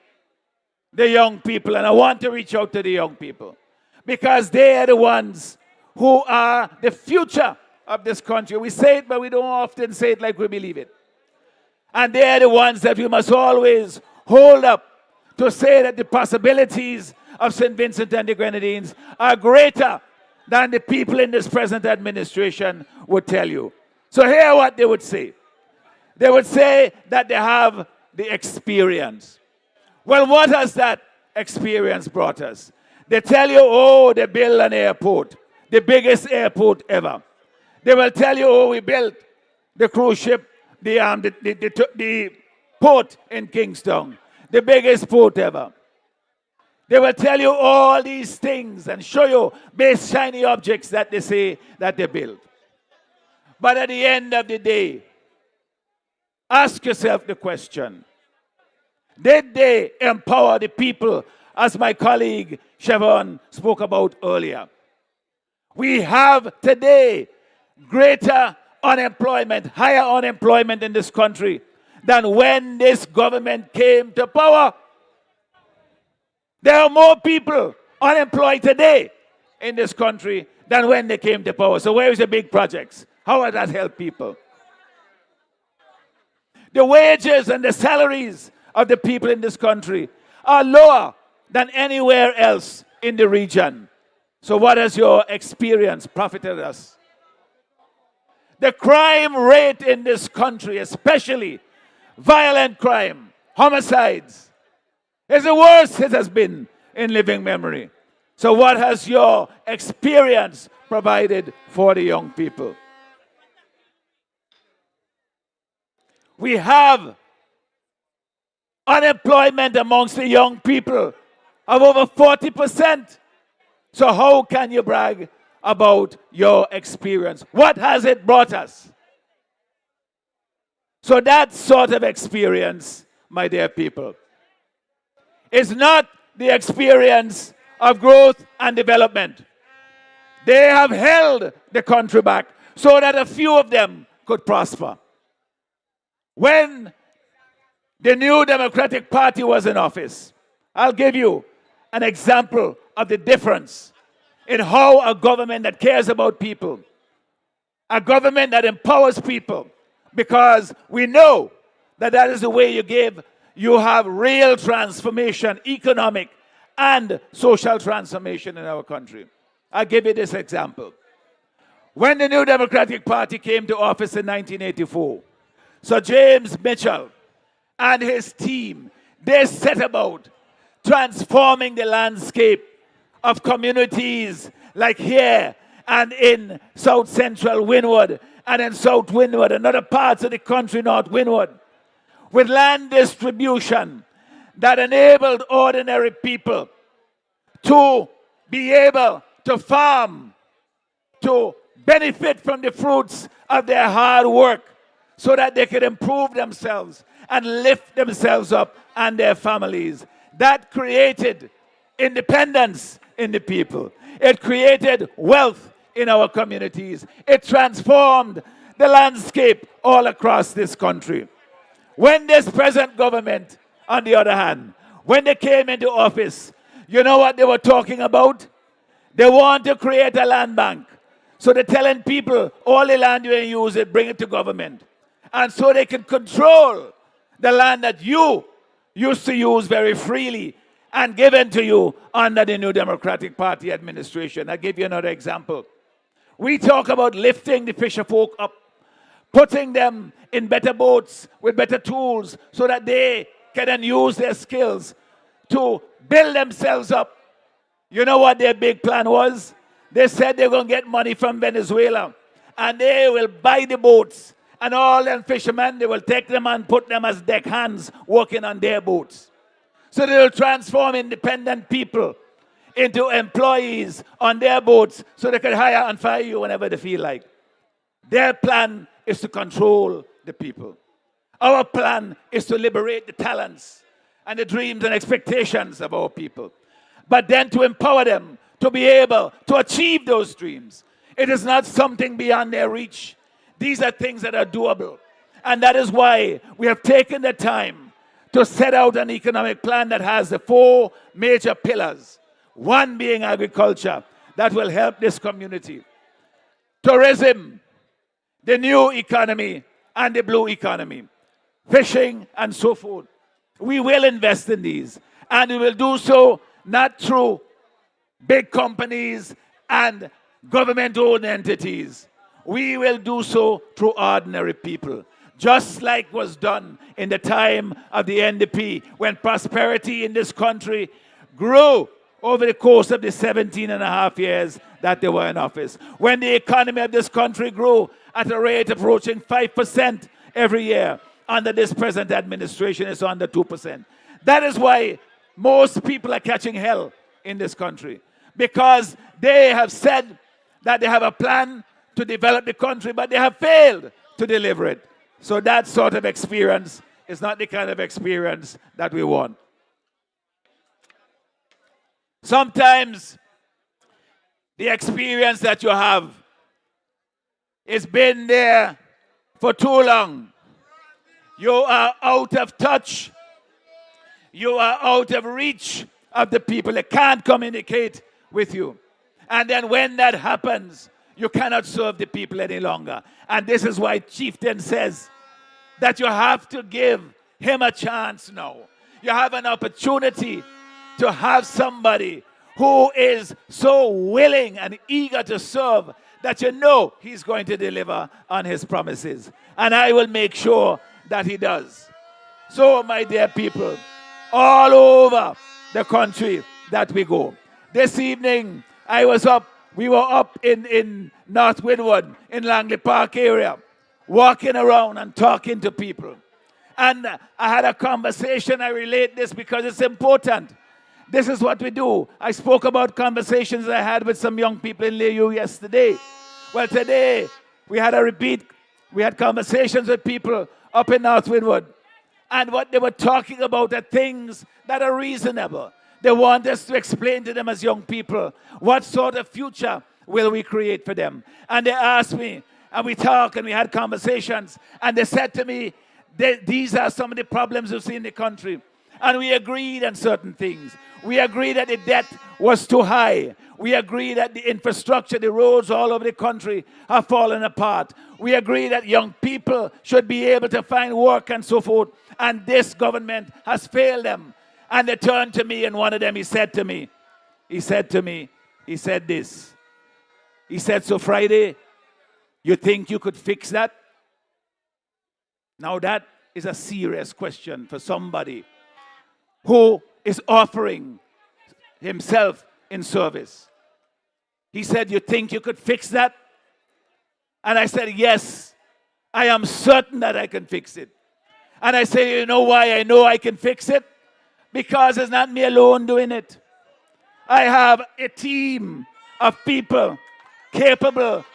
the young people. And I want to reach out to the young people because they are the ones who are the future of this country. We say it, but we don't often say it like we believe it. And they are the ones that we must always hold up to say that the possibilities of St. Vincent and the Grenadines are greater than the people in this present administration would tell you. So hear what they would say. They would say that they have the experience. Well, what has that experience brought us? They tell you, oh, they built an airport, the biggest airport ever. They will tell you, oh, we built the cruise ship, the port in Kingston, the biggest port ever. They will tell you all these things and show you big shiny objects that they say that they built. But at the end of the day, ask yourself the question, did they empower the people, as my colleague Cheiftain spoke about earlier? We have today greater unemployment, higher unemployment in this country than when this government came to power. There are more people unemployed today in this country than when they came to power. So where is the big projects? How will that help people? The wages and the salaries of the people in this country are lower than anywhere else in the region. So what has your experience profited us? The crime rate in this country, especially violent crime, homicides, is the worst it has been in living memory. So what has your experience provided for the young people? We have unemployment amongst the young people of over 40%. So how can you brag about your experience? What has it brought us? So that sort of experience, my dear people, is not the experience of growth and development. They have held the country back so that a few of them could prosper. When the New Democratic Party was in office, I'll give you an example of the difference in how a government that cares about people, a government that empowers people, because we know that that is the way you have real transformation, economic and social transformation in our country. I'll give you this example. When the New Democratic Party came to office in 1984, Sir James Mitchell and his team, they set about transforming the landscape of communities like here and in South Central Windward and in South Windward and other parts of the country, North Windward, with land distribution that enabled ordinary people to be able to farm, to benefit from the fruits of their hard work so that they could improve themselves and lift themselves up and their families. That created independence in the people. It created wealth in our communities. It transformed the landscape all across this country. When this present government, on the other hand, when they came into office, you know what they were talking about? They want to create a land bank. So they're telling people, all the land you use it, bring it to government. And so they can control the land that you used to use very freely and given to you under the New Democratic Party administration. I'll give you another example. We talk about lifting the fisher folk up, putting them in better boats with better tools so that they can then use their skills to build themselves up. You know what their big plan was? They said they're going to get money from Venezuela and they will buy the boats, and all them fishermen, they will take them and put them as deckhands working on their boats. So they will transform independent people into employees on their boats so they can hire and fire you whenever they feel like. Their plan is to control the people. Our plan is to liberate the talents and the dreams and expectations of our people, but then to empower them to be able to achieve those dreams. It is not something beyond their reach. These are things that are doable. And that is why we have taken the time to set out an economic plan that has the 4 major pillars. One being agriculture, that will help this community. Tourism, the new economy, and the blue economy. Fishing, and so forth. We will invest in these. And we will do so not through big companies and government-owned entities. We will do so through ordinary people, just like was done in the time of the NDP, when prosperity in this country grew over the course of the 17 and a half years that they were in office. When the economy of this country grew at a rate approaching 5% every year. Under this present administration, it's under 2%. That is why most people are catching hell in this country, because they have said that they have a plan to develop the country, but they have failed to deliver it. So that sort of experience is not the kind of experience that we want. Sometimes the experience that you have has been there for too long. You are out of touch. You are out of reach of the people. They can't communicate with you. And then when that happens, you cannot serve the people any longer. And this is why Chieftain says that you have to give him a chance now. You have an opportunity to have somebody who is so willing and eager to serve that you know he's going to deliver on his promises. And I will make sure that he does. So, my dear people, all over the country that we go. This evening, we were up in North Windward, in Langley Park area, walking around and talking to people. And I had a conversation. I relate this because it's important. This is what we do. I spoke about conversations I had with some young people in Liu yesterday. Well, today, we had a repeat. We had conversations with people up in North Windward. And what they were talking about are things that are reasonable. They want us to explain to them as young people, what sort of future will we create for them? And they asked me, and we talked and we had conversations, and they said to me, these are some of the problems we see in the country. And we agreed on certain things. We agreed that the debt was too high. We agreed that the infrastructure, the roads all over the country have fallen apart. We agreed that young people should be able to find work and so forth. And this government has failed them. And they turned to me, and one of them, he said this. He said, so Friday, you think you could fix that? Now that is a serious question for somebody who is offering himself in service. He said, you think you could fix that? And I said, yes, I am certain that I can fix it. And I said, you know why I know I can fix it? Because it's not me alone doing it. I have a team of people capable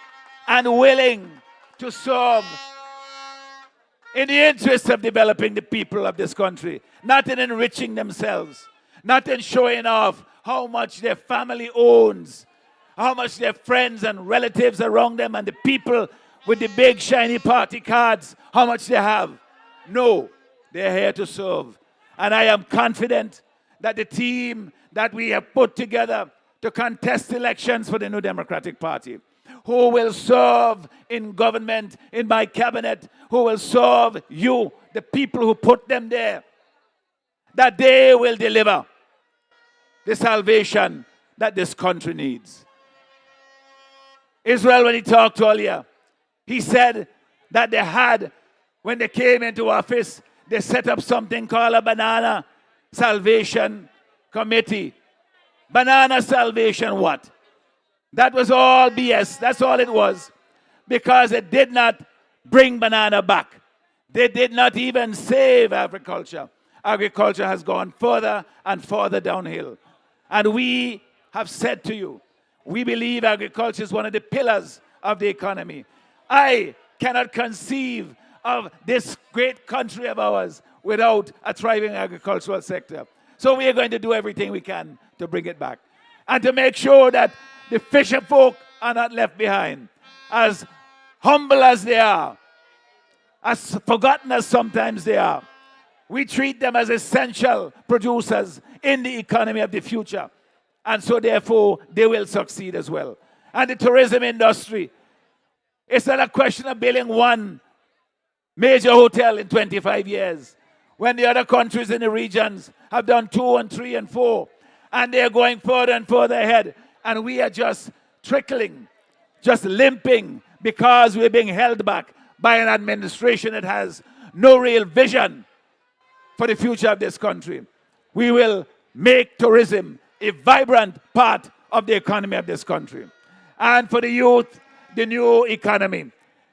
and willing to serve in the interest of developing the people of this country, not in enriching themselves, not in showing off how much their family owns, how much their friends and relatives around them and the people with the big shiny party cards, how much they have. No, they're here to serve. And I am confident that the team that we have put together to contest elections for the New Democratic Party, who will serve in government, in my cabinet, who will serve you, the people who put them there, that they will deliver the salvation that this country needs. Israel, when he talked earlier, he said that they had, when they came into office, they set up something called a Banana Salvation Committee. Banana Salvation what? That was all BS. That's all it was. Because it did not bring banana back. They did not even save agriculture. Agriculture has gone further and further downhill. And we have said to you, we believe agriculture is one of the pillars of the economy. I cannot conceive of this great country of ours without a thriving agricultural sector. So we are going to do everything we can to bring it back. And to make sure that the fisher folk are not left behind. As humble as they are, as forgotten as sometimes they are, we treat them as essential producers in the economy of the future. And so therefore, they will succeed as well. And the tourism industry, it's not a question of building one major hotel in 25 years. when the other countries in the regions have done 2 and 3 and 4, and they're going further and further ahead, and we are just trickling, just limping, because we're being held back by an administration that has no real vision for the future of this country. We will make tourism a vibrant part of the economy of this country. And for the youth, the new economy,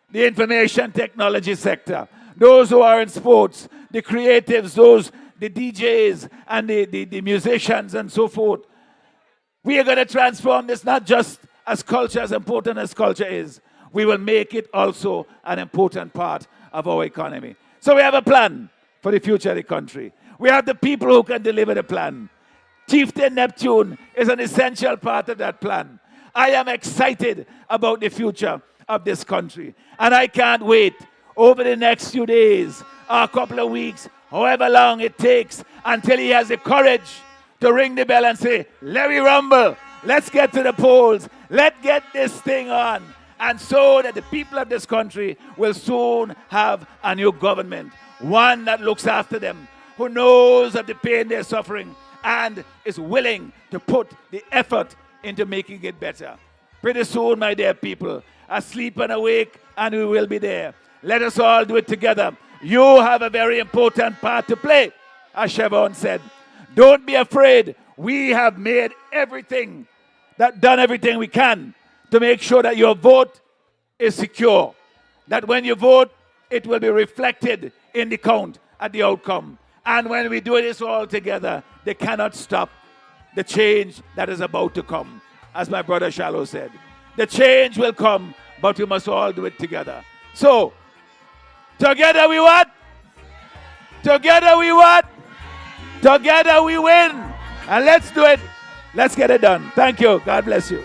the information technology sector, those who are in sports, the creatives, the DJs and the musicians and so forth. We are going to transform this not just as culture, as important as culture is. We will make it also an important part of our economy. So we have a plan for the future of the country. We have the people who can deliver the plan. Chieftain Neptune is an essential part of that plan. I am excited about the future of this country. And I can't wait over the next few days, a couple of weeks, however long it takes, until he has the courage to ring the bell and say, let me rumble. Let's get to the polls. Let's get this thing on. And so that the people of this country will soon have a new government. One that looks after them, who knows of the pain they're suffering, and is willing to put the effort into making it better. Pretty soon, my dear people, asleep and awake, and we will be there. Let us all do it together. You have a very important part to play, as Chevron said. Don't be afraid. We have made done everything we can to make sure that your vote is secure. That when you vote, it will be reflected in the count at the outcome. And when we do this all together, they cannot stop the change that is about to come. As my brother Shallow said, the change will come, but we must all do it together. So, together we what? Together we what? Together we win. And let's do it. Let's get it done. Thank you. God bless you.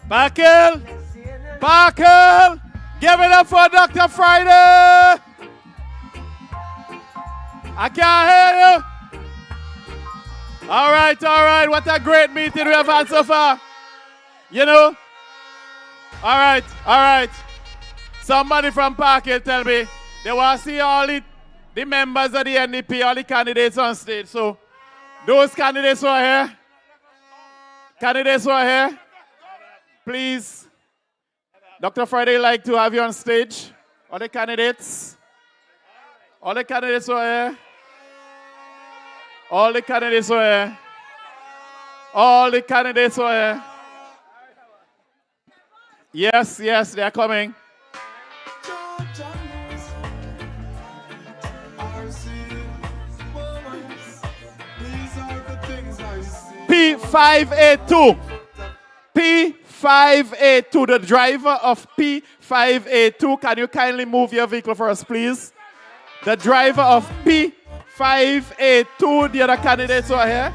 Parkhill! Parkhill! Give it up for Dr. Friday! I can't hear you! All right. What a great meeting we have had so far. You know? All right. Somebody from Parkhill tell me they want to see all the members of the NDP, all the candidates on stage. So, those candidates who are here, please, Dr. Friday would like to have you on stage. All the candidates who are here. All the candidates who are here. Yes, they are coming. P582. P582, the driver of P582. Can you kindly move your vehicle for us, please? The driver of P582. The other candidates who are here.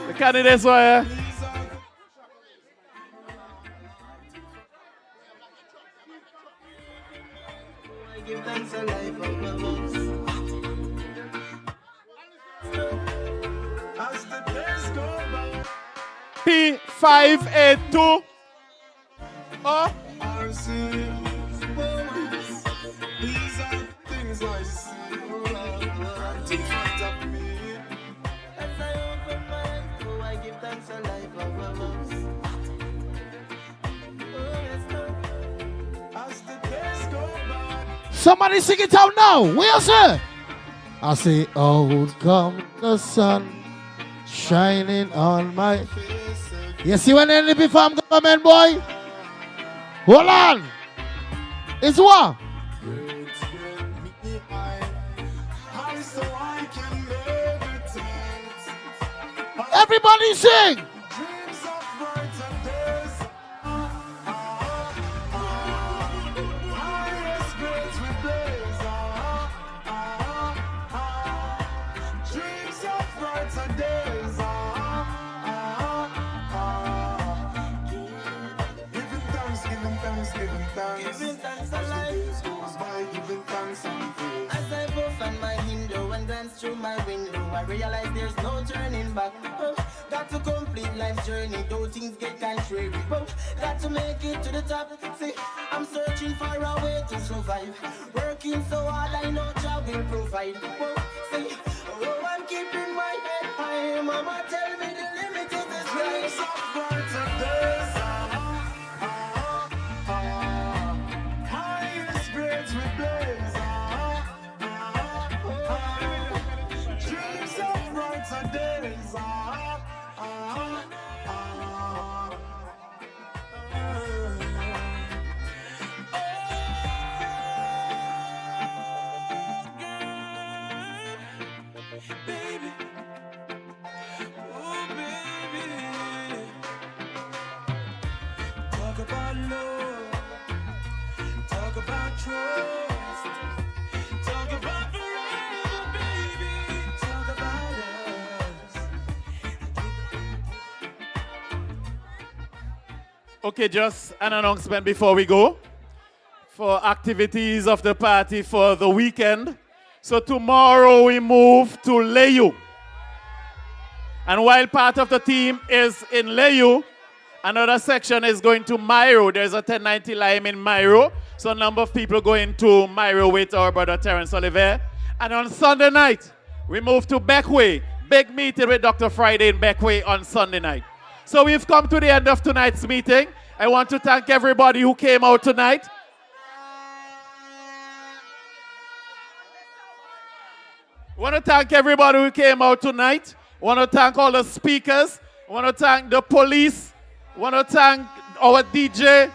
The candidates who are here. P582. Oh. Somebody sing it out now. Where, sir? I say, out come the sun, shining on my... You see when NDP farm government, boy? Hold on. It's what? Everybody sing. through my window, I realize there's no turning back. Got to complete life's journey, though things get contrary. Got to make it to the top. See, I'm searching for a way to survive. Working so hard, I know job will provide. See, I'm keeping my head high. Mama tell me the limit is the sky. Highest grades we blaze. Dreams of brighter days. Baby, oh baby, talk about love, talk about trust, talk about forever, baby, talk about us. Okay, just an announcement before we go. For activities of the party for the weekend. So tomorrow we move to Layu. And while part of the team is in Layu, another section is going to Myro. There's a 1090 Lime in Myro. So a number of people going to Myro with our brother Terrence Ollivierre. And on Sunday night, we move to Beckway. Big meeting with Dr. Friday in Beckway on Sunday night. So we've come to the end of tonight's meeting. I want to thank everybody who came out tonight. I want to thank everybody who came out tonight. I want to thank all the speakers. I want to thank the police. I want to thank our DJ,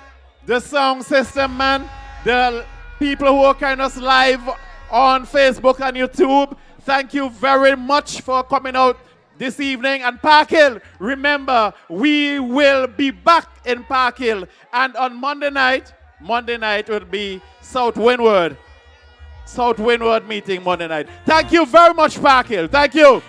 the sound system man, the people who are kind of live on Facebook and YouTube. Thank you very much for coming out this evening. And Park Hill, remember, we will be back in Park Hill. And on Monday night will be South Windward meeting Monday night. Thank you very much, Park Hill. Thank you.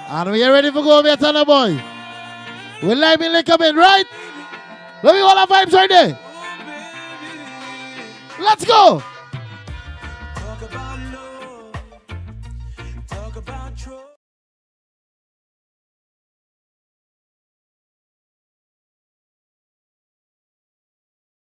And we are ready for go, me Tana boy. We live in Lake Cabin, right? Let me all our vibes right there. Let's go.